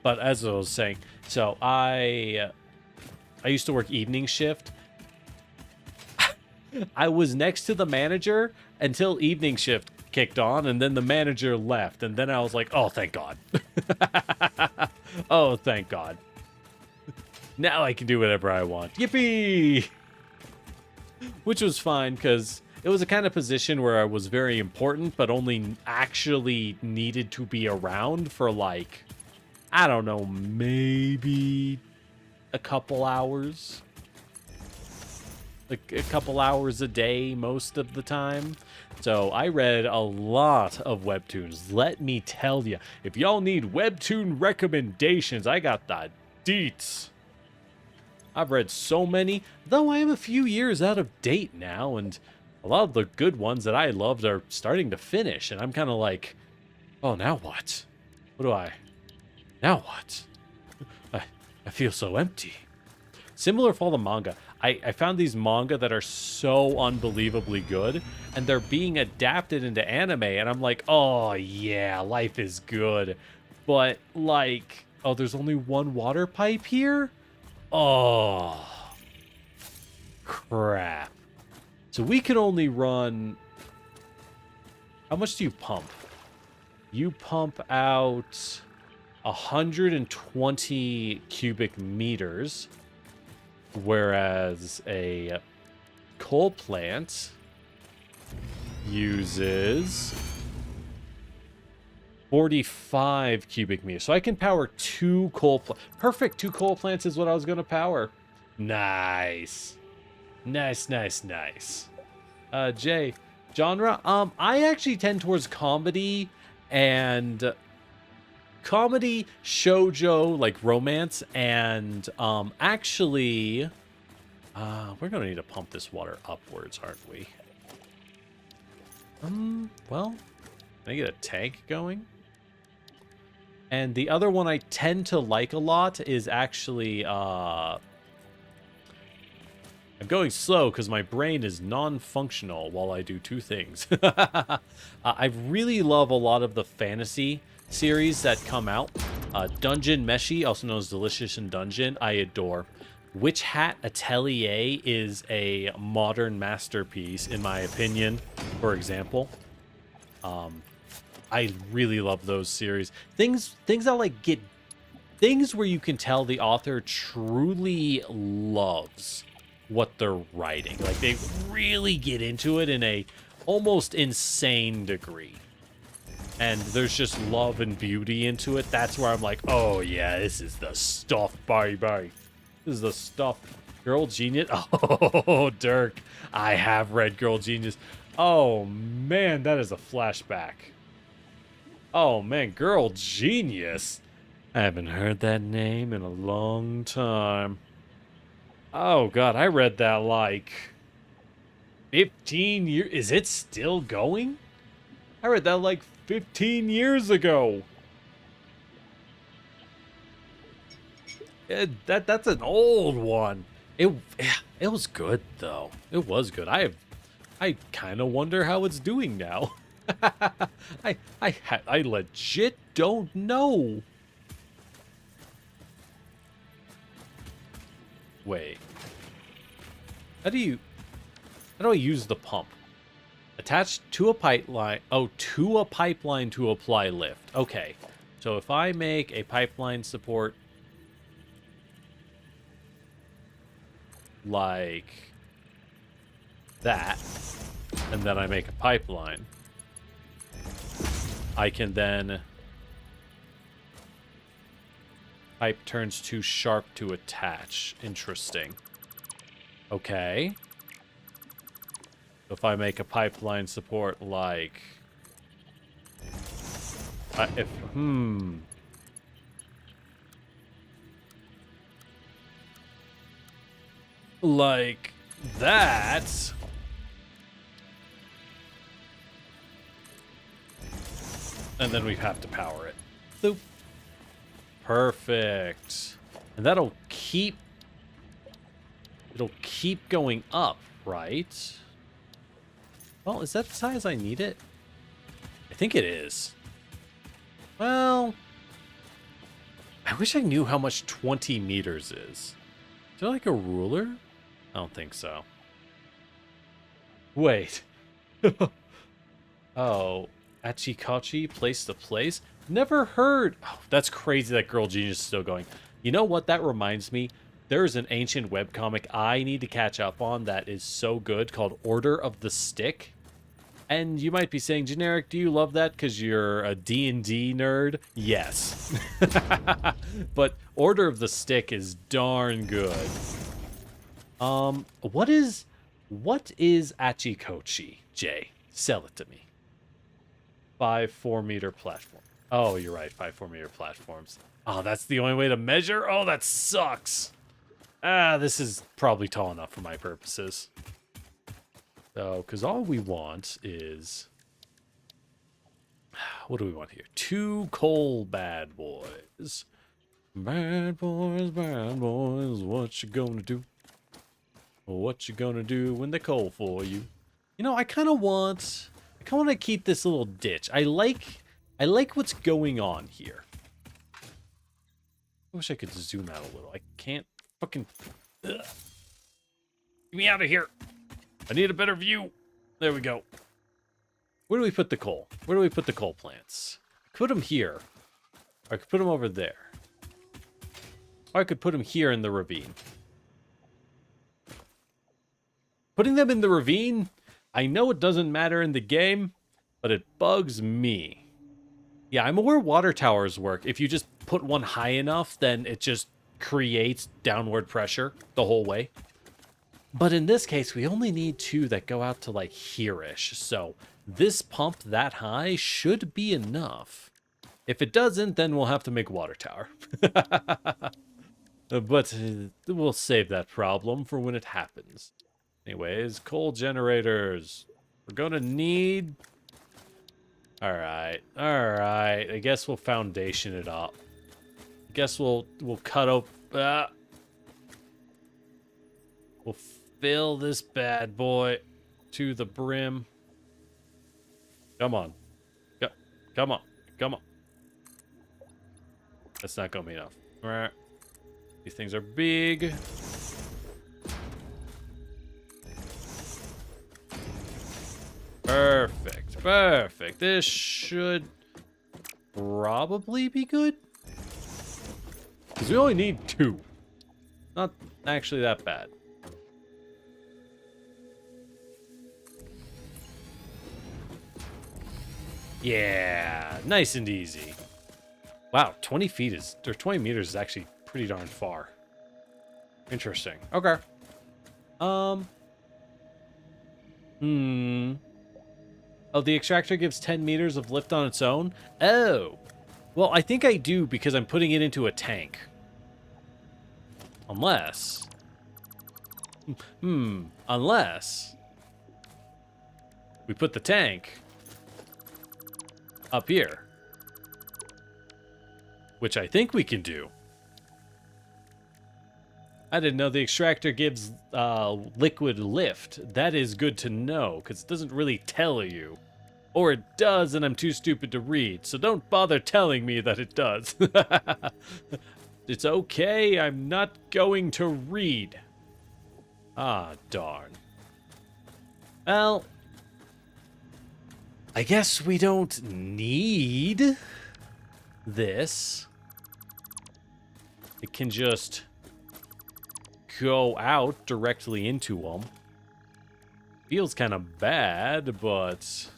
But as I was saying, so I used to work evening shift. I was next to the manager until evening shift kicked on, and then the manager left, and then I was like, oh, thank God. Oh, thank God. Now I can do whatever I want. Yippee! Which was fine, because it was a kind of position where I was very important, but only actually needed to be around for, like... I don't know, maybe a couple hours. Like a couple hours a day most of the time. So I read a lot of webtoons. Let me tell you, if y'all need webtoon recommendations, I got the deets. I've read so many, though I am a few years out of date now, and a lot of the good ones that I loved are starting to finish, and I'm kind of like, oh, now what? Now what? I feel so empty. Similar for all the manga. I found these manga that are so unbelievably good, and they're being adapted into anime, and I'm like, oh yeah, life is good. But like, oh, there's only one water pipe here? Oh, crap. So we can only run... How much do you pump? You pump out 120 cubic meters, whereas a coal plant uses 45 cubic meters. So I can power 2 coal plants. Perfect. 2 coal plants is what I was going to power. Nice. Nice, nice, nice. Jay, genre? I actually tend towards comedy and comedy, shoujo, like romance, and actually we're gonna need to pump this water upwards, aren't we? Well, can I get a tank going? And the other one I tend to like a lot is actually I'm going slow because my brain is non-functional while I do 2 things. I really love a lot of the fantasy series that come out. Dungeon Meshi, also known as Delicious in Dungeon, I adore. Witch Hat Atelier is a modern masterpiece, in my opinion, for example. I really love those series. Things that like get... Things where you can tell the author truly loves what they're writing. Like, they really get into it in a almost insane degree. And there's just love and beauty into it. That's where I'm like, oh yeah, this is the stuff, baby. This is the stuff. Girl Genius. Oh, Dirk. I have read Girl Genius. Oh, man, that is a flashback. Oh, man, Girl Genius. I haven't heard that name in a long time. Oh, God, I read that like 15 years. Is it still going? I read that like 15 years ago. That's an old one. It was good though. It was good. I kind of wonder how it's doing now. I legit don't know. Wait. How do I use the pump? Attached to a pipeline. Oh, to a pipeline to apply lift. Okay. So if I make a pipeline support like that, and then I make a pipeline, I can then... Pipe turns too sharp to attach. Interesting. Okay. If I make a pipeline support like... Like that... And then we have to power it. Boop. Perfect. And that'll keep... It'll keep going up, right? Well, is that the size I need it? I think it is. Well... I wish I knew how much 20 meters is. Is there like a ruler? I don't think so. Wait. Oh... Achikachi, place to place. Never heard. Oh, that's crazy that Girl Genius is still going. You know what? That reminds me. There's an ancient webcomic I need to catch up on that is so good called Order of the Stick. And you might be saying, Generic, do you love that because you're a D&D nerd? Yes. But Order of the Stick is darn good. What is Achikochi, Jay? Sell it to me. 5 4-meter platform. Oh, you're right. 5 4-meter platforms. Oh, that's the only way to measure? Oh, that sucks. This is probably tall enough for my purposes. So, because all we want is... What do we want here? 2 coal bad boys. Bad boys, what you gonna do? What you gonna do when they coal for you? You know, I kind of want to keep this little ditch. I like what's going on here. I wish I could zoom out a little. I can't fucking... Ugh. Get me out of here. I need a better view. There we go. Where do we put the coal? Where do we put the coal plants? Put them here. Or I could put them over there. Or I could put them here in the ravine. Putting them in the ravine, I know it doesn't matter in the game, but it bugs me. Yeah, I'm aware water towers work. If you just put one high enough, then it just creates downward pressure the whole way. But in this case, we only need 2 that go out to like here-ish. So this pump that high should be enough. If it doesn't, then we'll have to make a water tower. But we'll save that problem for when it happens. Anyways, coal generators. We're gonna need... Alright. I guess we'll foundation it up. I guess we'll cut up... We'll fill this bad boy to the brim. Come on. Come on. Come on. That's not gonna be enough. Alright. These things are big. Perfect. This should probably be good. Because we only need 2. Not actually that bad. Yeah, nice and easy. Wow, 20 feet is, or 20 meters is actually pretty darn far. Interesting. Okay. Oh, the extractor gives 10 meters of lift on its own? Oh. Well, I think I do because I'm putting it into a tank. Unless... Unless... we put the tank up here. Which I think we can do. I didn't know the extractor gives liquid lift. That is good to know, because it doesn't really tell you. Or it does, and I'm too stupid to read, so don't bother telling me that it does. It's okay, I'm not going to read. Ah, darn. Well, I guess we don't need this. It can just go out directly into them. Feels kind of bad, but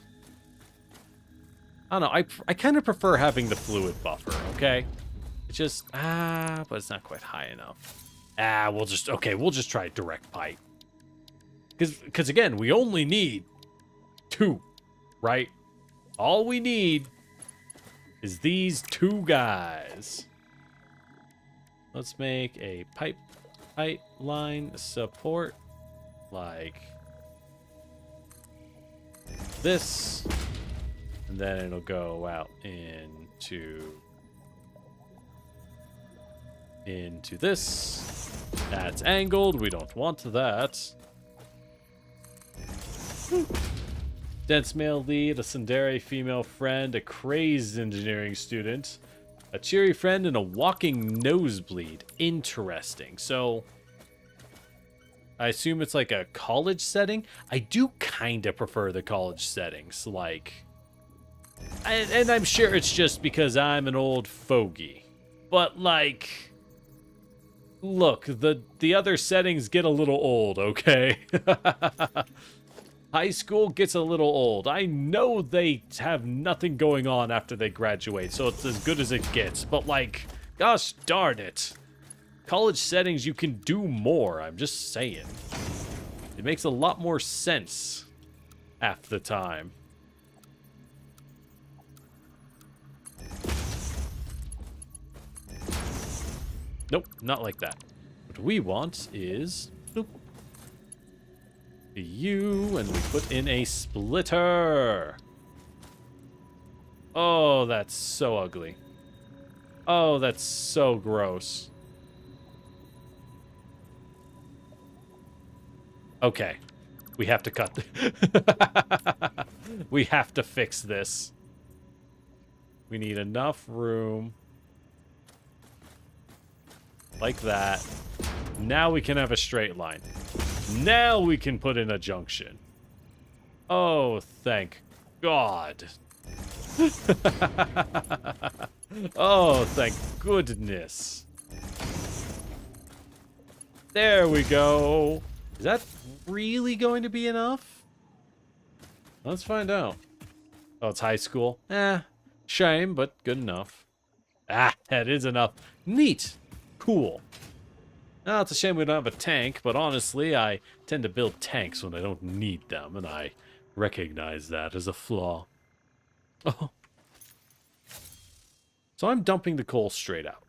I don't know. I kind of prefer having the fluid buffer, okay? It's just, but it's not quite high enough. We'll just try direct pipe. Because again, we only need 2, right? All we need is these 2 guys. Let's make a pipeline support like this, and then it'll go out into this. That's angled. We don't want that. Dense male lead, a tsundere female friend, a crazed engineering student, a cheery friend, and a walking nosebleed. Interesting. So, I assume it's like a college setting. I do kind of prefer the college settings. Like, and I'm sure it's just because I'm an old fogey. But, like, look, the other settings get a little old, okay? High school gets a little old. I know they have nothing going on after they graduate, so it's as good as it gets. But, like, gosh darn it. College settings, you can do more. I'm just saying. It makes a lot more sense half the time. Nope, not like that. What we want is... Boop. You, and we put in a splitter. Oh, that's so ugly. Oh, that's so gross. Okay, we have to cut. We have to fix this. We need enough room. Like that. Now we can have a straight line. Now we can put in a junction. Oh, thank God. Oh, thank goodness. There we go. Is that really going to be enough? Let's find out. Oh, it's high school. Shame, but good enough. Ah, that is enough. Neat. Cool. Now, it's a shame we don't have a tank, but honestly, I tend to build tanks when I don't need them, and I recognize that as a flaw. Oh. So I'm dumping the coal straight out.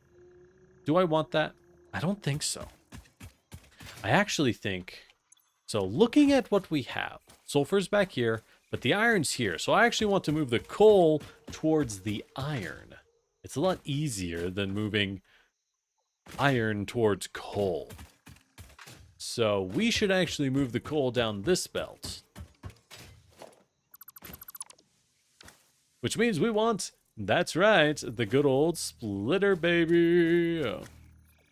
Do I want that? I don't think so. I actually think... So looking at what we have, sulfur's back here, but the iron's here. So I actually want to move the coal towards the iron. It's a lot easier than moving iron towards coal. So we should actually move the coal down this belt. Which means we want, that's right, the good old splitter, baby.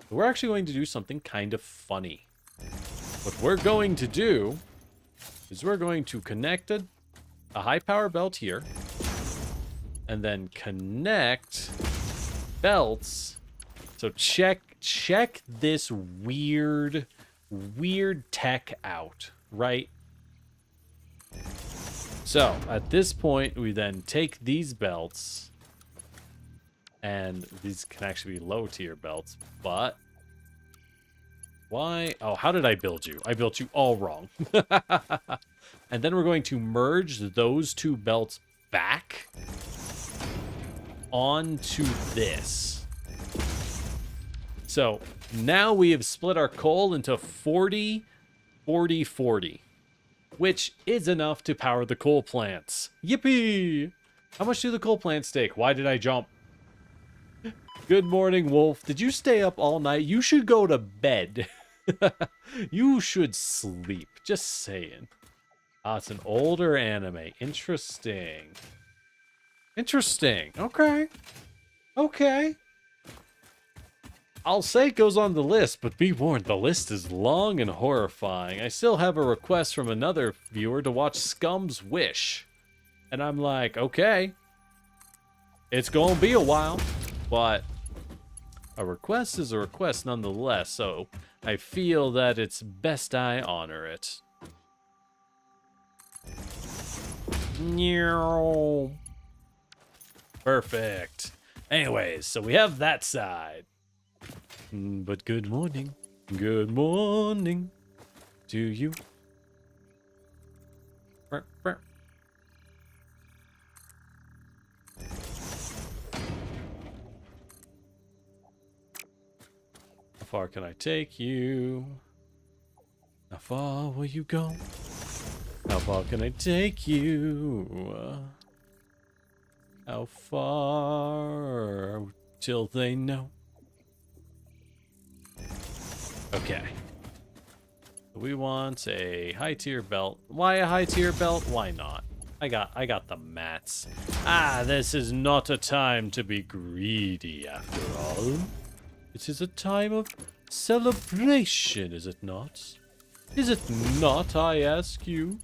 We're actually going to do something kind of funny. What we're going to do is we're going to connect a high power belt here. And then connect belts. So check this weird tech out, right? So at this point, we then take these belts, and these can actually be low tier belts, but why? Oh, how did I build you? I built you all wrong. And then we're going to merge those two belts back onto this. So now we have split our coal into 40, 40, 40, which is enough to power the coal plants. Yippee! How much do the coal plants take? Why did I jump? Good morning, Wolf. Did you stay up all night? You should go to bed. You should sleep. Just saying. Ah, it's an older anime. Interesting. Interesting. Okay. Okay. I'll say it goes on the list, but be warned, the list is long and horrifying. I still have a request from another viewer to watch Scum's Wish. And I'm like, okay. It's gonna be a while, but a request is a request nonetheless, so I feel that it's best I honor it. Perfect. Anyways, so we have that side. But good morning to you. How far can I take you? How far will you go? How far can I take you? How far till they know? Okay. We want a high tier belt. Why a high tier belt? Why not? I got the mats. Ah, this is not a time to be greedy after all. It is a time of celebration, is it not? Is it not, I ask you?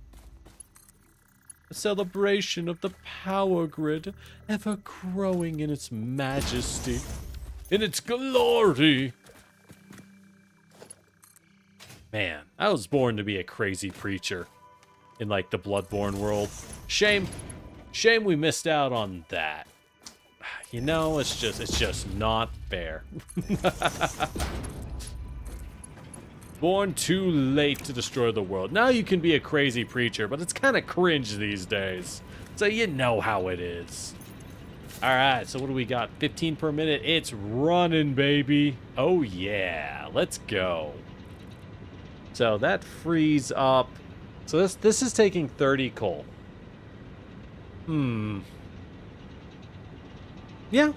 A celebration of the power grid, ever growing in its majesty, in its glory. Man, I was born to be a crazy preacher in, like, the Bloodborne world. Shame we missed out on that. You know, it's just not fair. Born too late to destroy the world. Now you can be a crazy preacher, but it's kind of cringe these days. So you know how it is. All right, so what do we got? 15 per minute. It's running, baby. Oh, yeah. Let's go. So that frees up. So this is taking 30 coal. Yeah.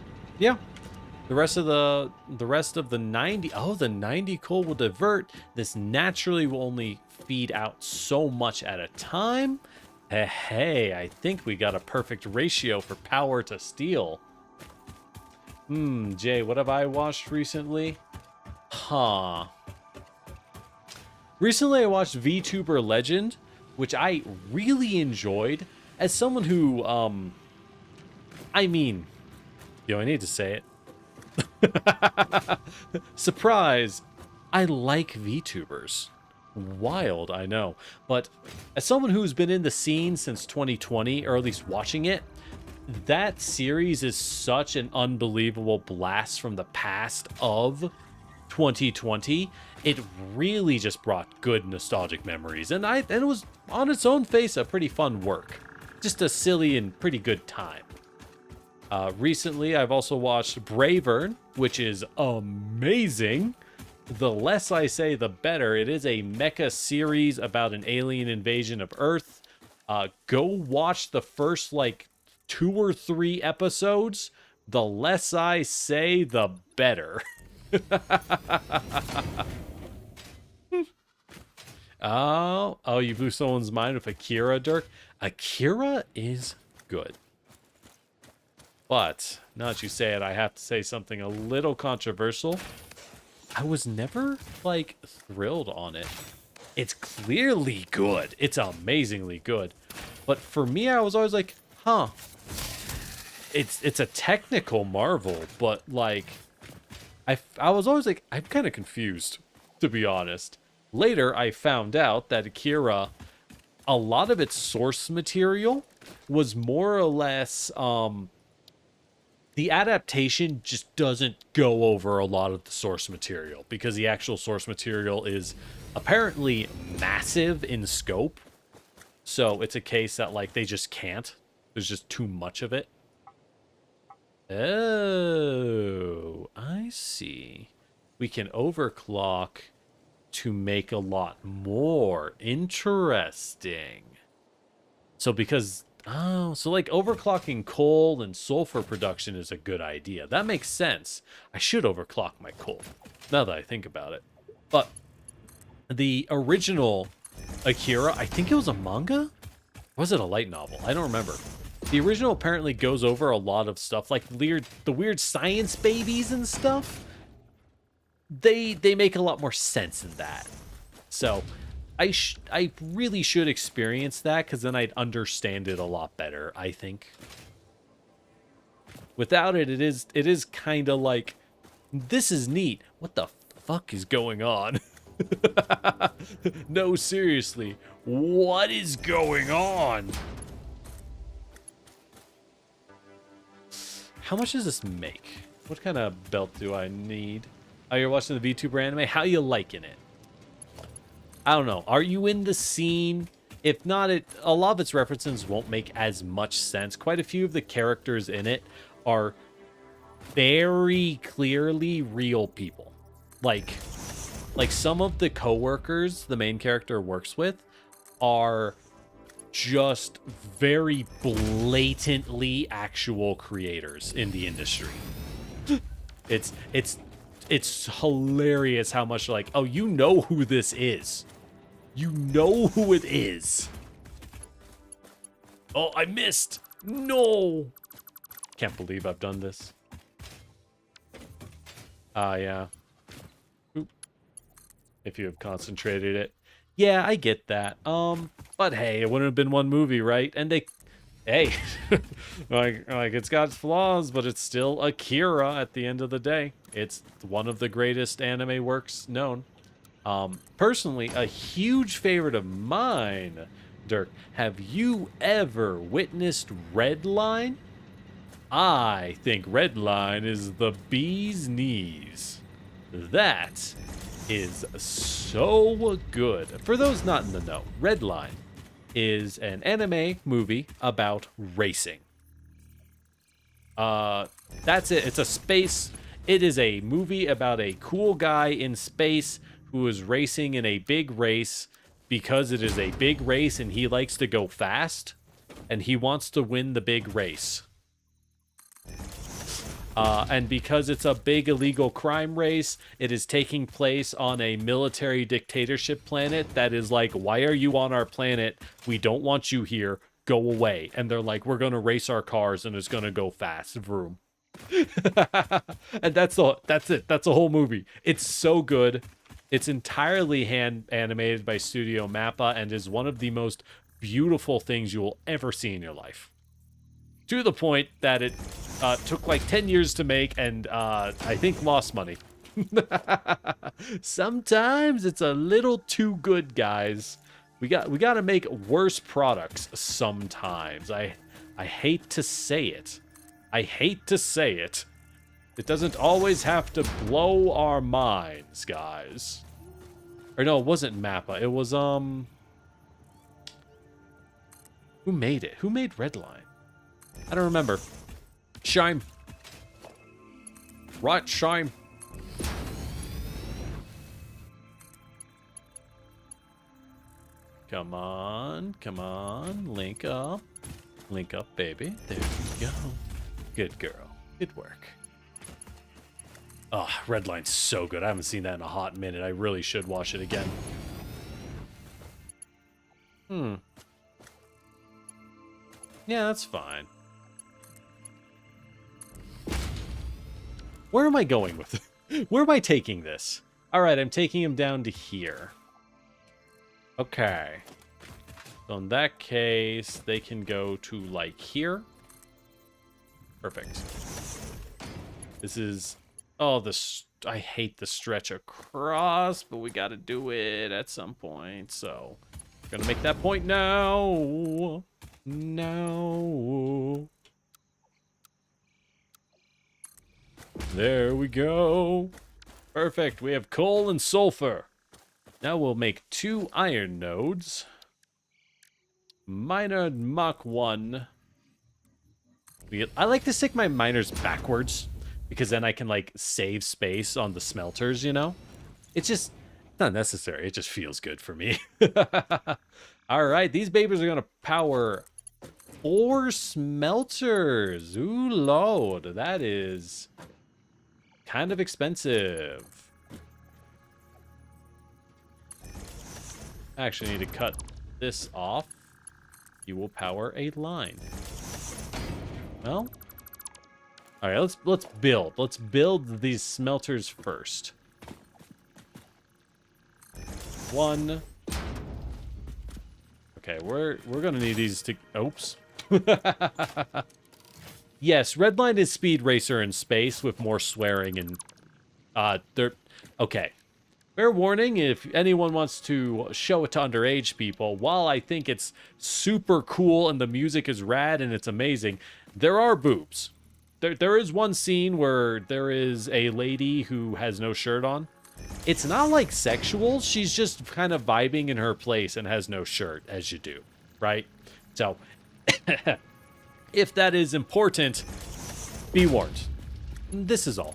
The rest of the 90. Oh, the 90 coal will divert. This naturally will only feed out so much at a time. Hey, I think we got a perfect ratio for power to steel. Jay, what have I watched recently? Recently I watched Vtuber Legend, which I really enjoyed. As someone who I mean, you don't need to say it. Surprise! I like VTubers. Wild, I know. But as someone who's been in the scene since 2020, or at least watching it, that series is such an unbelievable blast from the past of 2020. It really just brought good nostalgic memories, and it was on its own face a pretty fun work. Just a silly and pretty good time. Recently, I've also watched Bravern, which is amazing. The less I say, the better. It is a mecha series about an alien invasion of Earth. Go watch the first, 2 or 3 episodes. The less I say, the better. Oh, you blew someone's mind with Akira, Dirk. Akira is good. But, now that you say it, I have to say something a little controversial. I was never, thrilled on it. It's clearly good. It's amazingly good. But for me, I was always like, huh. It's a technical marvel, but, I was always like, I'm kind of confused, to be honest. Later, I found out that Akira, a lot of its source material was more or less, the adaptation just doesn't go over a lot of the source material because the actual source material is apparently massive in scope. So it's a case that they just can't. There's just too much of it. Oh, I see. We can overclock to make a lot more interesting. So because overclocking coal and sulfur production is a good idea. That makes sense. I should overclock my coal, now that I think about it. But the original Akira, I think it was a manga? Or was it a light novel? I don't remember. The original apparently goes over a lot of stuff, like the weird science babies and stuff. They make a lot more sense in that. So I really should experience that, because then I'd understand it a lot better, I think. Without it, it is kind of like, this is neat. What the fuck is going on? No, seriously. What is going on? How much does this make? What kind of belt do I need? Oh, you're watching the VTuber anime? How you liking it? I don't know. Are you in the scene? If not, a lot of its references won't make as much sense. Quite a few of the characters in it are very clearly real people. Like some of the coworkers the main character works with are just very blatantly actual creators in the industry. It's hilarious how much oh, you know who this is. You know who it is. Oh, I missed. No. Can't believe I've done this. Yeah. Oop. If you have concentrated it. Yeah, I get that. But hey, it wouldn't have been one movie, right? And hey, it's got its flaws, but it's still Akira at the end of the day. It's one of the greatest anime works known. Personally, a huge favorite of mine, Dirk. Have you ever witnessed Redline? I think Redline is the bee's knees. That is so good. For those not in the know, Redline is an anime movie about racing. That's it. It's a space. It is a movie about a cool guy in space who is racing in a big race because it is a big race and he likes to go fast and he wants to win the big race. And because it's a big illegal crime race, it is taking place on a military dictatorship planet that is like, why are you on our planet? We don't want you here. Go away. And they're like, we're going to race our cars and it's going to go fast. Vroom. And that's it. That's a whole movie. It's so good. It's entirely hand animated by Studio Mappa and is one of the most beautiful things you will ever see in your life. To the point that it took like 10 years to make and I think lost money. Sometimes it's a little too good, guys. We got to make worse products sometimes. I hate to say it. I hate to say it. It doesn't always have to blow our minds, guys. Or no, it wasn't Mappa. It was who made it? Who made Redline? I don't remember. Shime. Right, Shime. Come on, come on, link up, baby. There you go. Good girl. Good work. Oh, Redline's so good. I haven't seen that in a hot minute. I really should watch it again. Yeah, that's fine. Where am I going with it? Where am I taking this? All right, I'm taking him down to here. Okay. So in that case, they can go to, like, here. Perfect. This is... Oh, I hate the stretch across, but we gotta do it at some point, so... We're gonna make that point now. Now. There we go. Perfect. We have coal and sulfur. Now we'll make 2 iron nodes. Miner Mach 1. I like to stick my miners backwards, because then I can, like, save space on the smelters, you know? It's just not necessary. It just feels good for me. All right, these babies are going to power 4 smelters. Ooh, Lord. That is kind of expensive. I actually need to cut this off. You will power a line. Well, all right. Let's build. Let's build these smelters first. 1. Okay, we're gonna need these to. Oops. Yes, Redline is Speed Racer in space with more swearing and they're okay. Fair warning, if anyone wants to show it to underage people, while I think it's super cool and the music is rad and it's amazing, there are boobs. There is one scene where there is a lady who has no shirt on. It's not like sexual, she's just kind of vibing in her place and has no shirt, as you do, right? So, if that is important, be warned. This is all.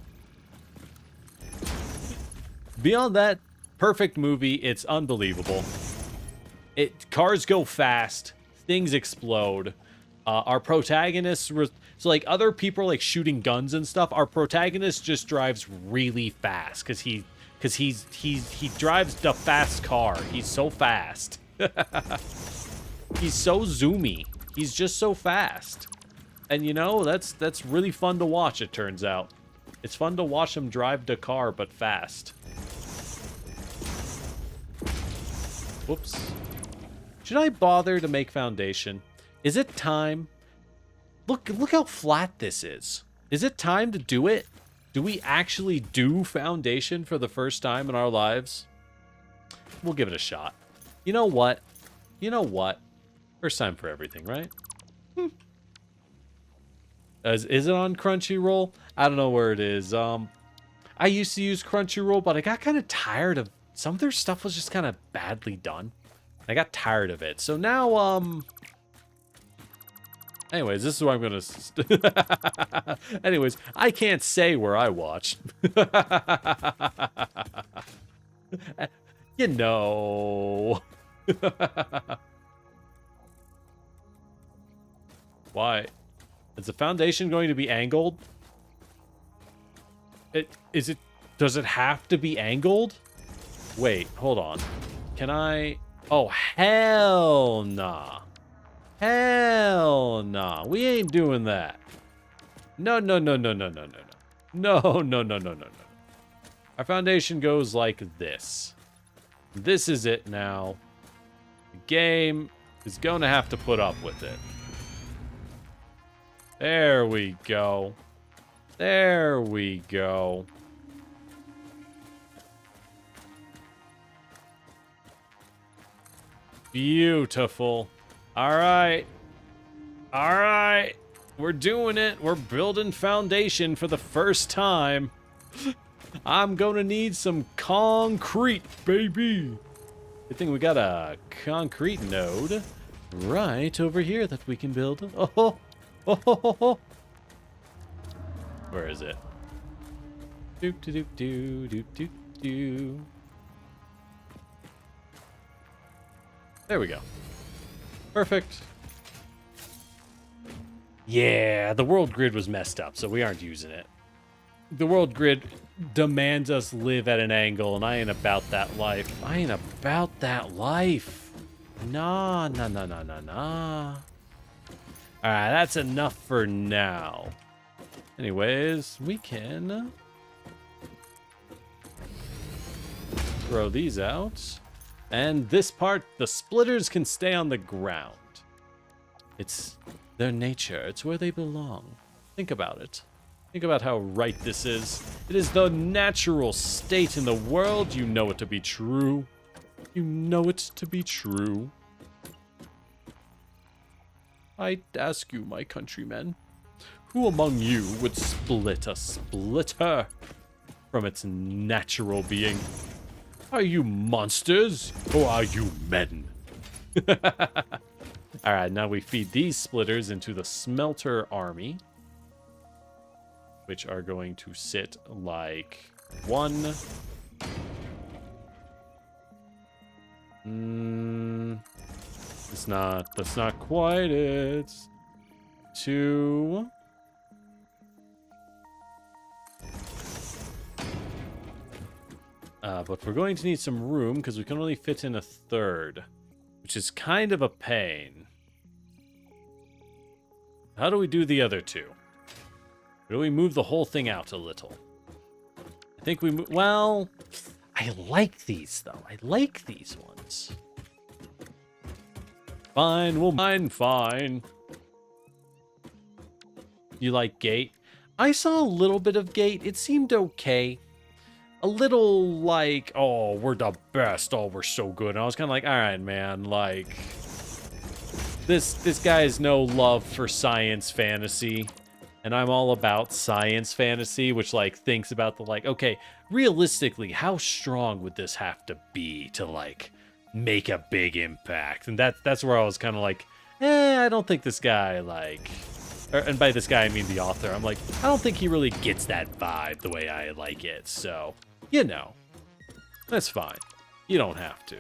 Beyond that, perfect movie. It's unbelievable. Cars go fast. Things explode. Our protagonist... So, like, other people are, like, shooting guns and stuff. Our protagonist just drives really fast because he drives the fast car. He's so fast. He's so zoomy. He's just so fast. And, you know, that's really fun to watch, it turns out. It's fun to watch him drive the car, but fast. Whoops. Should I bother to make foundation? Is it time? Look how flat this is. Is it time to do it? Do we actually do foundation for the first time in our lives? We'll give it a shot. You know what? You know what? First time for everything, right? Is it on Crunchyroll? I don't know where it is. I used to use Crunchyroll, but I got kind of tired of some of their stuff was just kind of badly done. I got tired of it. So now, anyways, this is where I'm going to... Anyways, I can't say where I watched. You know. Why? Is the foundation going to be angled? Does it have to be angled? Wait, hold on. Can I... Oh, hell nah. Hell nah. We ain't doing that. No. No. Our foundation goes like this. This is it now. The game is going to have to put up with it. There we go. There we go. Beautiful. All right. All right. We're doing it. We're building foundation for the first time. I'm gonna need some concrete, baby. Good thing we got a concrete node right over here that we can build. Oh, oh, oh, oh. Where is it? Doop doop doop doop doop doop. There we go. Perfect. Yeah, the world grid was messed up, so we aren't using it. The world grid demands us live at an angle, and I ain't about that life. I ain't about that life. Nah, nah, nah, nah, nah, nah. Alright, that's enough for now. Anyways, we can throw these out. And this part, the splitters can stay on the ground. It's their nature. It's where they belong. Think about it. Think about how right this is. It is the natural state in the world. You know it to be true. You know it to be true. I ask you, my countrymen, who among you would split a splitter from its natural being? Are you monsters or are you men? Alright, now we feed these splitters into the smelter army, which are going to sit like one. That's not quite it. Two. But we're going to need some room because we can only fit in a third, which is kind of a pain. How do we do the other two? Or do we move the whole thing out a little? I think we move... Well, I like these, though. I like these ones. Fine, we'll mine fine. You like gate? I saw a little bit of gate. It seemed okay. A little like, oh, we're the best. Oh, we're so good. And I was kind of like, all right, man. Like, this guy has no love for science fantasy. And I'm all about science fantasy, which, like, thinks about the, like, okay, realistically, how strong would this have to be to, like, make a big impact? And that's where I was kind of like, I don't think this guy, like... and by this guy, I mean the author. I'm like, I don't think he really gets that vibe the way I like it. So, you know, that's fine. You don't have to.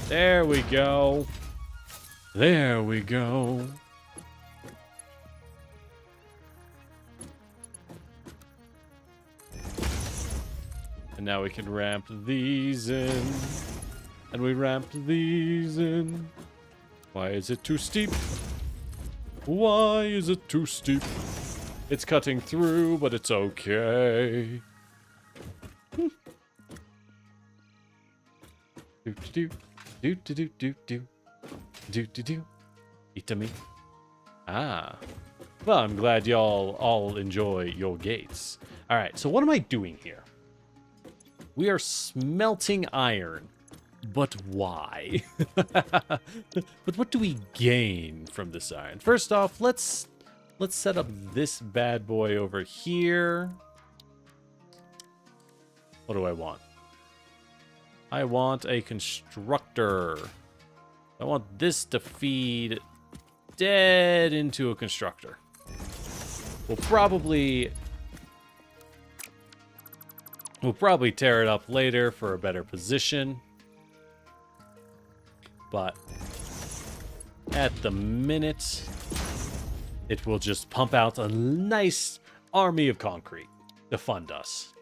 There we go. There we go. And now we can ramp these in. And we ramped these in. Why is it too steep? Why is it too steep? It's cutting through, but it's okay. Do do do do do do do do do do. Itami. Ah. Well, I'm glad y'all all enjoy your gates. All right. So what am I doing here? We are smelting iron. But why? But what do we gain from this iron? First off, let's set up this bad boy over here. What do I want? I want a constructor. I want this to feed dead into a constructor. We'll probably tear it up later for a better position. But at the minute, it will just pump out a nice army of concrete to fund us.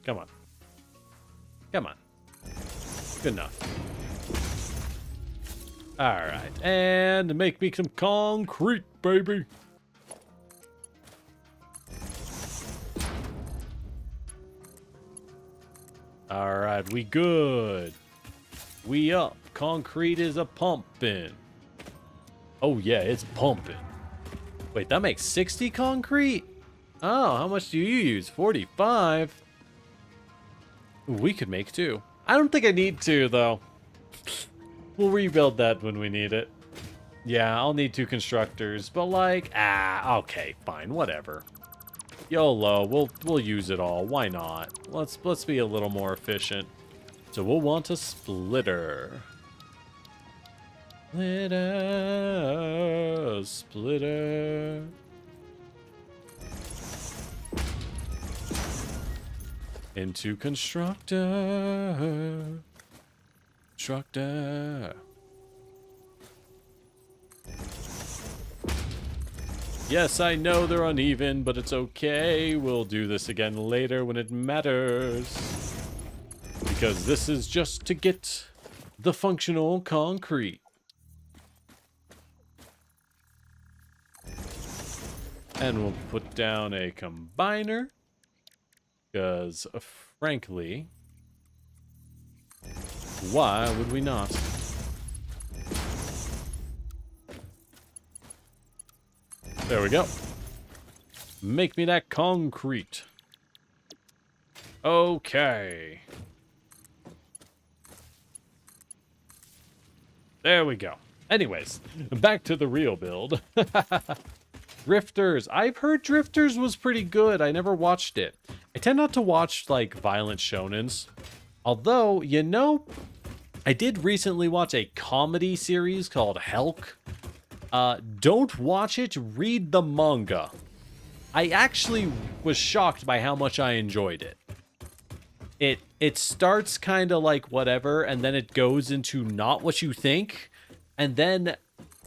Come on. Come on. Good enough. Alright, and make me some concrete, baby. All right, we good. We up. Concrete is a pumping. Oh yeah, it's pumping. Wait, that makes 60 concrete? Oh, how much do you use? 45? We could make 2. I don't think I need 2 though. We'll rebuild that when we need it. Yeah, I'll need 2 constructors, but like, okay, fine, whatever. YOLO, we'll use it all. Why not? Let's be a little more efficient. So we'll want a splitter. Splitter. Into constructor. Constructor. Yes, I know they're uneven, but it's okay. We'll do this again later when it matters. Because this is just to get the functional concrete. And we'll put down a combiner. Because, frankly, why would we not? There we go. Make me that concrete. Okay. There we go. Anyways, back to the real build. Drifters. I've heard Drifters was pretty good. I never watched it. I tend not to watch, like, violent shonens. Although, you know, I did recently watch a comedy series called Helk. Don't watch it, read the manga. I actually was shocked by how much I enjoyed it. It starts kind of like whatever, and then it goes into not what you think, and then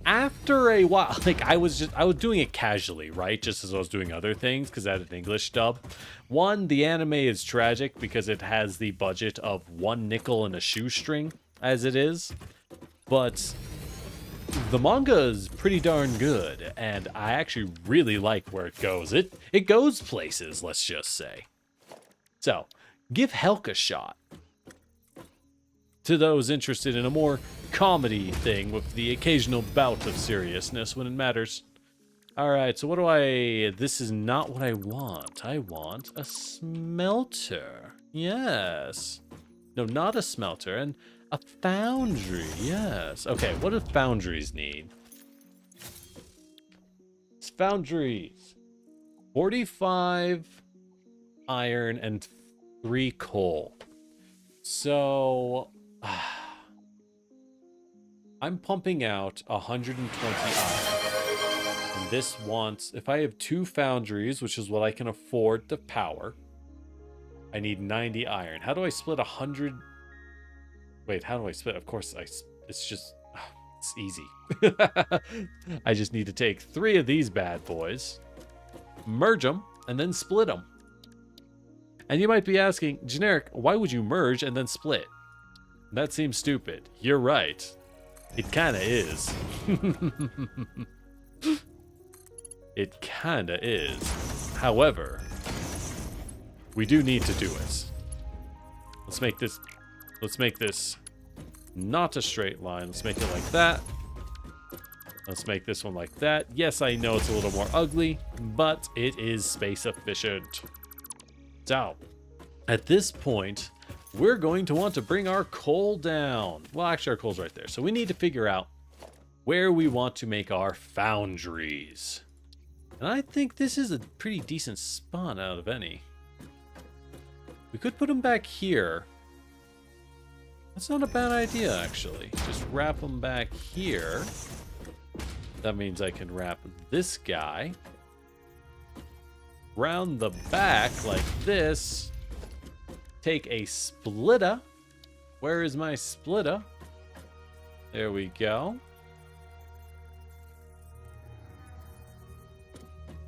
after a while, like I was doing it casually, right? Just as I was doing other things, because I had an English dub. One, the anime is tragic because it has the budget of 1 nickel and a shoestring, as it is. But the manga is pretty darn good, and I actually really like where it goes. It goes places, let's just say. So, give Helk a shot. To those interested in a more comedy thing with the occasional bout of seriousness when it matters. Alright, so what do this is not what I want. I want a smelter. Yes. No, not a smelter. And a foundry. Yes. Okay, what do foundries need? It's foundries. 45 iron and 3 coal. So I'm pumping out 120 iron. And this wants, if I have 2 foundries, which is what I can afford to power, I need 90 iron. How do I split 100? Wait, how do I split? Of course, it's just, it's easy. I just need to take 3 of these bad boys, merge them, and then split them. And you might be asking, Generic, why would you merge and then split? That seems stupid. You're right. It kinda is. It kinda is. However, we do need to do it. Let's make this not a straight line. Let's make it like that. Let's make this one like that. Yes, I know it's a little more ugly, but it is space efficient. So, at this point, we're going to want to bring our coal down. Well, actually, our coal's right there. So we need to figure out where we want to make our foundries. And I think this is a pretty decent spot out of any. We could put them back here. That's not a bad idea, actually. Just wrap them back here. That means I can wrap this guy round the back like this. Take a splitter. Where is my splitter? There we go.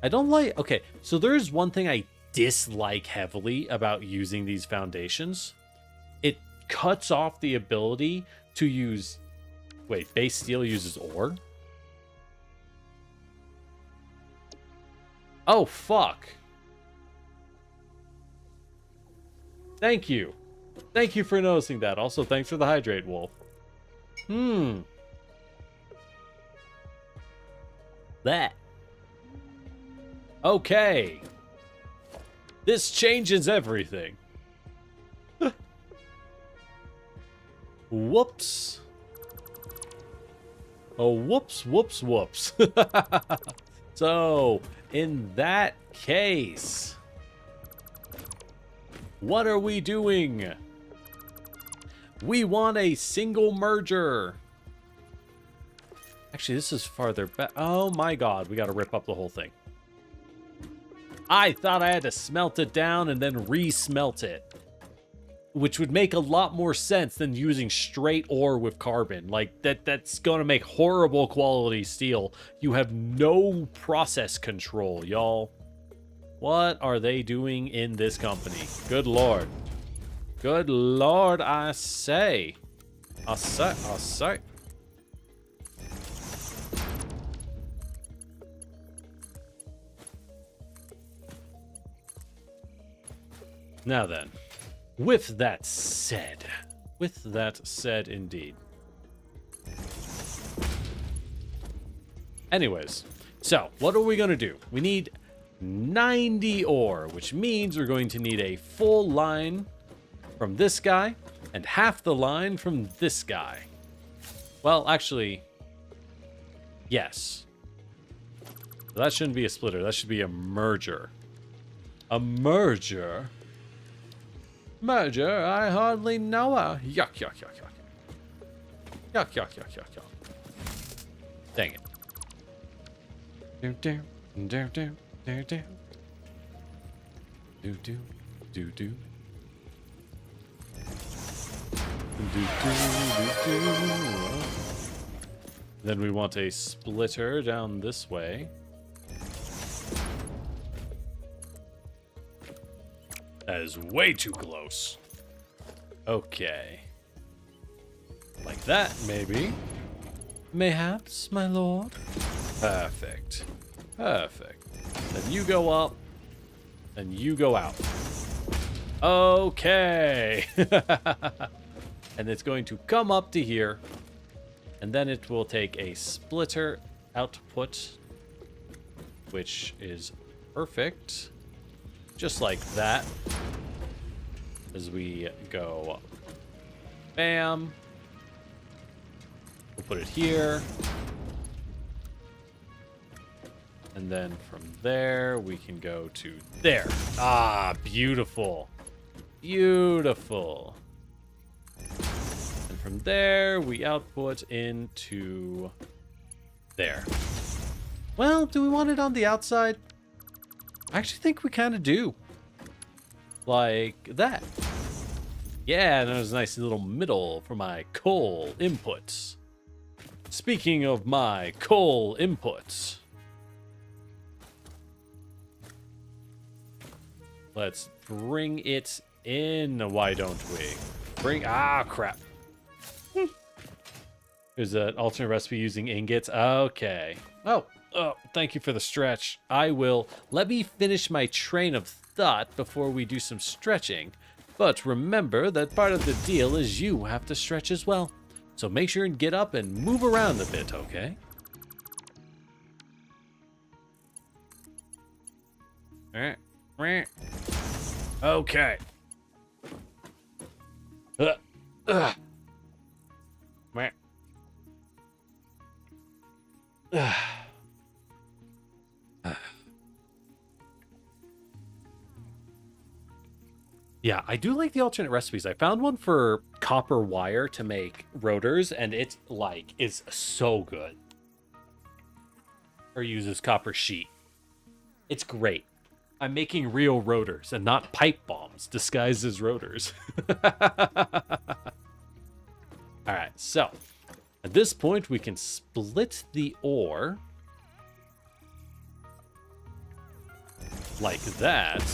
I don't like... Okay, so there's one thing I dislike heavily about using these foundations. It cuts off the ability to use... Wait, base steel uses ore? Oh, fuck. Thank you. Thank you for noticing that. Also, thanks for the hydrate, Wolf. That. Okay. This changes everything. Whoops. Oh, whoops, whoops, whoops. So, in that case, what are we doing? We want a single merger. Actually, this is farther back. Oh my god, we gotta rip up the whole thing. I thought I had to smelt it down and then re-smelt it. Which would make a lot more sense than using straight ore with carbon. Like, that's gonna make horrible quality steel. You have no process control, y'all. What are they doing in this company? Good lord. Good lord, I say. I say. Now then, with that said indeed. Anyways, so what are we gonna do? We need 90 ore, which means we're going to need a full line from this guy and half the line from this guy. Well, actually, yes. So that shouldn't be a splitter. That should be a merger. A merger? Merger? I hardly know her. Yuck, yuck, yuck, yuck. Yuck, yuck, yuck, yuck, yuck. Dang it. Do, do, do, do, do, do. Do, do, do, do. Do, do, do, do. Then we want a splitter down this way. That is way too close. Okay. Like that, maybe. Mayhaps, my lord. Perfect. Perfect. Then you go up, and you go out. Okay. And it's going to come up to here, and then it will take a splitter output, which is perfect. Just like that. As we go, bam. We'll put it here. And then from there, we can go to there. Ah, beautiful. Beautiful. And from there, we output into there. Well, do we want it on the outside? I actually think we kind of do. Like that. Yeah, and there's a nice little middle for my coal inputs. Speaking of my coal inputs, let's bring it in, why don't we? Crap. There's an alternate recipe using ingots. Okay. Oh, thank you for the stretch. Let me finish my train of thought before we do some stretching. But remember that part of the deal is you have to stretch as well. So make sure and get up and move around a bit, okay? Okay. Yeah, I do like the alternate recipes. I found one for copper wire to make rotors, and it's like is so good. Or uses copper sheet. It's great. I'm making real rotors and not pipe bombs disguised as rotors. Alright, so at this point we can split the ore like that.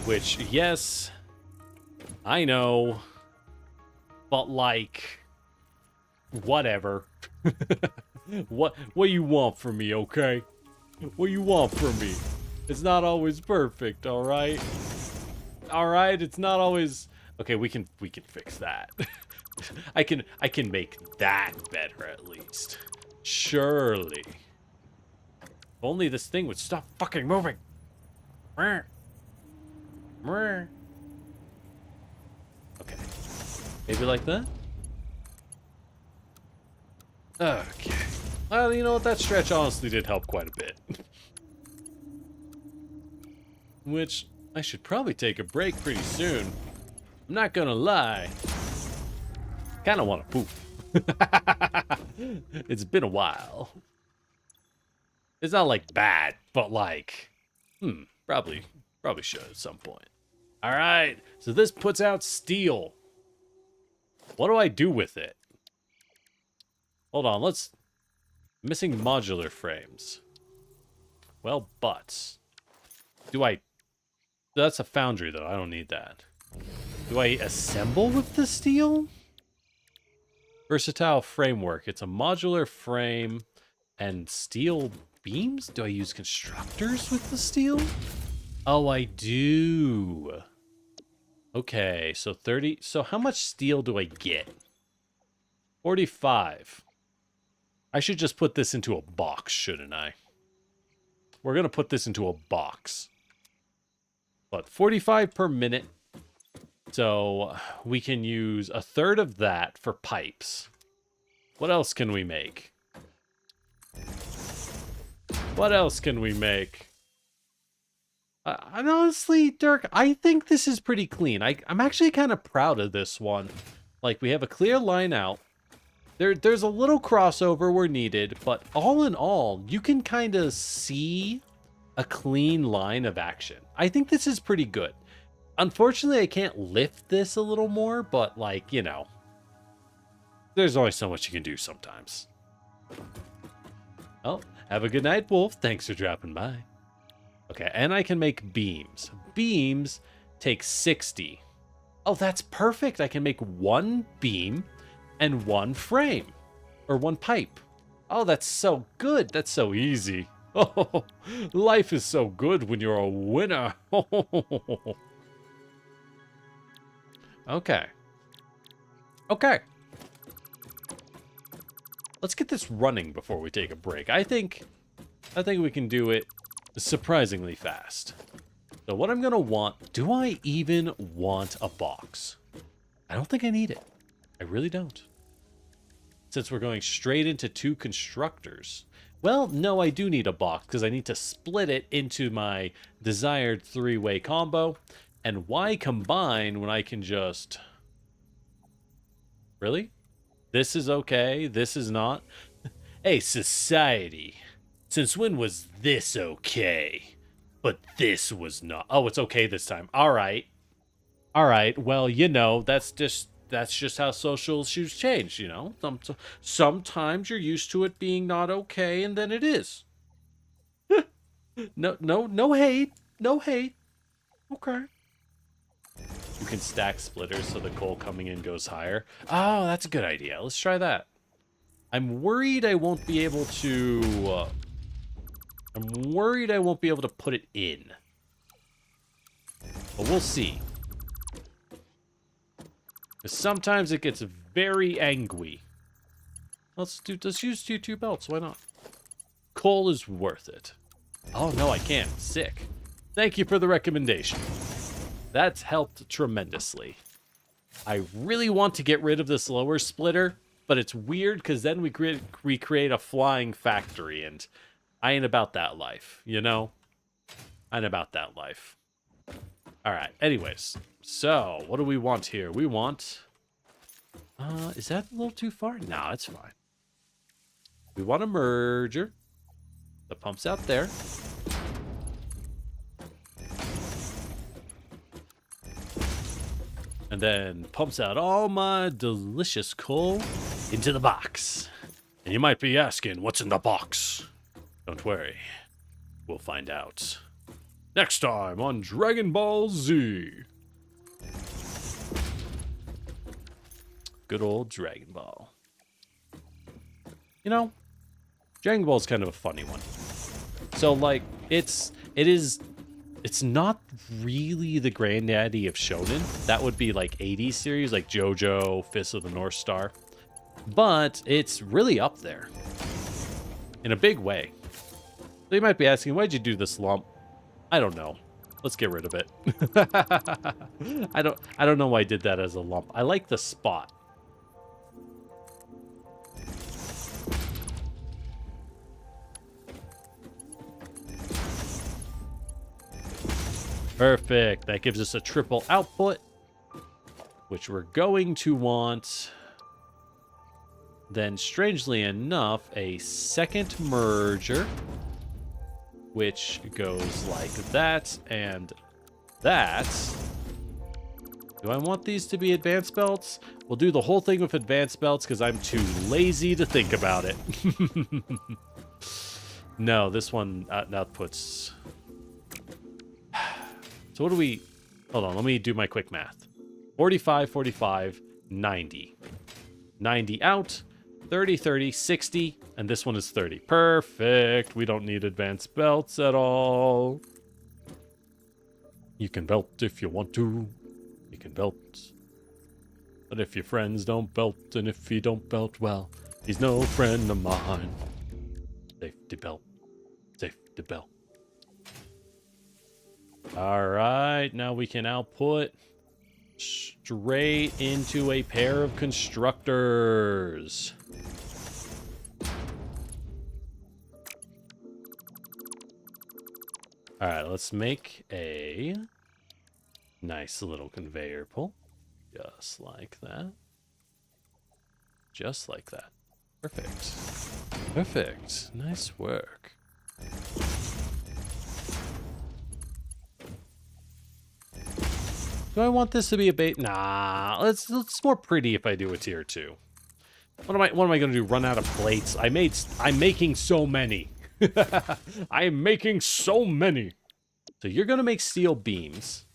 Which, yes, I know, but like, whatever. What you want from me, okay? What do you want from me? It's not always perfect, all right? All right, it's not always. Okay, we can fix that. I can make that better at least. Surely. If only this thing would stop fucking moving. Okay. Maybe like that? Okay. Well, you know what? That stretch honestly did help quite a bit. Which, I should probably take a break pretty soon. I'm not gonna lie. Kinda wanna poop. It's been a while. It's not like bad, but like, probably should at some point. Alright, so this puts out steel. What do I do with it? Hold on, missing modular frames. Well, butts. That's a foundry though, I don't need that. Do I assemble with the steel? Versatile framework. It's a modular frame and steel beams? Do I use constructors with the steel? Oh, I do. Okay, so 30. So how much steel do I get? 45. I should just put this into a box, shouldn't I? We're going to put this into a box. But 45 per minute. So we can use a third of that for pipes. What else can we make? What else can we make? And honestly, Dirk, I think this is pretty clean. I'm actually kind of proud of this one. Like, we have a clear line out. There's a little crossover where needed, but all in all, you can kind of see a clean line of action. I think this is pretty good. Unfortunately, I can't lift this a little more, but like, you know, there's only so much you can do sometimes. Oh, have a good night, Wolf. Thanks for dropping by. Okay, and I can make beams. Beams take 60. Oh, that's perfect. I can make one beam and one frame. Or one pipe. Oh, that's so good. That's so easy. Oh, life is so good when you're a winner. Okay. Okay. Let's get this running before we take a break. I think we can do it surprisingly fast. So what I'm going to want, do I even want a box? I don't think I need it. I really don't. Since we're going straight into 2 constructors. Well, no, I do need a box because I need to split it into my desired 3-way combo. And why combine when I can just... Really? This is okay, this is not? Hey, society. Since when was this okay? But this was not. Oh, it's okay this time. Alright. Alright, well, you know, that's just how social issues change, you know? Sometimes you're used to it being not okay, and then it is. No hate. No hate. Okay. You can stack splitters so the coal coming in goes higher. Oh, that's a good idea. Let's try that. I'm worried I won't be able to... put it in. But we'll see. Because sometimes it gets very angry. Let's use 2 belts. Why not? Coal is worth it. Oh, no, I can't. Sick. Thank you for the recommendation. That's helped tremendously. I really want to get rid of this lower splitter, but it's weird because then we create a flying factory, and I ain't about that life, you know? I ain't about that life. Alright, anyways. So, what do we want here? We want... is that a little too far? No, it's fine. We want a merger. The pump's out there. And then pumps out all my delicious coal into the box. And you might be asking, what's in the box? Don't worry. We'll find out. Next time on Dragon Ball Z. Good old Dragon Ball. You know, Dragon Ball's kind of a funny one. So like it's not really the granddaddy of shonen. That would be like 80s series like JoJo, Fist of the North Star. But it's really up there in a big way. So you might be asking, why'd you do this lump? I don't know. Let's get rid of it. I don't know why I did that as a lump. I like the spot. Perfect. That gives us a triple output, which we're going to want. Then, strangely enough, a second merger, which goes like that and that. Do I want these to be advanced belts? We'll do the whole thing with advanced belts because I'm too lazy to think about it. No, this one outputs. So what do we... Hold on, let me do my quick math. 45, 45, 90. 90 out, 30, 30, 60, and this one is 30. Perfect. We don't need advanced belts at all. You can belt if you want to. You can belt. But if your friends don't belt, and if he don't belt, well, he's no friend of mine. Safety belt. Safety belt. Alright, now we can output straight into a pair of constructors. Alright, let's make a nice little conveyor pull. Just like that. Just like that. Perfect. Perfect. Nice work. Do I want this to be a bait? Nah, it's more pretty if I do a tier 2. What am I going to do? Run out of plates? I'm making so many. I'm making so many. So you're going to make steel beams,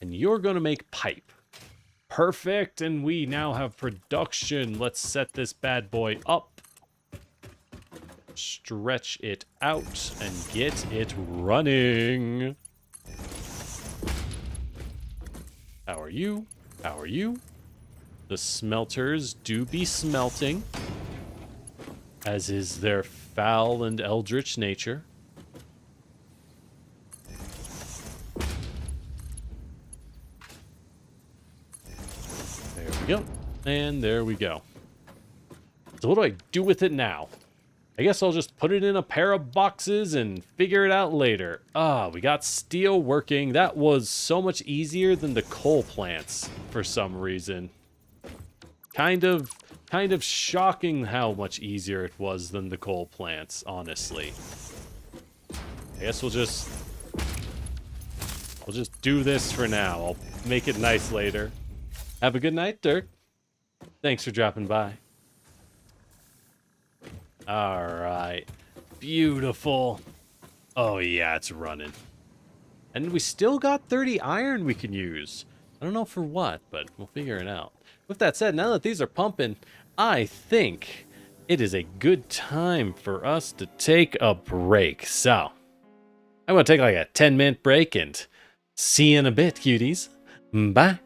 and you're going to make pipe. Perfect, and we now have production. Let's set this bad boy up. Stretch it out and get it running. How are you? How are you? The smelters do be smelting, as is their foul and eldritch nature. There we go. And there we go. So what do I do with it now? I guess I'll just put it in a pair of boxes and figure it out later. Ah, we got steel working. That was so much easier than the coal plants for some reason. Kind of shocking how much easier it was than the coal plants, honestly. I guess we'll just do this for now. I'll make it nice later. Have a good night, Dirk. Thanks for dropping by. All right. Beautiful. Oh, yeah, it's running. And we still got 30 iron we can use. I don't know for what, but we'll figure it out. With that said, now that these are pumping, I think it is a good time for us to take a break. So, I'm going to take like a 10-minute break and see you in a bit, cuties. Bye.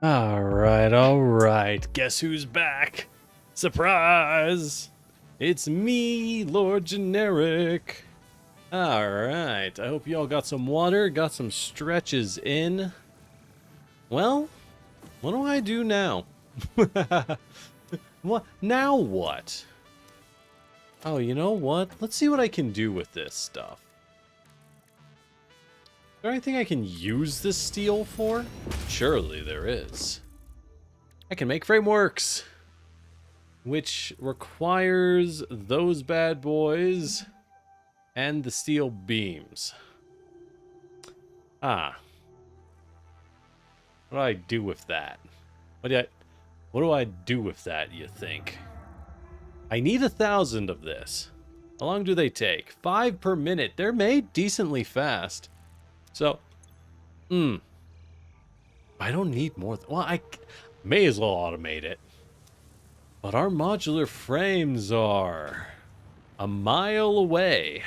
All right. Guess who's back? Surprise! It's me, Lord Generic. All right. I hope y'all got some water, got some stretches in. Well, what do I do now? What? Now what? Oh, you know what? Let's see what I can do with this stuff. Is there anything I can use this steel for? Surely there is. I can make frameworks, which requires those bad boys and the steel beams. Ah. What do I do with that? What do I do with that, you think? I need 1,000 of this. How long do they take? 5 per minute. They're made decently fast. So, I don't need more. Well, I may as well automate it. But our modular frames are a mile away.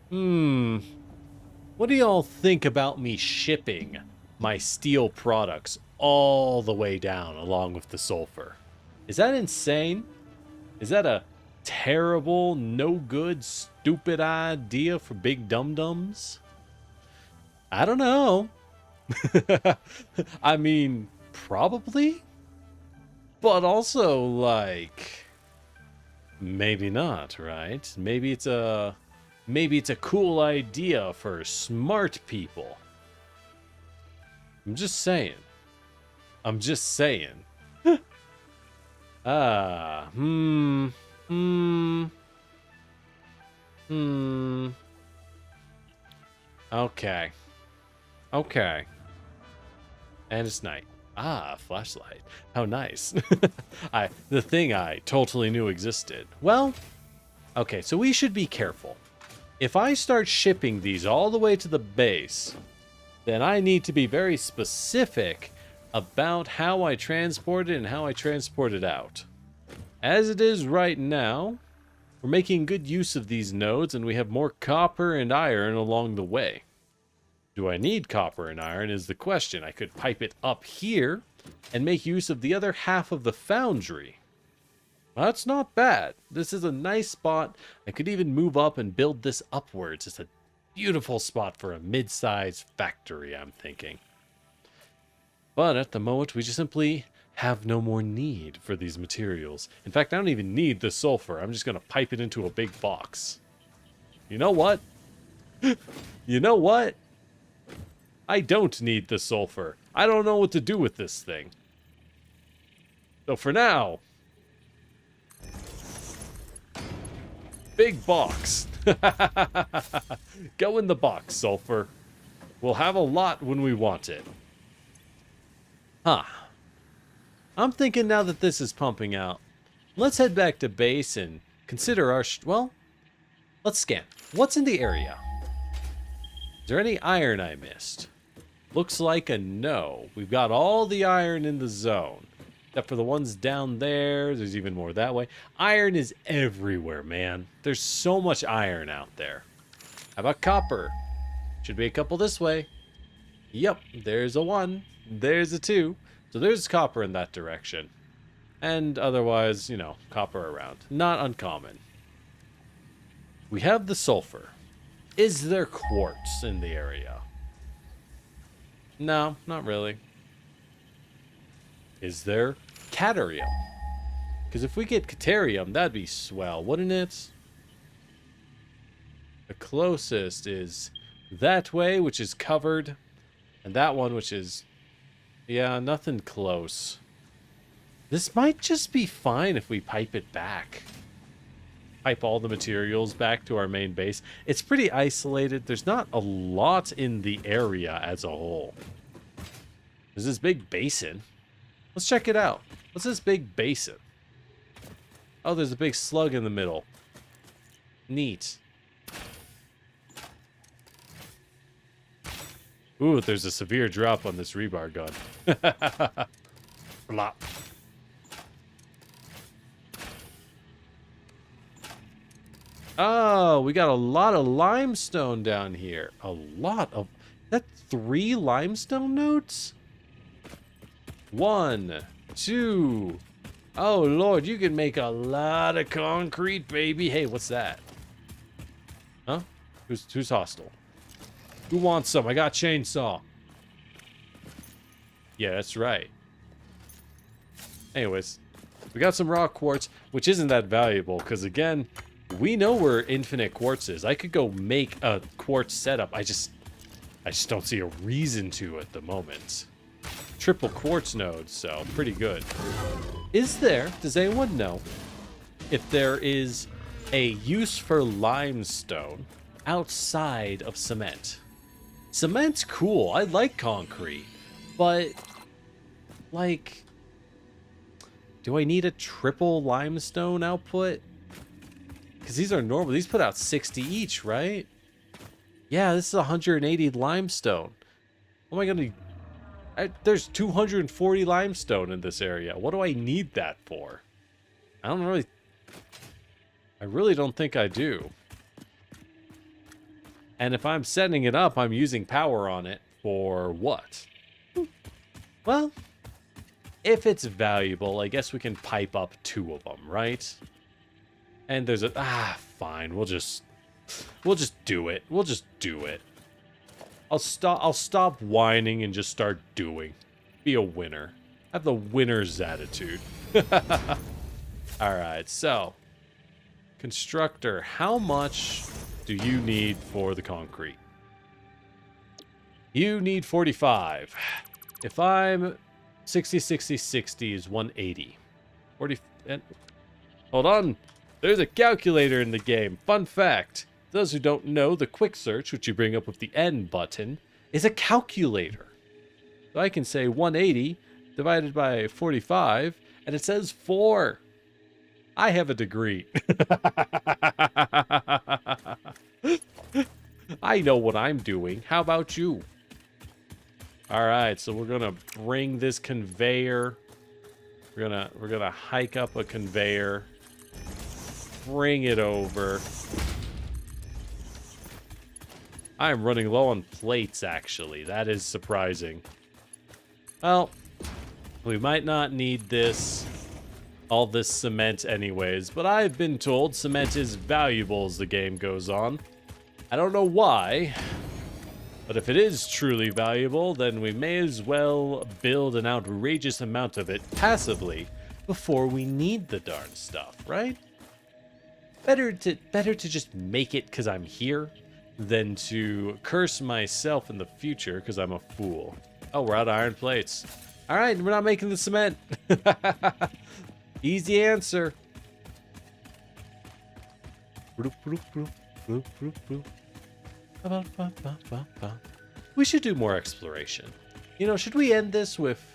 What do y'all think about me shipping my steel products all the way down along with the sulfur? Is that insane? Is that a terrible, no good, stupid idea for big dum-dums? I don't know. I mean, probably. But also, like, maybe not, right? Maybe it's a cool idea for smart people. I'm just saying. Okay. And it's night. Ah, flashlight. How nice. The thing I totally knew existed. Well, okay, so we should be careful. If I start shipping these all the way to the base, then I need to be very specific about how I transport it and how I transport it out. As it is right now, we're making good use of these nodes and we have more copper and iron along the way. Do I need copper and iron is the question. I could pipe it up here and make use of the other half of the foundry. That's not bad. This is a nice spot. I could even move up and build this upwards. It's a beautiful spot for a mid-sized factory, I'm thinking. But at the moment, we just simply have no more need for these materials. In fact, I don't even need the sulfur. I'm just going to pipe it into a big box. You know what? You know what? I don't need the sulfur. I don't know what to do with this thing. So for now, big box. Go in the box, sulfur. We'll have a lot when we want it. Huh. I'm thinking now that this is pumping out, let's head back to base and consider our... well, let's scan. What's in the area? Is there any iron I missed? Looks like a no. We've got all the iron in the zone. Except for the ones down there. There's even more that way. Iron is everywhere, man. There's so much iron out there. How about copper? Should be a couple this way. Yep, there's a 1. There's a 2. So there's copper in that direction. And otherwise, you know, copper around. Not uncommon. We have the sulfur. Is there quartz in the area? No, not really. Is there caterium? Because if we get caterium, that'd be swell, wouldn't it? The closest is that way, which is covered. And that one, which is... yeah, nothing close. This might just be fine if we pipe it back. Pipe all the materials back to our main base. It's pretty isolated. There's not a lot in the area as a whole. There's this big basin. Let's check it out. What's this big basin? Oh, there's a big slug in the middle. Neat. Ooh, there's a severe drop on this rebar gun. Blop. Oh, we got a lot of limestone down here. A lot of... that 3 limestone nodes? 1, 2. Oh, Lord, you can make a lot of concrete, baby. Hey, what's that? Huh? Who's hostile? Who wants some? I got chainsaw. Yeah, that's right. Anyways, we got some raw quartz, which isn't that valuable, because again, we know where infinite quartz is. I could go make a quartz setup. I just don't see a reason to at the moment. Triple quartz nodes, so pretty good. Does anyone know if there is a use for limestone outside of cement? Cement's cool. I like concrete, but like, do I need a triple limestone output? Because these are normal. These put out 60 each, right? Yeah, this is 180 limestone. Oh my god, there's 240 limestone in this area. What do I need that for? I really don't think I do. And if I'm setting it up, I'm using power on it for what? Well, if it's valuable, I guess we can pipe up 2 of them, right? And there's fine. We'll just do it. We'll just do it. I'll stop whining and just start doing. Be a winner. Have the winner's attitude. Alright, so. Constructor, how much do you need for the concrete? You need 45. If I'm 60, 60, 60 is 180. 40, and hold on. There's a calculator in the game. Fun fact. Those who don't know, the quick search, which you bring up with the N button, is a calculator. So I can say 180 divided by 45, and it says 4. I have a degree. I know what I'm doing. How about you? Alright, so we're gonna bring this conveyor. We're gonna hike up a conveyor. Bring it over. I'm running low on plates, actually. That is surprising. Well, we might not need all this cement anyways, but I've been told cement is valuable as the game goes on. I don't know why, but if it is truly valuable, then we may as well build an outrageous amount of it passively before we need the darn stuff, right? Better to just make it because I'm here than to curse myself in the future because I'm a fool. Oh, we're out of iron plates. All right, we're not making the cement. Easy answer. We should do more exploration. You know, should we end this with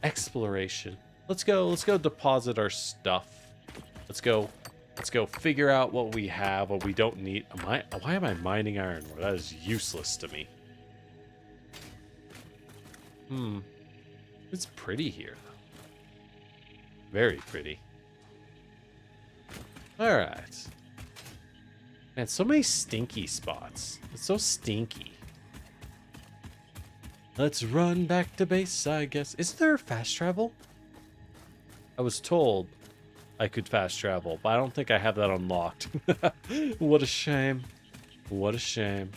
exploration? Let's go deposit our stuff. Let's go figure out what we have, what we don't need. Why am I mining iron ore? That is useless to me. It's pretty here, though. Very pretty. Alright. Man, so many stinky spots. It's so stinky. Let's run back to base, I guess. Is there fast travel? I was told I could fast travel, but I don't think I have that unlocked. What a shame. What a shame.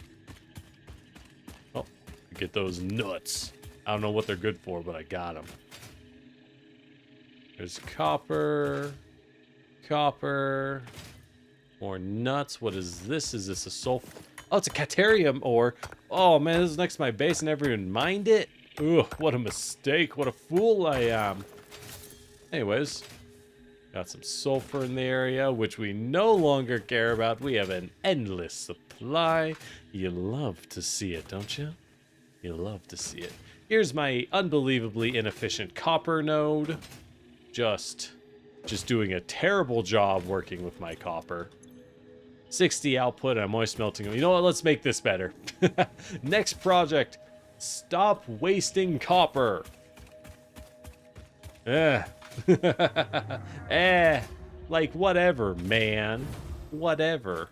Oh, get those nuts. I don't know what they're good for, but I got them. There's copper. Copper. More nuts. What is this? Is this a sulfur? Oh, it's a caterium ore. Oh, man, this is next to my base and never even mined it. Ugh, what a mistake. What a fool I am. Anyways. Got some sulfur in the area, which we no longer care about. We have an endless supply. You love to see it, don't you? You love to see it. Here's my unbelievably inefficient copper node. Just doing a terrible job working with my copper. 60 output, I'm always smelting them. You know what? Let's make this better. Next project. Stop wasting copper. Like whatever, man. Whatever.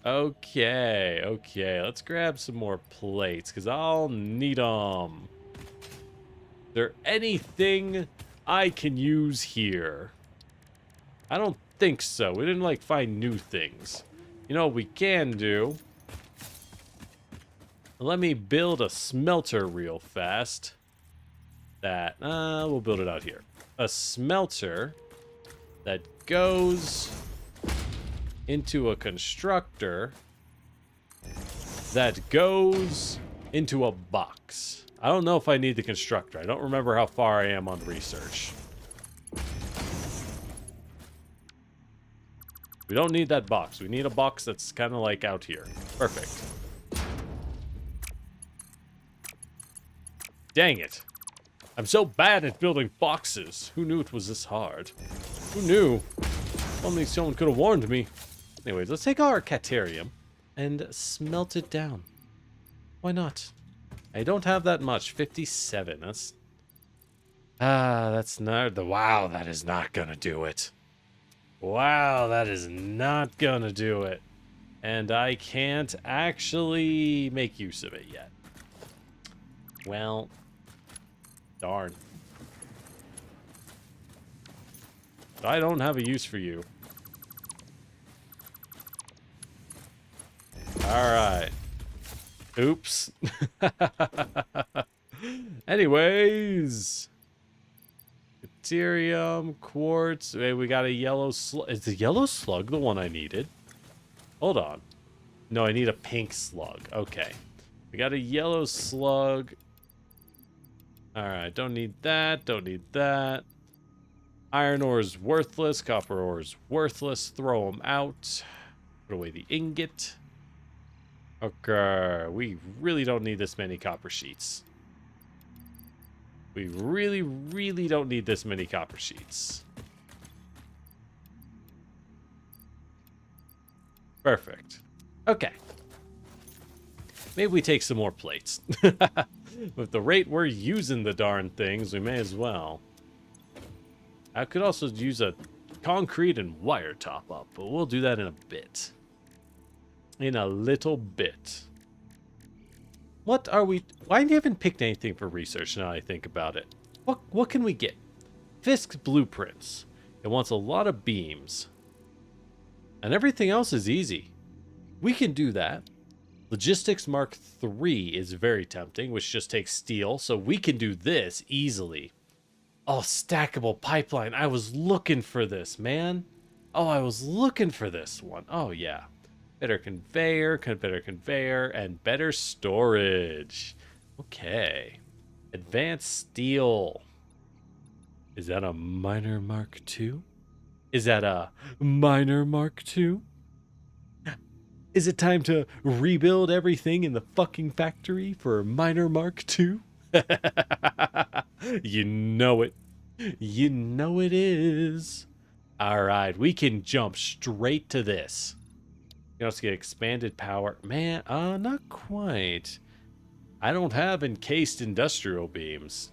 Okay, let's grab some more plates because I'll need them. Is there anything I can use here? I don't think so. We didn't, like, find new things. You know what we can do? Let me build a smelter real fast. We'll build it out here. A smelter that goes into a constructor that goes into a box. I don't know if I need the constructor. I don't remember how far I am on research. We don't need that box. We need a box that's kind of like out here. Perfect. Dang it. I'm so bad at building boxes. Who knew it was this hard? Who knew? Only someone could have warned me. Anyways, let's take our Caterium and smelt it down. Why not? I don't have that much. 57. That's not the... Wow, that is not gonna do it. Wow, that is not gonna do it. And I can't actually make use of it yet. Well, darn. I don't have a use for you. Alright. Oops. Anyways. Ethereum, quartz. Hey, we got a yellow slug. Is the yellow slug the one I needed? Hold on. No, I need a pink slug. Okay. We got a yellow slug. Alright, don't need that. Don't need that. Iron ore is worthless. Copper ore is worthless. Throw them out. Put away the ingot. Okay. We really don't need this many copper sheets. We really, really don't need this many copper sheets. Perfect. Okay. Maybe we take some more plates. With the rate we're using the darn things, we may as well. I could also use a concrete and wire top up, but we'll do that in a bit. In a little bit. What are we... Why haven't picked anything for research now I think about it? What can we get? Fisk's blueprints. It wants a lot of beams. And everything else is easy. We can do that. Logistics Mark III is very tempting, which just takes steel, so we can do this easily. Oh, stackable pipeline. I was looking for this, man. Oh, I was looking for this one. Oh, yeah. Better conveyor, better conveyor, and better storage. Okay. Advanced steel. Is that a minor Mark II? Is that a minor Mark II? Is it time to rebuild everything in the fucking factory for minor Mark II? You know it. You know it is. Alright, we can jump straight to this. You can also get expanded power. Man, not quite. I don't have encased industrial beams.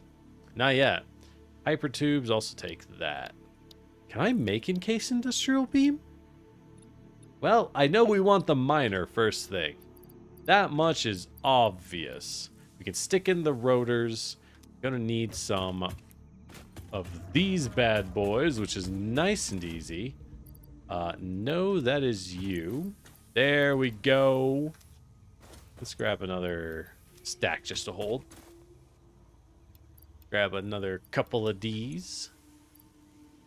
Not yet. Hypertubes also take that. Can I make encased industrial beam? Well, I know we want the miner first thing. That much is obvious. We can stick in the rotors. Gonna need some of these bad boys, which is nice and easy. No, that is you. There we go. Let's grab another stack just to hold. Grab another couple of D's.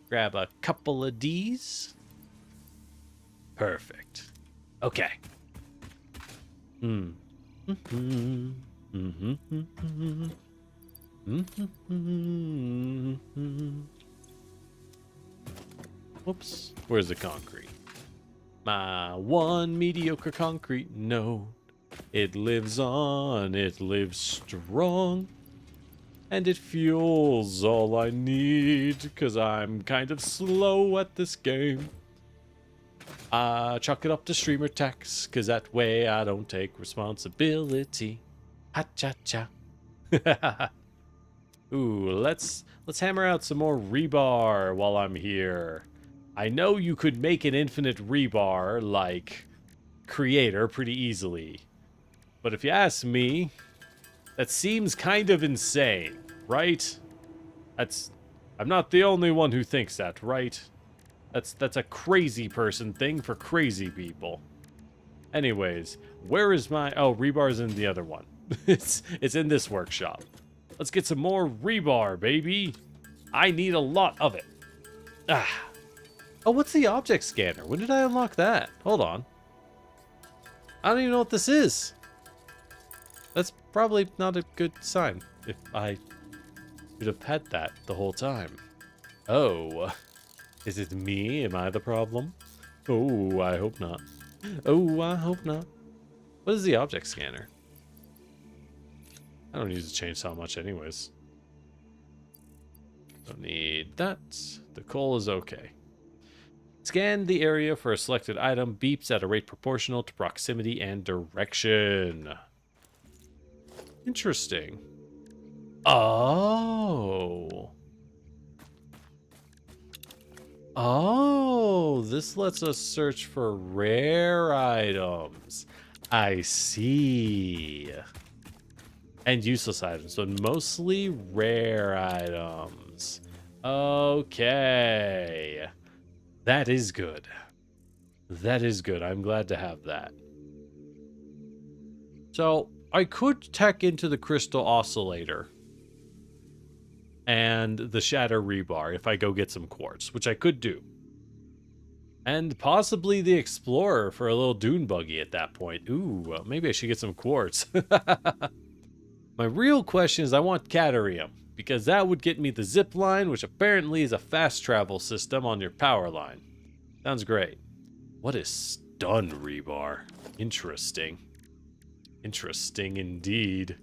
Grab a couple of D's. Perfect. Okay. Whoops. Where's the concrete? My one mediocre concrete node. It lives on, it lives strong. And it fuels all I need, 'cause I'm kind of slow at this game. Chalk it up to streamer tax, 'cause that way I don't take responsibility. Ha-cha-cha. Ooh, let's hammer out some more rebar while I'm here. I know you could make an infinite rebar like Creator pretty easily. But if you ask me, That seems kind of insane, right? I'm not the only one who thinks that, right? That's a crazy person thing for crazy people. Anyways, where is my... Oh, rebar's in the other one. It's in this workshop. Let's get some more rebar, baby. I need a lot of it. Ah. Oh, what's the object scanner? When did I unlock that? Hold on. I don't even know what this is. That's probably not a good sign. If I should have had that the whole time. Oh. Is it me? Am I the problem? Oh, I hope not. Oh, I hope not. What is the object scanner? I don't need to change how much anyways. Don't need that. The coal is okay. Scan the area for a selected item. Beeps at a rate proportional to proximity and direction. Interesting. Oh. Oh, this lets us search for rare items. I see. And useless items, but mostly rare items. Okay. That is good. That is good. I'm glad to have that. So, I could tech into the crystal oscillator and the shatter rebar if I go get some quartz, which I could do. And possibly the explorer for a little dune buggy at that point. Ooh, maybe I should get some quartz. My real question is I want Caterium, because that would get me the zip line, which apparently is a fast travel system on your power line. Sounds great. What is stun rebar? Interesting. Interesting indeed.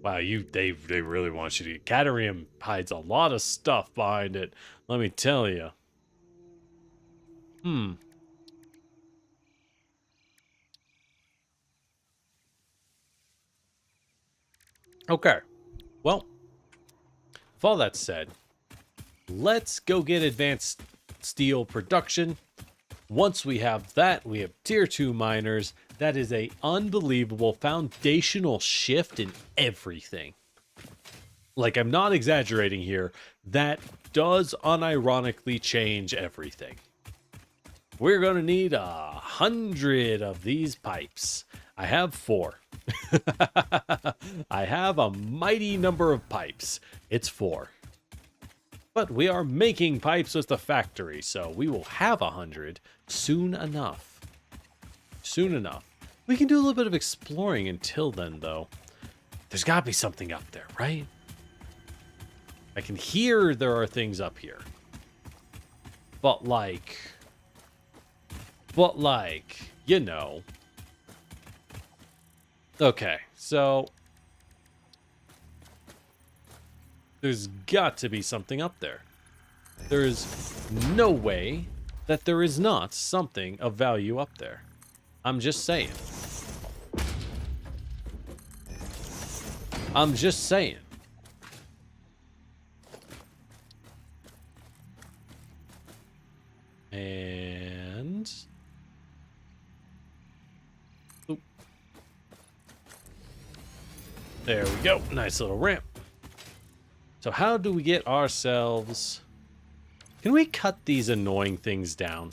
Wow, they really want you to get... Caterium hides a lot of stuff behind it, let me tell you. Okay. Well, with all that said, let's go get advanced steel production. Once we have that, we have tier 2 miners. That is a unbelievable foundational shift in everything. Like, I'm not exaggerating here. That does unironically change everything. We're going to need 100 of these pipes. I have 4. I have a mighty number of pipes. It's 4. But we are making pipes with the factory, so we will have 100 soon enough. Soon enough. We can do a little bit of exploring until then, though. There's got to be something up there, right? I can hear there are things up here. But like, you know. Okay, so there's got to be something up there. There's no way that there is not something of value up there. I'm just saying. I'm just saying. And... Oop. There we go. Nice little ramp. So how do we get ourselves... Can we cut these annoying things down?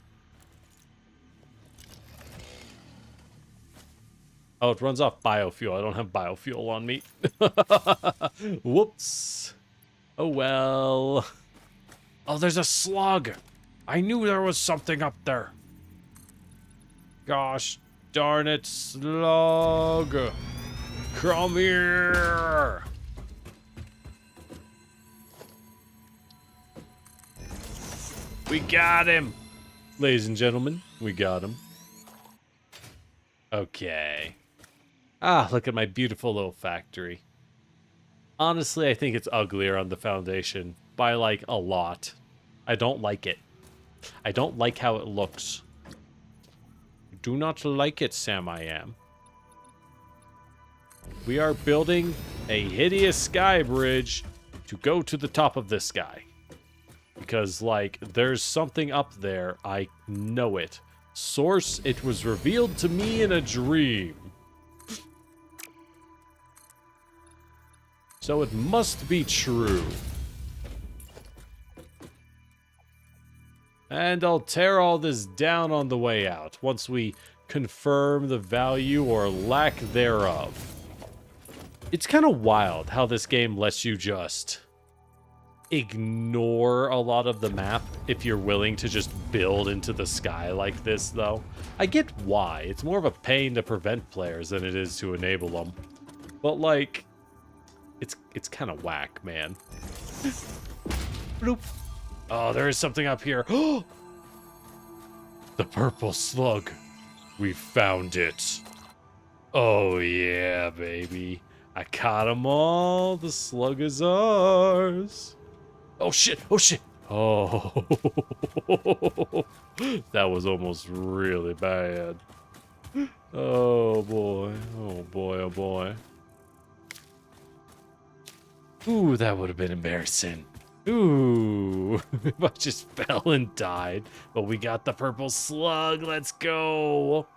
Oh, it runs off biofuel. I don't have biofuel on me. Whoops. Oh, well. Oh, there's a slug. I knew there was something up there. Gosh darn it, slug. Come here. We got him. Ladies and gentlemen, we got him. Okay. Ah, look at my beautiful little factory. Honestly, I think it's uglier on the foundation by, like, a lot. I don't like it. I don't like how it looks. Do not like it, Sam I am. We are building a hideous sky bridge to go to the top of this sky. Because, like, there's something up there. I know it. Source, it was revealed to me in a dream. So it must be true. And I'll tear all this down on the way out, once we confirm the value or lack thereof. It's kind of wild how this game lets you just ignore a lot of the map if you're willing to just build into the sky like this, though. I get why. It's more of a pain to prevent players than it is to enable them. But, like, it's kind of whack, man. Bloop. Oh, there is something up here. The purple slug. We found it. Oh, yeah, baby. I caught them all. The slug is ours. Oh, shit. Oh, shit. Oh. That was almost really bad. Oh, boy. Oh, boy. Oh, boy. Ooh, that would have been embarrassing. Ooh, if I just fell and died. But we got the purple slug. Let's go.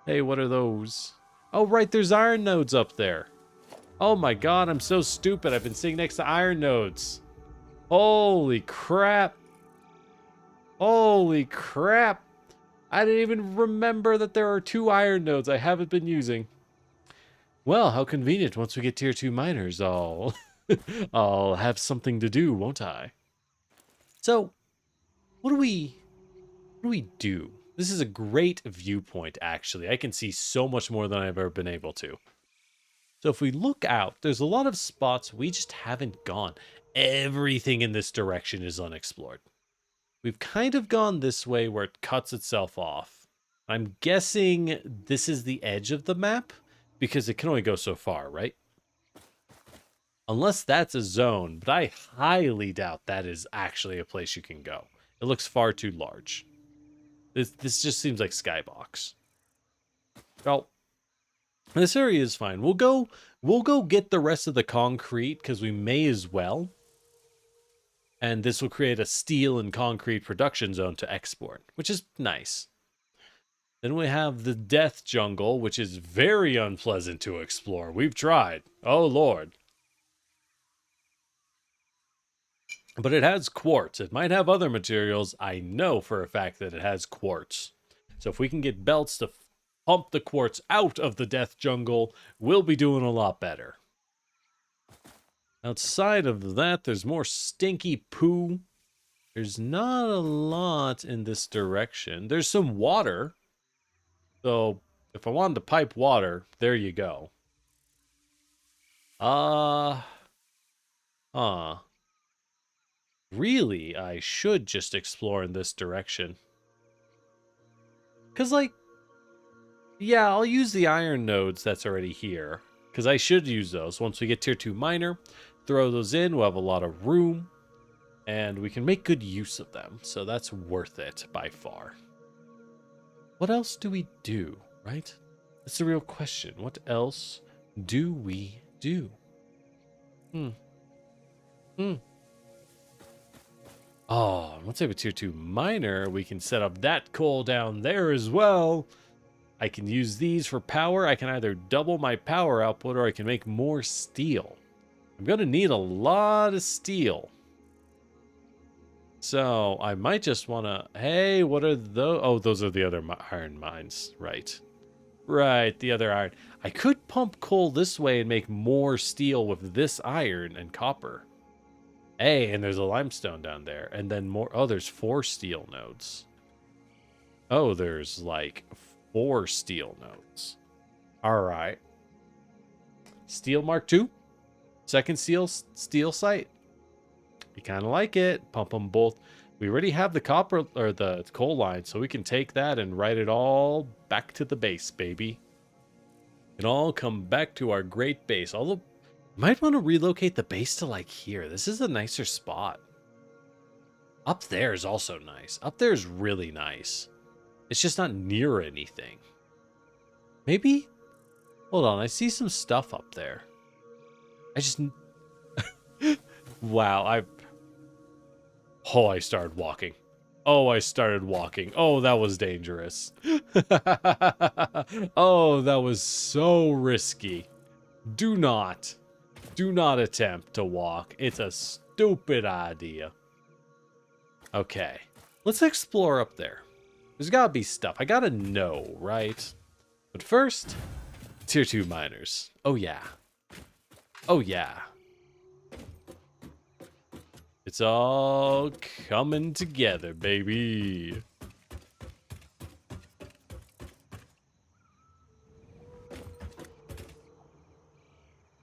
Hey, what are those? Oh, right, there's iron nodes up there. Oh my god, I'm so stupid. I've been sitting next to iron nodes. Holy crap. Holy crap. I didn't even remember that there are 2 iron nodes I haven't been using. Well, how convenient. Once we get tier 2 miners, I'll have something to do, won't I? So, what do we do? This is a great viewpoint, actually. I can see so much more than I've ever been able to. So if we look out, there's a lot of spots we just haven't gone. Everything in this direction is unexplored. We've kind of gone this way where it cuts itself off. I'm guessing this is the edge of the map because it can only go so far, right? Unless that's a zone, but I highly doubt that is actually a place you can go. It looks far too large. This just seems like Skybox. Well, this area is fine. We'll go get the rest of the concrete because we may as well. And this will create a steel and concrete production zone to export, which is nice. Then we have the death jungle, which is very unpleasant to explore. We've tried. Oh, Lord. But it has quartz. It might have other materials. I know for a fact that it has quartz. So if we can get belts to pump the quartz out of the death jungle, we'll be doing a lot better. Outside of that, there's more stinky poo. There's not a lot in this direction. There's some water. So if I wanted to pipe water, there you go. Really, I should just explore in this direction. Because, like, yeah, I'll use the iron nodes that's already here. Because I should use those. Once we get tier 2 miner, throw those in. We'll have a lot of room. And we can make good use of them. So that's worth it by far. What else do we do, right? That's the real question. What else do we do? Oh, once I have a tier 2 miner, we can set up that coal down there as well. I can use these for power. I can either double my power output or I can make more steel. I'm going to need a lot of steel. So I might just want to... Hey, what are those? Oh, those are the other iron mines. Right. Right, the other iron. I could pump coal this way and make more steel with this iron and copper. Hey, and there's a limestone down there. And then more... Oh, there's 4 steel nodes. Oh, there's like 4 steel nodes. All right. Steel Mark II. Second steel site. You kind of like it. Pump them both. We already have the copper or the coal line, so we can take that and ride it all back to the base, baby. It all come back to our great base. Although, might want to relocate the base to like here. This is a nicer spot. Up there is also nice. Up there is really nice. It's just not near anything. Maybe? Hold on, I see some stuff up there. I just... Wow, I started walking. Oh, I started walking. Oh, that was dangerous. Oh, that was so risky. Do not attempt to walk. It's a stupid idea. Okay, let's explore up there. There's gotta be stuff. I gotta know, right? But first, tier 2 miners. Oh yeah. Oh yeah. It's all coming together, baby.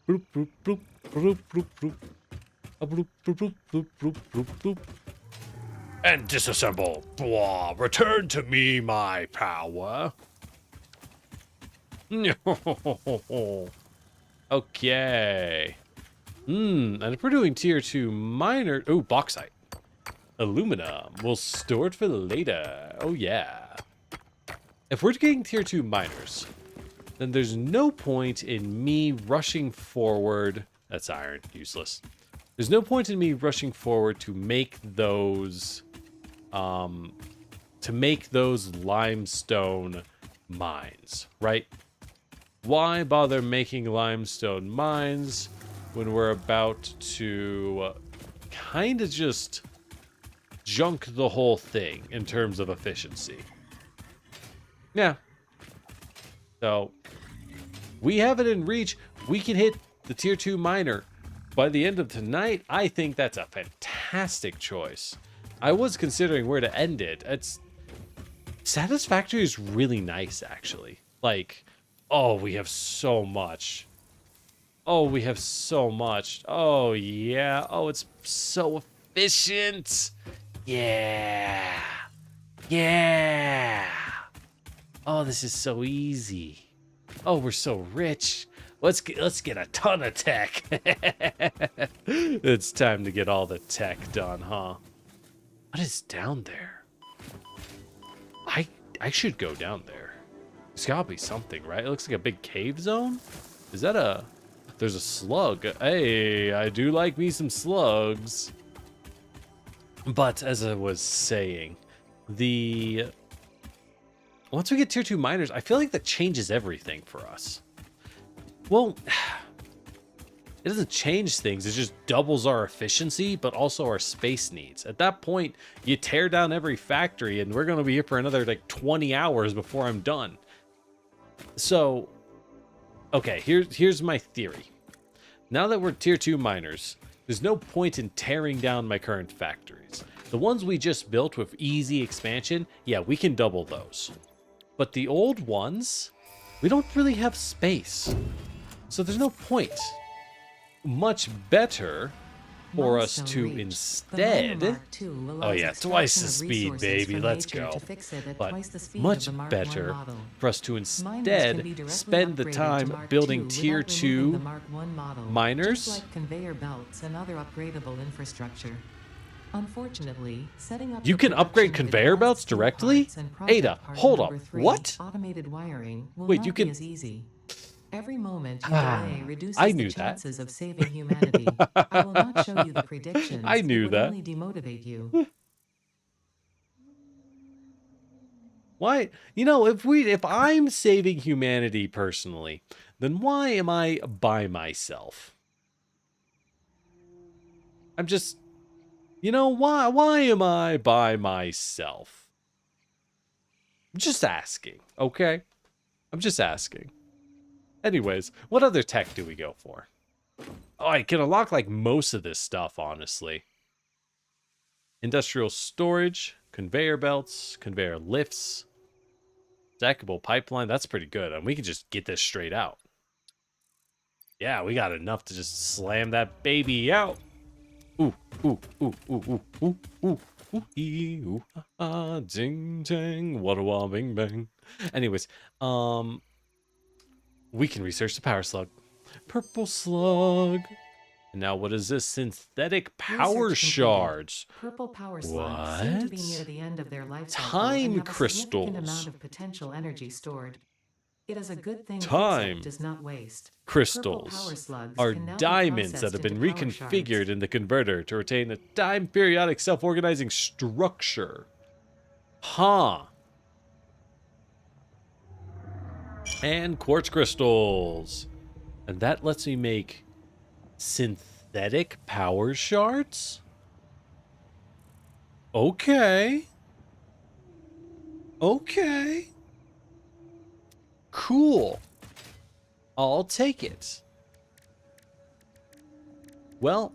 Bloop, bloop, bloop, bloop, bloop, bloop. Bloop, bloop, bloop, bloop, bloop, bloop. And disassemble. Blah. Return to me my power. Okay. And if we're doing tier 2 miner... Oh, bauxite. Aluminum. We'll store it for later. Oh, yeah. If we're getting tier 2 miners, then there's no point in me rushing forward. That's iron. Useless. There's no point in me rushing forward to make those... limestone mines, right? Why bother making limestone mines when we're about to kind of just junk the whole thing in terms of efficiency? Yeah. So, we have it in reach. We can hit the tier 2 miner by the end of tonight. I think that's a fantastic choice. I was considering where to end it. It's Satisfactory is really nice, actually. Like, oh, we have so much. Oh, we have so much. Oh, yeah. Oh, it's so efficient. Yeah. Yeah. Oh, this is so easy. Oh, we're so rich. Let's get a ton of tech. It's time to get all the tech done, huh? What is down there? I should go down there. There's gotta be something, right? It looks like a big cave zone. Is that a... There's a slug. Hey, I do like me some slugs. But as I was saying, once we get tier 2 miners, I feel like that changes everything for us. Well, it doesn't change things. It just doubles our efficiency, but also our space needs. At that point, you tear down every factory, and we're going to be here for another, like, 20 hours before I'm done. So, okay, here's my theory. Now that we're tier 2 miners, there's no point in tearing down my current factories. The ones we just built with easy expansion, yeah, we can double those. But the old ones, we don't really have space. So there's no point. Much better for us to instead... Oh yeah, twice the speed, baby, let's go. But much better for us to instead spend the time building tier 2 miners. Conveyor belts and other upgradable infrastructure. Unfortunately, setting up you can upgrade conveyor belts directly? Ada, hold up. What? Automated wiring will Wait, not you be can... as easy. Every moment you delay reduces I knew the chances of saving humanity. I will not show you the predictions. I knew it would that. only demotivate you. Why? You know, if I'm saving humanity personally, then why am I by myself? I'm just... You know, why am I by myself? I'm just asking, okay? I'm just asking. Anyways, what other tech do we go for? Oh, I can unlock like most of this stuff, honestly. Industrial storage, conveyor belts, conveyor lifts, stackable pipeline. That's pretty good. And we can just get this straight out. Yeah, we got enough to just slam that baby out. Ooh, ooh, ooh, ooh, ooh, ooh, ooh, ooh, ee, ooh, ah, ding, ding, wada, wah, bing, bang. Anyways, we can research the power slug. Purple slug. And now what is this? Synthetic power shards. Purple power slugs seem to be near the end of their life cycle Time and have a crystals. significant amount of potential energy stored. It is a good thing Time does not waste. crystals are diamonds that have been reconfigured in the converter to retain a time periodic self-organizing structure. Huh. And quartz crystals. And that lets me make synthetic power shards? Okay. Okay. Cool. I'll take it. Well,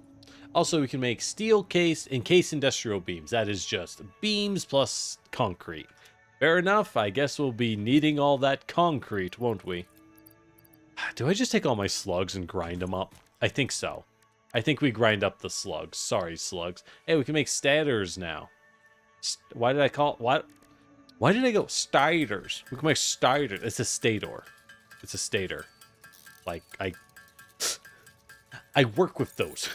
also we can make steel case industrial beams. That is just beams plus concrete. Fair enough. I guess we'll be needing all that concrete, won't we? Do I just take all my slugs and grind them up? I think so. I think we grind up the slugs. Sorry, slugs. Hey, we can make stators now. Why did I call it? What? Why did I go stators? We can make stators. It's a stator. It's a stator. Like, I work with those.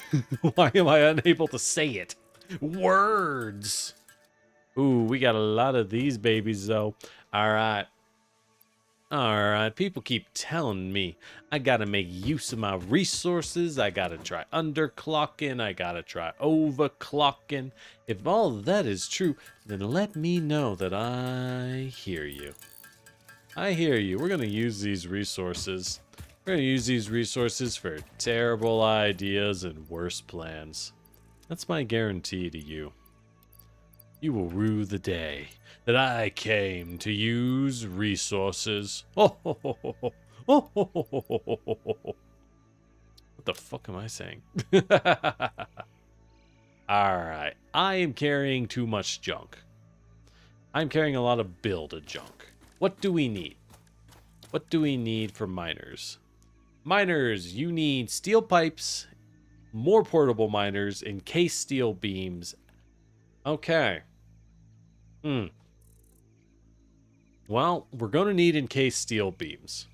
Why am I unable to say it? Words. Ooh, we got a lot of these babies, though. All right. All right. People keep telling me I got to make use of my resources. I got to try underclocking. I got to try overclocking. If all that is true, then let me know that I hear you. I hear you. We're going to use these resources. We're going to use these resources for terrible ideas and worse plans. That's my guarantee to you. You will rue the day that I came to use resources. What the fuck am I saying? Alright, I am carrying too much junk. I'm carrying a lot of builded junk. What do we need? What do we need for miners? Miners, you need steel pipes, more portable miners, encased steel beams. Okay. Well, we're going to need encased steel beams.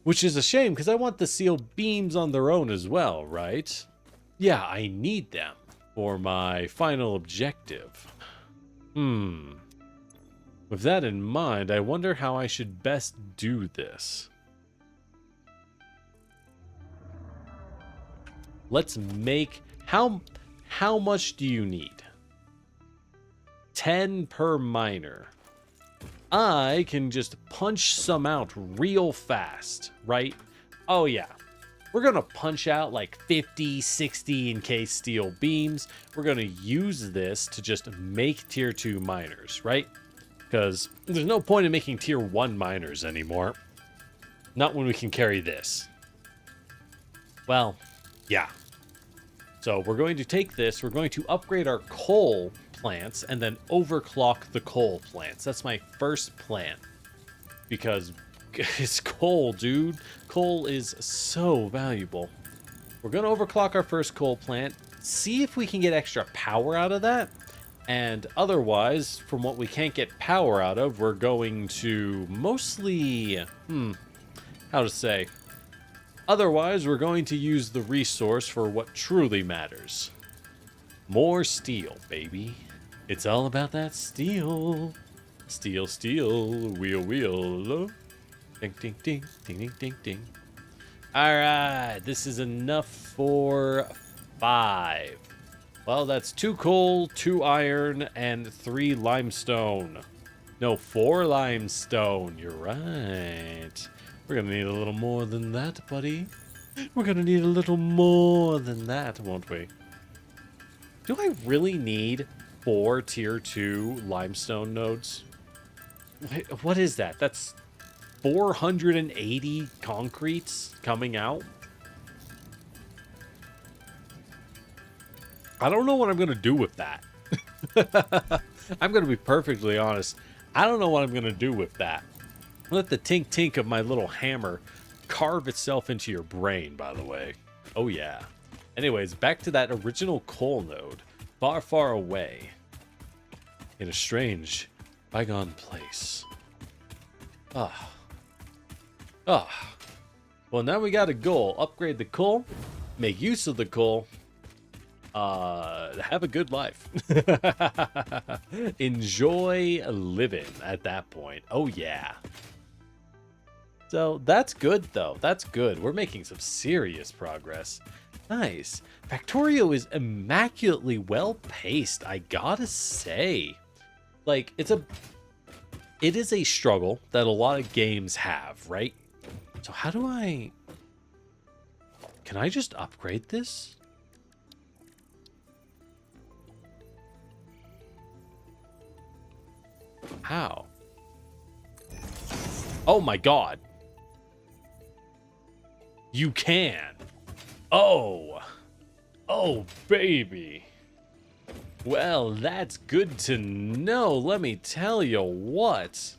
Which is a shame, because I want the steel beams on their own as well, right? Yeah, I need them for my final objective. With that in mind, I wonder how I should best do this. Let's make... How much do you need? 10 per miner. I can just punch some out real fast, right? Oh yeah. We're going to punch out like 50, 60 encased steel beams. We're going to use this to just make tier 2 miners, right? Because there's no point in making tier 1 miners anymore. Not when we can carry this. Well, yeah. So we're going to take this, we're going to upgrade our coal plants, and then overclock the coal plants. That's my first plan. Because it's coal, dude. Coal is so valuable. We're going to overclock our first coal plant, see if we can get extra power out of that. And otherwise, from what we can't get power out of, we're going to mostly... how to say... Otherwise, we're going to use the resource for what truly matters. More steel, baby. It's all about that steel. Steel, steel, wheel, wheel. Ding, ding, ding, ding, ding, ding, ding. All right, this is enough for 5. Well, that's 2 coal, 2 iron, and 3 limestone. No, 4 limestone. You're right. We're going to need a little more than that, buddy. We're going to need a little more than that, won't we? Do I really need 4 tier 2 limestone nodes? Wait, what is that? That's 480 concretes coming out? I don't know what I'm going to do with that. I'm going to be perfectly honest. I don't know what I'm going to do with that. Let the tink-tink of my little hammer carve itself into your brain, by the way. Oh, yeah. Anyways, back to that original coal node. Far, far away. In a strange, bygone place. Well, now we got a goal. Upgrade the coal. Make use of the coal. Have a good life. Enjoy living at that point. Oh, yeah. So that's good, though. That's good. We're making some serious progress. Nice. Factorio is immaculately well paced, I gotta say. like, it is a struggle that a lot of games have, right? So how do I... Can I just upgrade this? How? Oh my god. You can. Oh. Oh, baby. Well, that's good to know. Let me tell you what.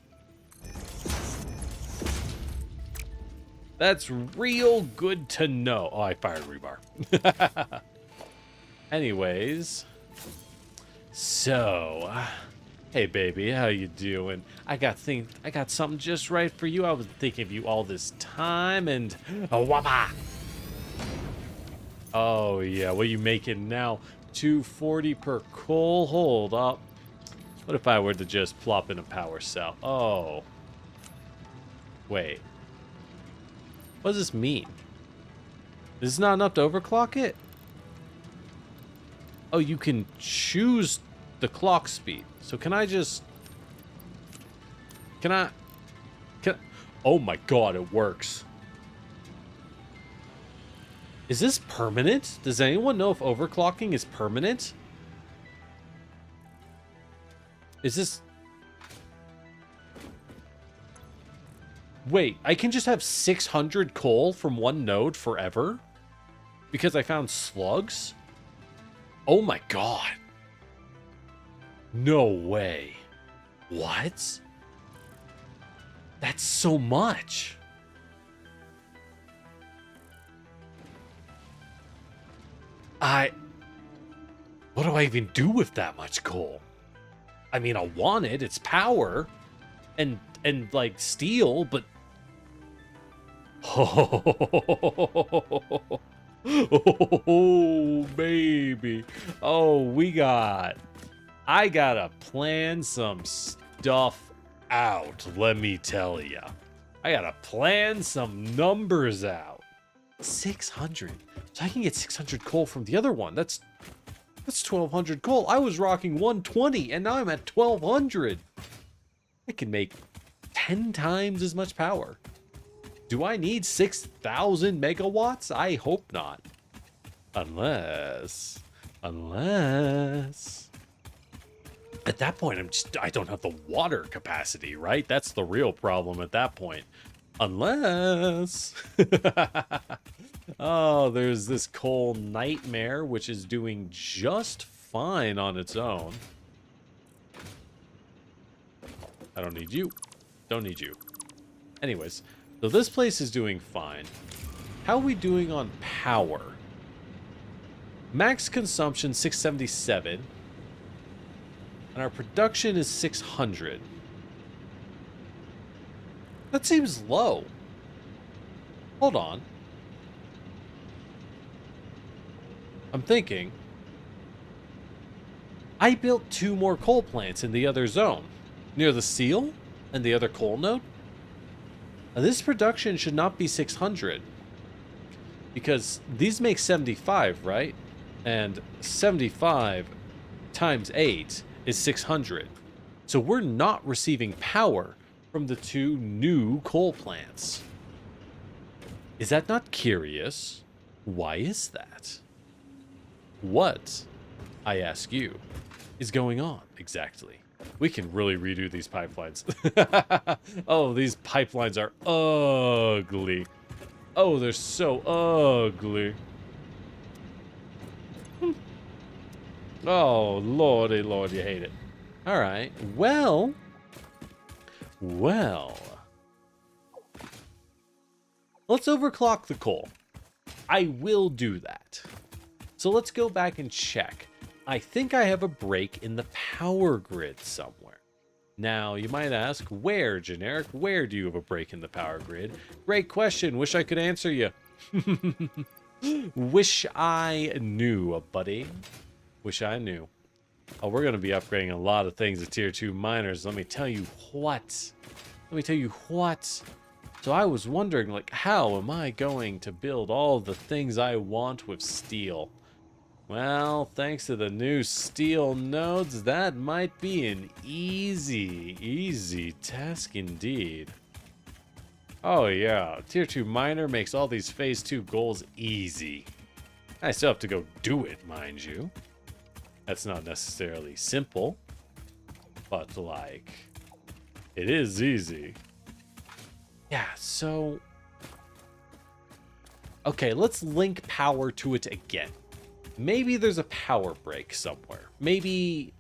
That's real good to know. Oh, I fired rebar. Anyways. So, hey baby, how you doing? I got something just right for you. I was thinking of you all this time and whoppa. Oh yeah, what are you making now? 240 per coal. Hold up. What if I were to just plop in a power cell? Oh. Wait. What does this mean? Is this not enough to overclock it? Oh, you can choose the clock speed. So can I just... Can oh my god, it works. Is this permanent? Does anyone know if overclocking is permanent? Is this... Wait, I can just have 600 coal from one node forever? Because I found slugs? Oh my god. No way. What? That's so much. What do I even do with that much coal? I mean, I want it. It's power. And like steel, but... Oh, baby. Oh, I gotta plan some stuff out, let me tell ya. I gotta plan some numbers out. 600. So I can get 600 coal from the other one. That's 1,200 coal. I was rocking 120, and now I'm at 1,200. I can make 10 times as much power. Do I need 6,000 megawatts? I hope not. Unless... At that point, I don't have the water capacity, right? That's the real problem at that point. Unless... Oh, there's this coal nightmare, which is doing just fine on its own. I don't need you. Don't need you. Anyways, so this place is doing fine. How are we doing on power? Max consumption 677. And our production is 600. That seems low. Hold on. I'm thinking. I built 2 more coal plants in the other zone. Near the seal and the other coal node. Now this production should not be 600. Because these make 75, right? And 75 times 8 is 600. So we're not receiving power from the 2 new coal plants. Is that not curious? Why is that? What, I ask you, is going on exactly? We can really redo these pipelines. Oh, these pipelines are ugly. Oh, they're so ugly. Oh, lordy, lord, you hate it. All right, well. Let's overclock the coal. I will do that. So let's go back and check. I think I have a break in the power grid somewhere. Now, you might ask, where, Generic? Where do you have a break in the power grid? Great question. Wish I could answer you. Wish I knew, buddy. Wish I knew. Oh, we're going to be upgrading a lot of things at Tier 2 miners. Let me tell you what. So I was wondering, like, how am I going to build all the things I want with steel? Well, thanks to the new steel nodes, that might be an easy task indeed. Oh yeah, Tier 2 Miner makes all these Phase 2 goals easy. I still have to go do it, mind you. That's not necessarily simple, but like, it is easy. Yeah, so... Okay, let's link power to it again. Maybe there's a power break somewhere. Maybe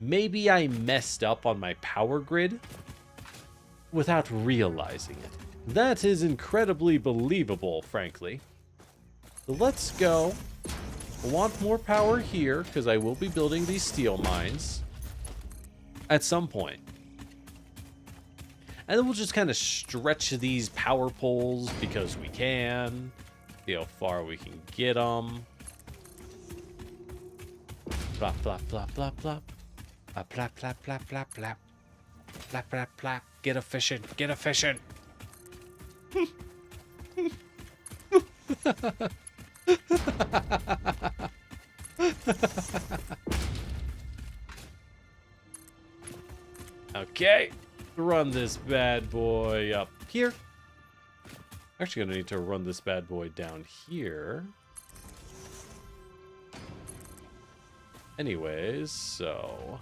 I messed up on my power grid without realizing it. That is incredibly believable, frankly. So let's go. I want more power here because I will be building these steel mines at some point. And then we'll just kind of stretch these power poles because we can. See how far we can get them. Flop, flop, flop, flop, flop. Plap, plap, plap, plap, plap. Plap, plap, plap. Get efficient, get efficient. Okay, run this bad boy up here. Actually gonna need to run this bad boy down here. Anyways, so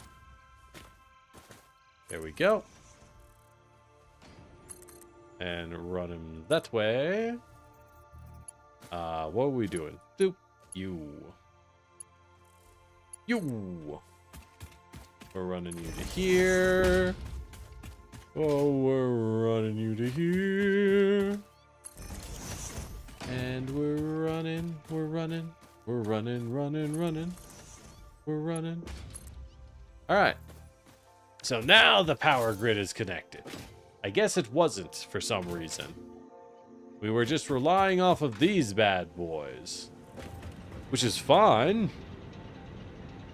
there we go. And run him that way. What are we doing? Doop. You. We're running you to here. Oh, we're running you to here. And we're running. All right. So now the power grid is connected. I guess it wasn't for some reason. We were just relying off of these bad boys, which is fine.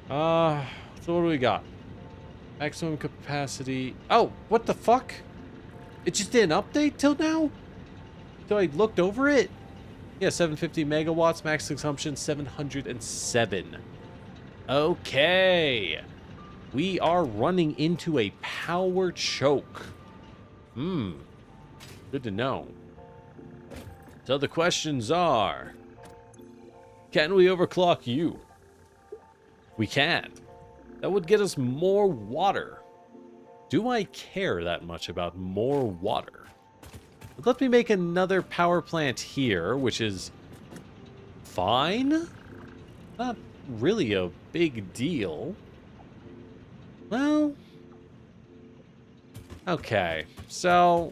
So what do we got? Maximum capacity. Oh, what the fuck? It just didn't update till now? So I looked over it? Yeah, 750 megawatts, max consumption 707. Okay. We are running into a power choke. Good to know. So the questions are, can we overclock you? We can. That would get us more water. Do I care that much about more water? Let me make another power plant here, which is fine. Not really a big deal. Well, okay. So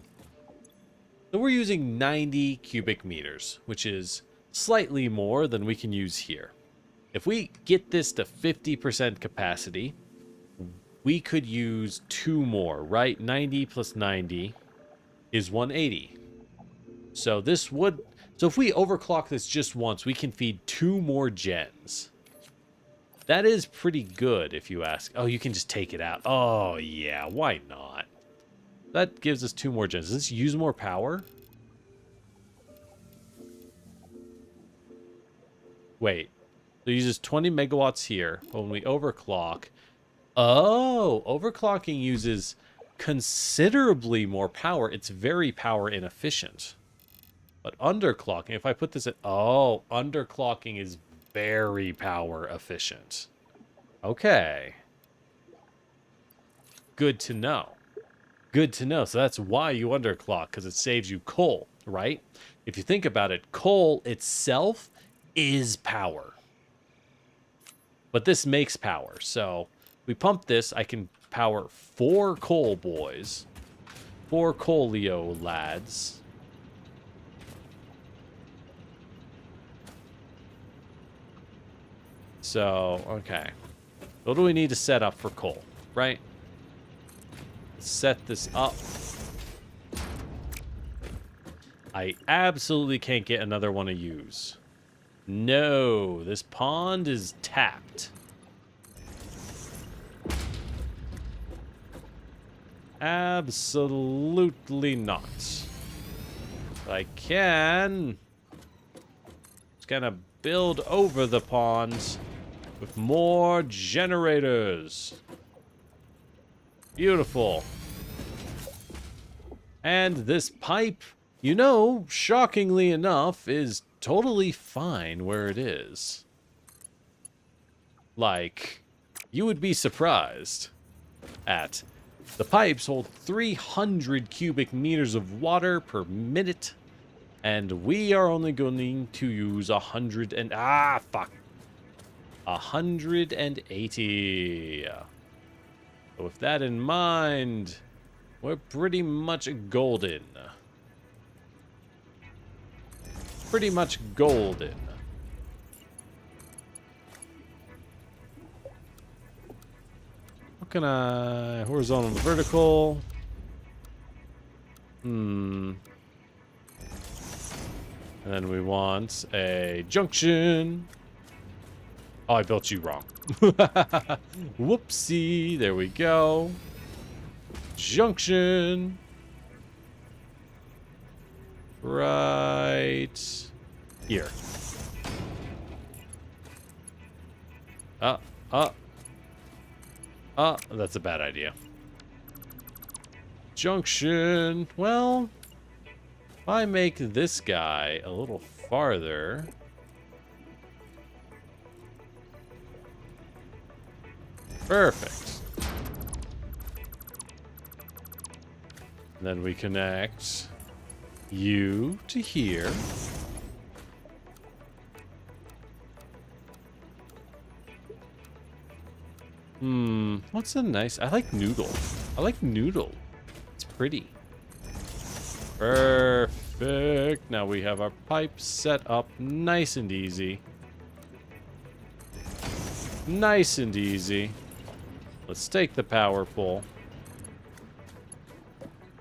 we're using 90 cubic meters, which is slightly more than we can use here. If we get this to 50% capacity, we could use 2 more, right? 90 plus 90 is 180. So this would... So if we overclock this just once, we can feed 2 more gens. That is pretty good, if you ask. Oh, you can just take it out. Oh, yeah, why not? That gives us 2 more gens. Does this use more power? Wait. So it uses 20 megawatts here. But when we overclock... Oh, overclocking uses considerably more power. It's very power inefficient. But underclocking, if I put this at... Oh, underclocking is very power efficient. Okay. Good to know. Good to know. So that's why you underclock, because it saves you coal, right? If you think about it, coal itself is power. But this makes power. So we pump this, I can power 4 coal boys. 4 coalio lads. So, okay. What do we need to set up for coal, right? Set this up. I absolutely can't get another one to use. No, this pond is tapped. Absolutely not. I can just kind of build over the pond with more generators. Beautiful. And this pipe, you know, shockingly enough, is totally fine where it is. Like, you would be surprised at the pipes hold 300 cubic meters of water per minute, and we are only going to use 180. So with that in mind, we're pretty much golden. Pretty much golden. What can I... horizontal and vertical. And then we want a junction. Oh, I built you wrong. Whoopsie. There we go. Junction. Right here. That's a bad idea. Junction. Well, if I make this guy a little farther. Perfect. And then we connect you to here. What's a nice... I like noodle. I like noodle. It's pretty. Perfect. Now we have our pipes set up nice and easy. Nice and easy. Let's take the power pole.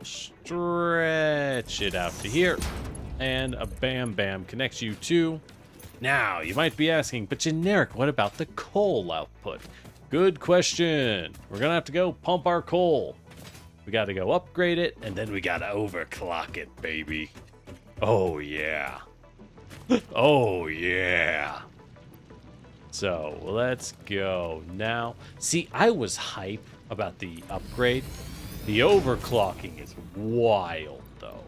Stretch it out to here. And a bam bam connects you to. Now, you might be asking, but generic, what about the coal output? Good question. We're gonna have to go pump our coal. We gotta go upgrade it, and then we gotta overclock it, baby. Oh, yeah. Oh, yeah. So, let's go now. See, I was hype about the upgrade. The overclocking is wild, though.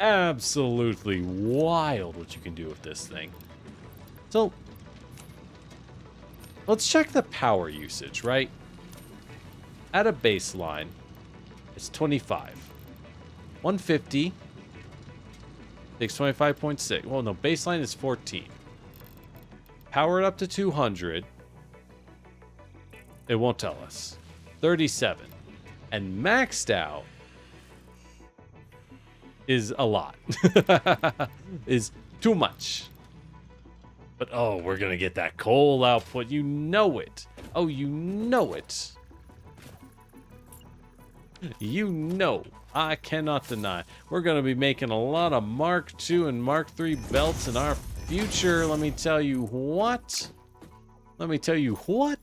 Absolutely wild what you can do with this thing. So, let's check the power usage, right? At a baseline, it's 25. 150 takes 25.6. Well, no, baseline is 14. Power it up to 200. It won't tell us. 37. And maxed out is a lot. Is too much. But oh, we're gonna get that coal output. You know it. Oh, you know it. You know. I cannot deny. We're gonna be making a lot of Mark II and Mark III belts in our future. Let me tell you what. Let me tell you what.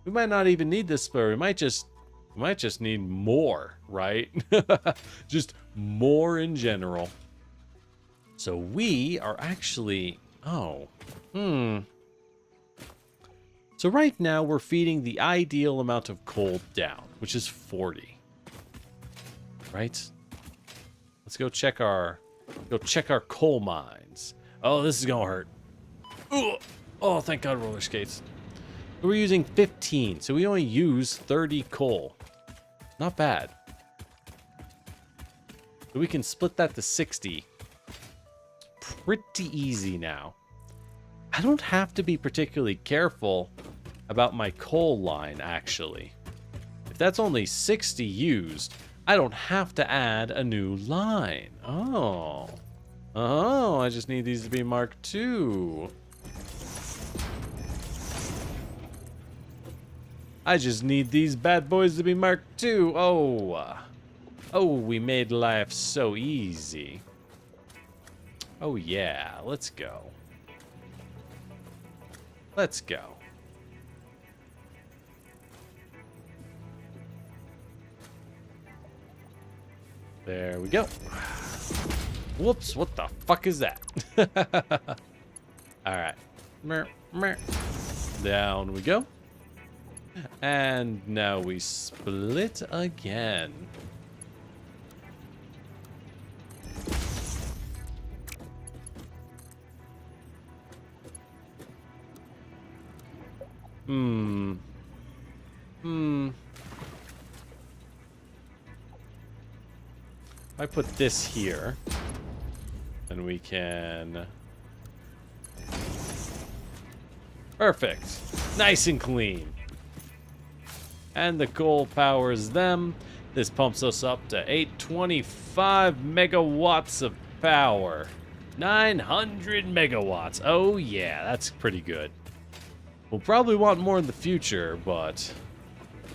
We might not even need this spur. We might just need more, right? Just more in general. So we are actually... Oh. So right now we're feeding the ideal amount of coal down, which is 40. Right? Let's go check our coal mines. Oh, this is gonna hurt. Ugh. Oh, thank God, roller skates. We're using 15, so we only use 30 coal. Not bad. So we can split that to 60. Pretty easy now. I don't have to be particularly careful about my coal line, actually. If that's only 60 used, I don't have to add a new line. Oh. Oh, I just need these to be Mark II. I just need these bad boys to be Mark II. Oh. Oh, we made life so easy. Oh, yeah. Let's go. Let's go. There we go. Whoops, what the fuck is that? All right. Down we go. And now we split again. If I put this here, then we can... Perfect. Nice and clean. And the coal powers them. This pumps us up to 825 megawatts of power. 900 megawatts. Oh yeah, that's pretty good. We'll probably want more in the future, but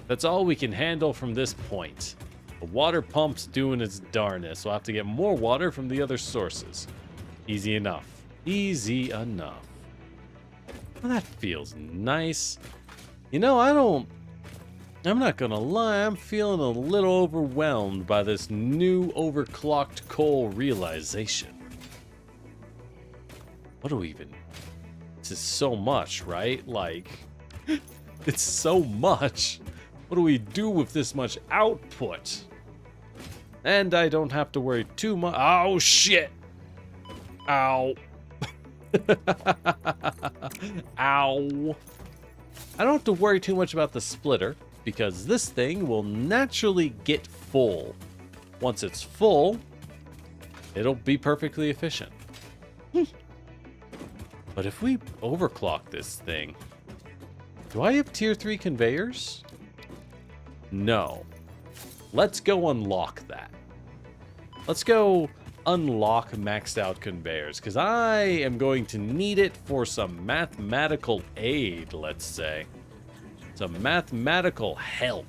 that's all we can handle from this point. The water pump's doing its darnest. We'll have to get more water from the other sources. Easy enough. Easy enough. Well, that feels nice. You know, I'm not gonna lie, I'm feeling a little overwhelmed by this new overclocked coal realization. What do we even... This is so much, right? Like, it's so much. What do we do with this much output? And I don't have to worry too much. Oh, shit. Ow. Ow. I don't have to worry too much about the splitter, because this thing will naturally get full. Once it's full, it'll be perfectly efficient. But if we overclock this thing, do I have tier 3 conveyors? No. Let's go unlock that. Let's go unlock maxed out conveyors, because I am going to need it for some mathematical aid, let's say. Some mathematical help.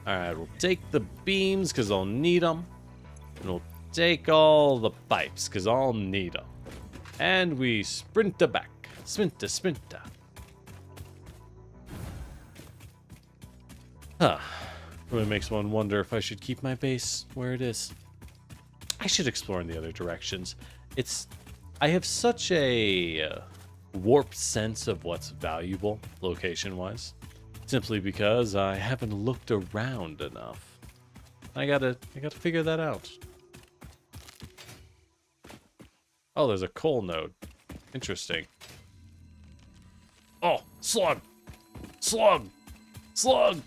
Alright, we'll take the beams, because I'll need them. And we'll take all the pipes, because I'll need them. And we sprint back. Sprinta, sprinta. Huh. Really makes one wonder if I should keep my base where it is. I should explore in the other directions. I have such a warped sense of what's valuable, location-wise. Simply because I haven't looked around enough. I gotta figure that out. Oh, there's a coal node. Interesting. Oh, slug! Slug! Slug!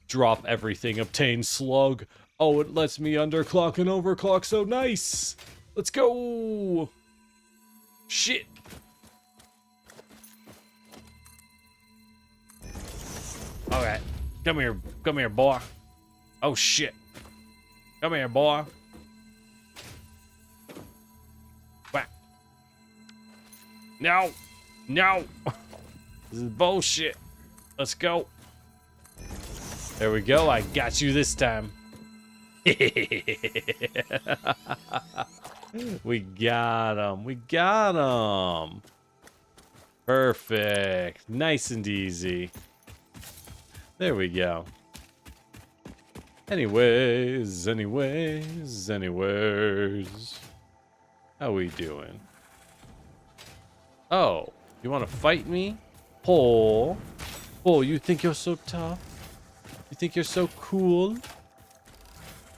Drop everything, obtain slug. Oh, it lets me underclock and overclock so nice! Let's go! Shit! Alright, come here, boy. Oh shit. Come here, boy. Whack. No! No! This is bullshit. Let's go. There we go. I got you this time. We got him. We got him. Perfect. Nice and easy. There we go. Anyways. How we doing? Oh, you want to fight me? Oh, you think you're so tough? You think you're so cool?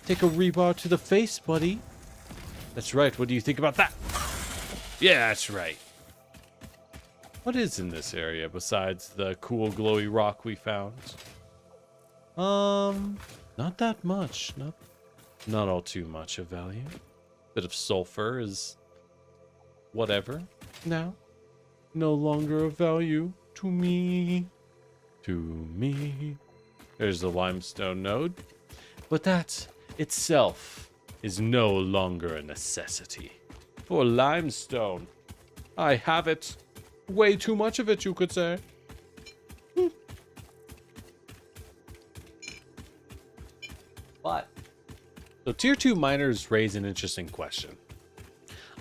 Take a rebar to the face, buddy. That's right. What do you think about that? Yeah, that's right. What is in this area besides the cool glowy rock we found? Not that much. Not all too much of value. Bit of sulfur is whatever now. No longer of value to me. There's the limestone node. But that itself is no longer a necessity. For limestone, I have it. Way too much of it, you could say. But, so tier 2 miners raise an interesting question.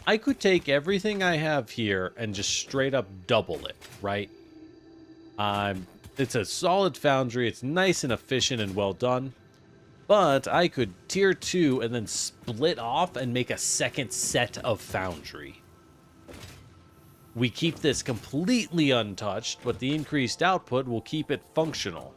I could take everything I have here and just straight up double it, right? It's a solid foundry. It's nice and efficient and well done. But I could tier 2 and then split off and make a second set of foundry. We keep this completely untouched, but the increased output will keep it functional.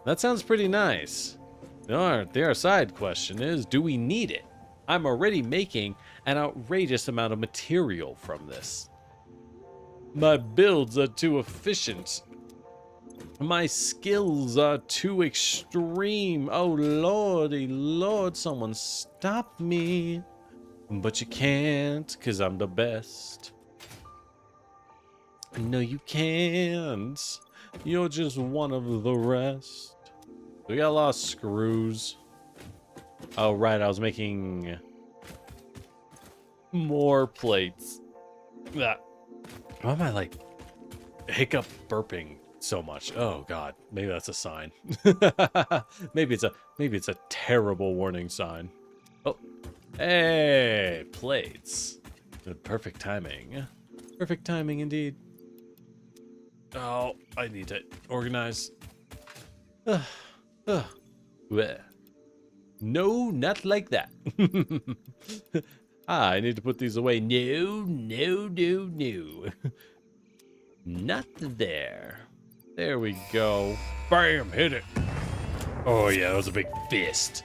That sounds pretty nice. The side question is, do we need it? I'm already making an outrageous amount of material from this. My builds are too efficient. My skills are too extreme. Oh lordy lord, someone stop me. But you can't, 'cause I'm the best. No, you can't. You're just one of the rest. We got a lot of screws. Oh, right, I was making more plates. Why am I, like, hiccup burping so much? Oh, God. Maybe that's a sign. maybe it's a terrible warning sign. Oh, hey, plates. Perfect timing. Perfect timing, indeed. Oh, I need to organize. No, not like that. I need to put these away. No. Not there. There we go. Bam, hit it. Oh yeah, that was a big fist.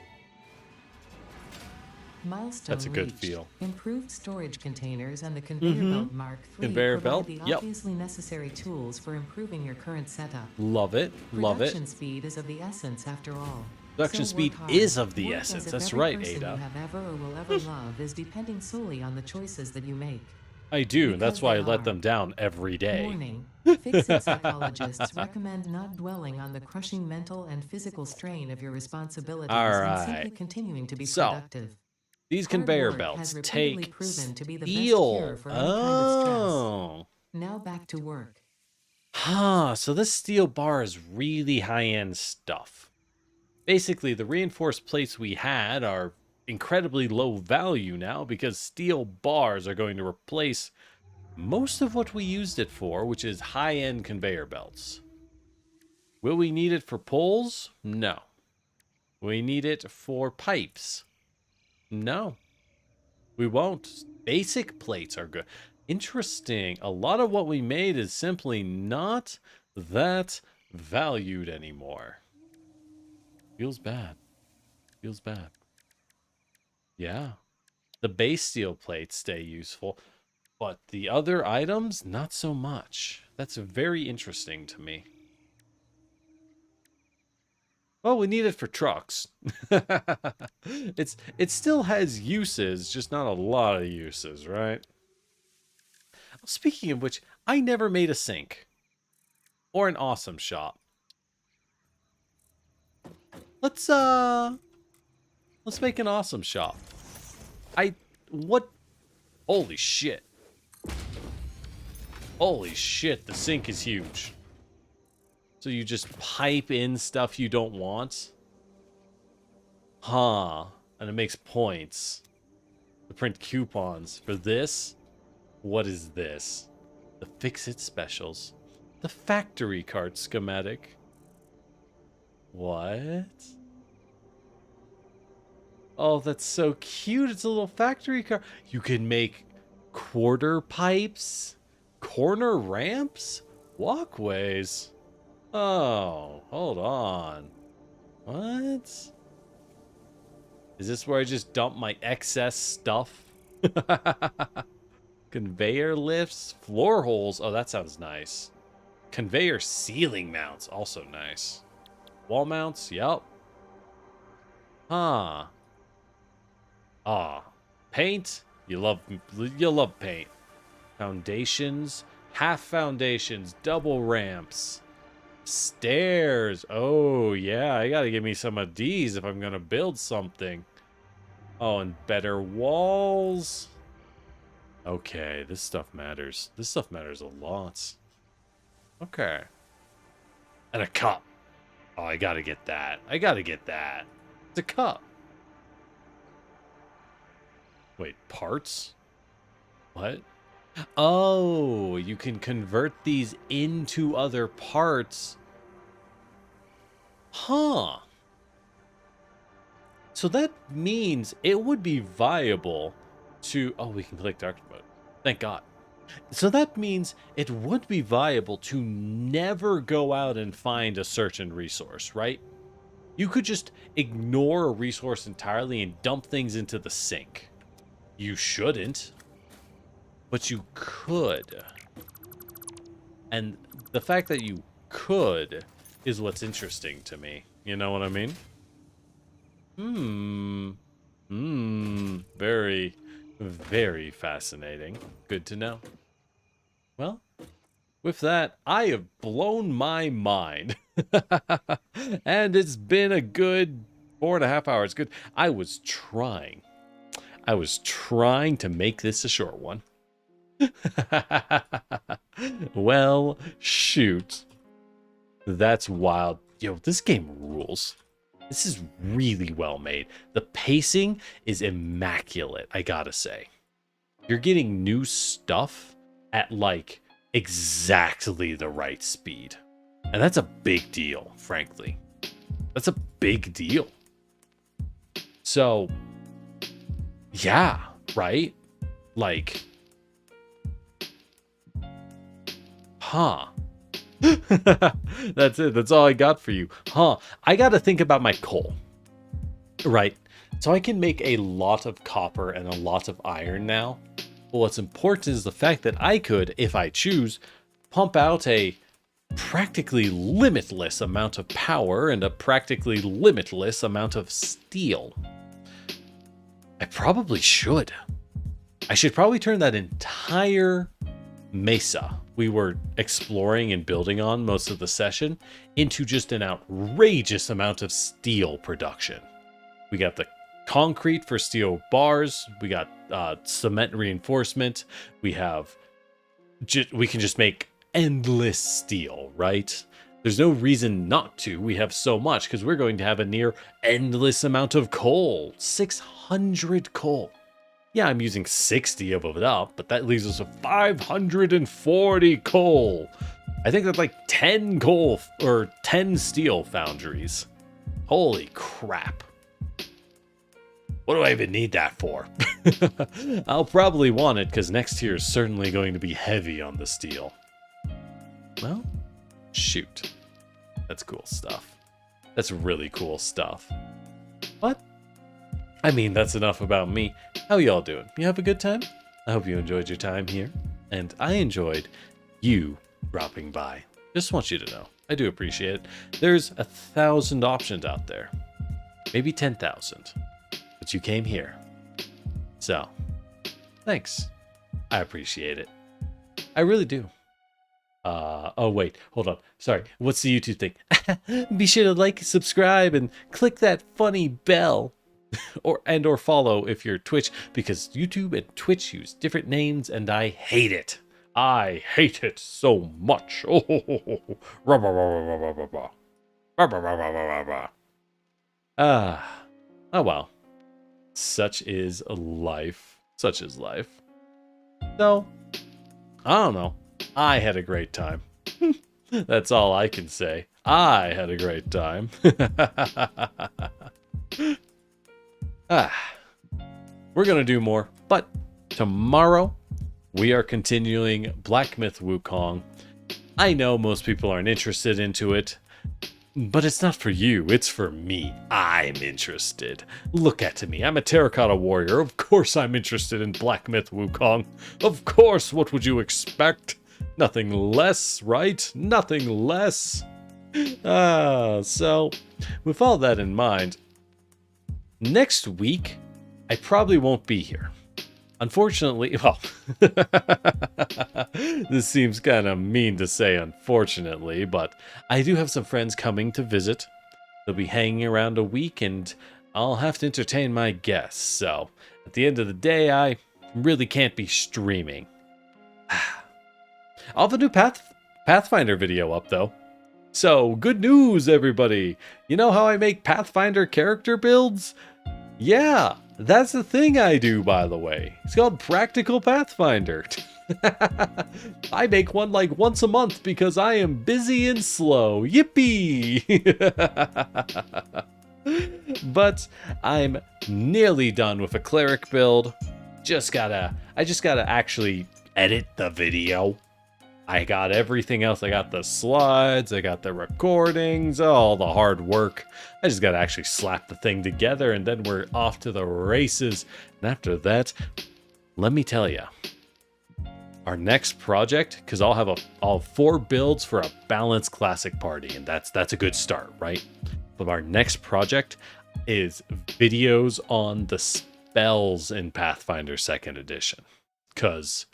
Milestone That's a good reached. feel. Improved storage containers and the conveyor belt Mark III Conveyor provide belt, the yep. obviously necessary tools for improving your current setup. Love it, love it. Production speed is of the essence after all. Production So speed work hard. is of the Work essence. as if That's every right, person Ada. you have ever or will ever love is depending solely on the choices that you make. I do, and that's Because why I they let are. them down every day. Warning. Fix-it psychologists recommend not dwelling on the crushing mental and physical strain of your responsibilities All and right. simply continuing to be So, productive. These Hard conveyor work belts has repeatedly take proven to be the best steel. cure for any kind of stress. Oh. Now back to work. Huh, so this steel bar is really high-end stuff. Basically, the reinforced plates we had are incredibly low value now because steel bars are going to replace most of what we used it for, which is high-end conveyor belts. Will we need it for poles? No. We need it for pipes? No. We won't. Basic plates are good. Interesting. A lot of what we made is simply not that valued anymore. Feels bad. Feels bad. Yeah. The base steel plates stay useful, but the other items, not so much. That's very interesting to me. Well, we need it for trucks. It still has uses, just not a lot of uses, right? Speaking of which, I never made a sink. Or an awesome shop. Let's make an awesome shop. What? Holy shit. Holy shit, the sink is huge. So you just pipe in stuff you don't want? Huh. And it makes points. To print coupons. For this? What is this? The Fix-It Specials. The factory cart schematic. What? Oh, that's so cute. It's a little factory car. You can make quarter pipes, corner ramps, walkways. Oh, hold on. What? Is this where I just dump my excess stuff? Conveyor lifts, floor holes. Oh, that sounds nice. Conveyor ceiling mounts, also nice. Wall mounts, yep. Huh. Ah, paint. You'll love paint. Foundations, half foundations, double ramps, stairs. Oh yeah, I gotta give me some of these if I'm gonna build something. Oh, and better walls. Okay, this stuff matters. This stuff matters a lot. Okay. And a cup. Oh, I gotta get that. I gotta get that. It's a cup. Wait, parts? What? Oh, you can convert these into other parts. Huh. So that means it would be viable to... Oh, we can click dark mode. Thank God. So that means it would be viable to never go out and find a certain resource, right? You could just ignore a resource entirely and dump things into the sink. You shouldn't, but you could. And the fact that you could is what's interesting to me. You know what I mean? Very, very fascinating. Good to know. Well, with that, I have blown my mind. And it's been a good 4.5 hours. Good. I was trying to make this a short one. Well, shoot. That's wild. Yo, this game rules. This is really well made. The pacing is immaculate, I gotta say. You're getting new stuff at, like, exactly the right speed. And that's a big deal, frankly. That's a big deal. So, yeah, right? Like, huh. That's it. That's all I got for you. Huh. I got to think about my coal. Right. So I can make a lot of copper and a lot of iron now. But what's important is the fact that I could, if I choose, pump out a practically limitless amount of power and a practically limitless amount of steel. I probably should. I should probably turn that entire mesa we were exploring and building on most of the session into just an outrageous amount of steel production. We got the concrete for steel bars. We got cement reinforcement. We have... we can just make endless steel, right? There's no reason not to. We have so much because we're going to have a near endless amount of coal. 600 coal. Yeah, I'm using 60 of it up, but that leaves us with 540 coal. I think that's like 10 coal or 10 steel foundries. Holy crap. What do I even need that for? I'll probably want it because next year is certainly going to be heavy on the steel. Well, shoot. That's cool stuff. That's really cool stuff. What? I mean, that's enough about me. How y'all doing? You have a good time? I hope you enjoyed your time here. And I enjoyed you dropping by. Just want you to know. I do appreciate it. There's 1,000 options out there. Maybe 10,000. But you came here. So, thanks. I appreciate it. I really do. Oh wait, hold on. Sorry, what's the YouTube thing? Be sure to like, subscribe, and click that funny bell. or follow if you're Twitch, because YouTube and Twitch use different names, and I hate it. I hate it so much. Oh well. Such is life. Such is life. So, I don't know. I had a great time. That's all I can say. I had a great time. We're gonna do more, but tomorrow we are continuing Black Myth Wukong. I know most people aren't interested into it, but it's not for you, it's for me. I'm interested. Look at me, I'm a Terracotta Warrior. Of course I'm interested in Black Myth Wukong. Of course, what would you expect? Nothing less, right? Nothing less. So, with all that in mind, next week, I probably won't be here. Unfortunately, well, this seems kind of mean to say unfortunately, but I do have some friends coming to visit. They'll be hanging around a week, and I'll have to entertain my guests. So, at the end of the day, I really can't be streaming. I'll have a new Pathfinder video up, though. So, good news, everybody! You know how I make Pathfinder character builds? Yeah, that's the thing I do, by the way. It's called Practical Pathfinder. I make one like once a month because I am busy and slow. Yippee! But I'm nearly done with a cleric build. I just gotta actually edit the video. I got everything else. I got the slides, I got the recordings, all the hard work. I just gotta actually slap the thing together, and then we're off to the races. And after that, let me tell you, our next project, because I'll have 4 builds for a balanced classic party, and that's a good start, right? But our next project is videos on the spells in Pathfinder 2nd Edition. Because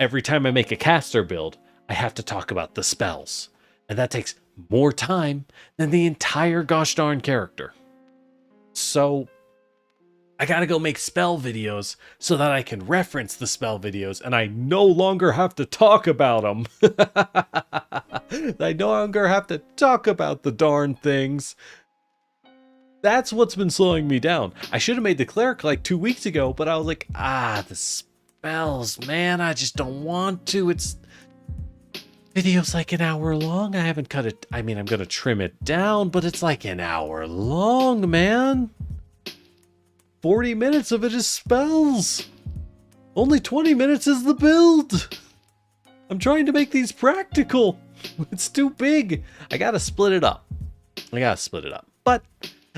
every time I make a caster build, I have to talk about the spells. And that takes more time than the entire gosh darn character. So I gotta go make spell videos so that I can reference the spell videos and I no longer have to talk about them. I no longer have to talk about the darn things. That's what's been slowing me down. I should have made the cleric like 2 weeks ago, but I was like, the spells, man, I just don't want to. It's video's like an hour long. I haven't cut it. I mean, I'm gonna trim it down, but it's like an hour long, man. 40 minutes of it is spells. Only 20 minutes is the build. I'm trying to make these practical. It's too big. I gotta split it up. But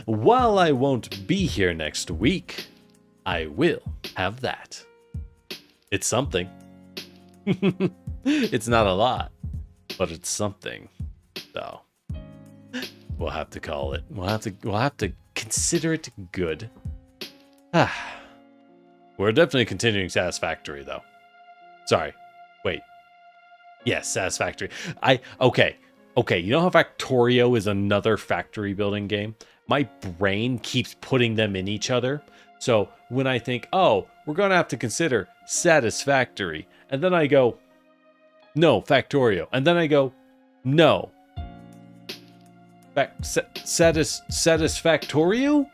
while I won't be here next week, I will have that. It's something. It's not a lot, but it's something. So we'll have to call it. We'll have to consider it good. We're definitely continuing Satisfactory, though. Sorry. Wait. Yes, Satisfactory. Okay. You know how Factorio is another factory building game? My brain keeps putting them in each other. So when I think, oh, we're going to have to consider Satisfactory, and then I go, no, Factorio. And then I go, no. Satisfactorio?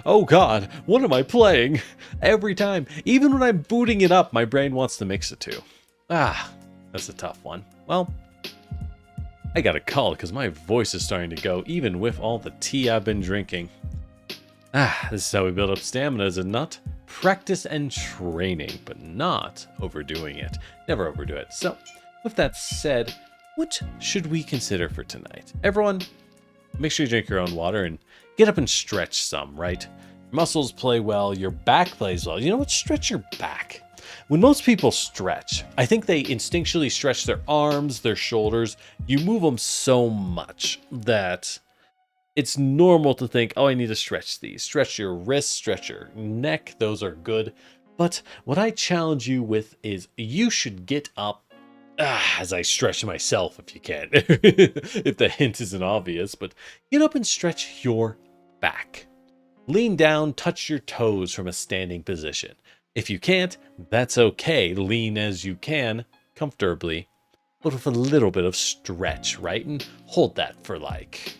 Oh god, what am I playing? Every time, even when I'm booting it up, my brain wants to mix the two. That's a tough one. Well, I gotta call it because my voice is starting to go, even with all the tea I've been drinking. This is how we build up stamina, is it not? Practice and training, but not overdoing it. Never overdo it. So, with that said, what should we consider for tonight? Everyone, make sure you drink your own water and get up and stretch some, right? Your muscles play well, your back plays well. You know what? Stretch your back. When most people stretch, I think they instinctually stretch their arms, their shoulders. You move them so much that it's normal to think, oh, I need to stretch these. Stretch your wrists, stretch your neck. Those are good. But what I challenge you with is you should get up, as I stretch myself if you can, if the hint isn't obvious, but get up and stretch your back. Lean down, touch your toes from a standing position. If you can't, that's okay. Lean as you can, comfortably, but with a little bit of stretch, right? And hold that for like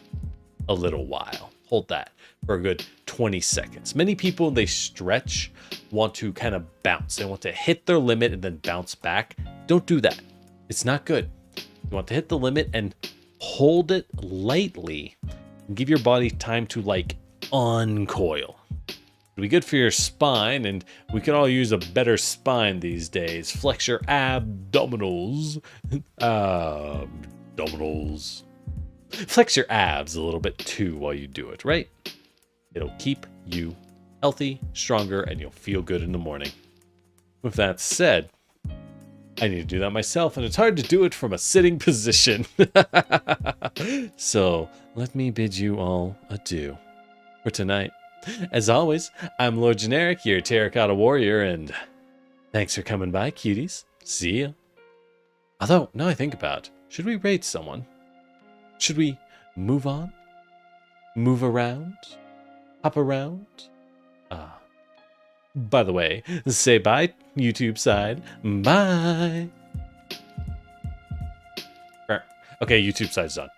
a little while. Hold that for a good 20 seconds. Many people, when they stretch, want to kind of bounce. They want to hit their limit and then bounce back. Don't do that. It's not good. You want to hit the limit and hold it lightly and give your body time to like uncoil. It'll be good for your spine, and we can all use a better spine these days. Flex your abdominals. Flex your abs a little bit too while you do it, right? It'll keep you healthy, stronger, and you'll feel good in the morning. With that said, I need to do that myself, and it's hard to do it from a sitting position. So let me bid you all adieu for tonight. As always, I'm Lord Generic, your Terracotta Warrior, and thanks for coming by, cuties. See ya. Although, now I think about, should we raid someone? Should we move on? Move around? Hop around? By the way, say bye, YouTube side. Bye. Okay, YouTube side's done.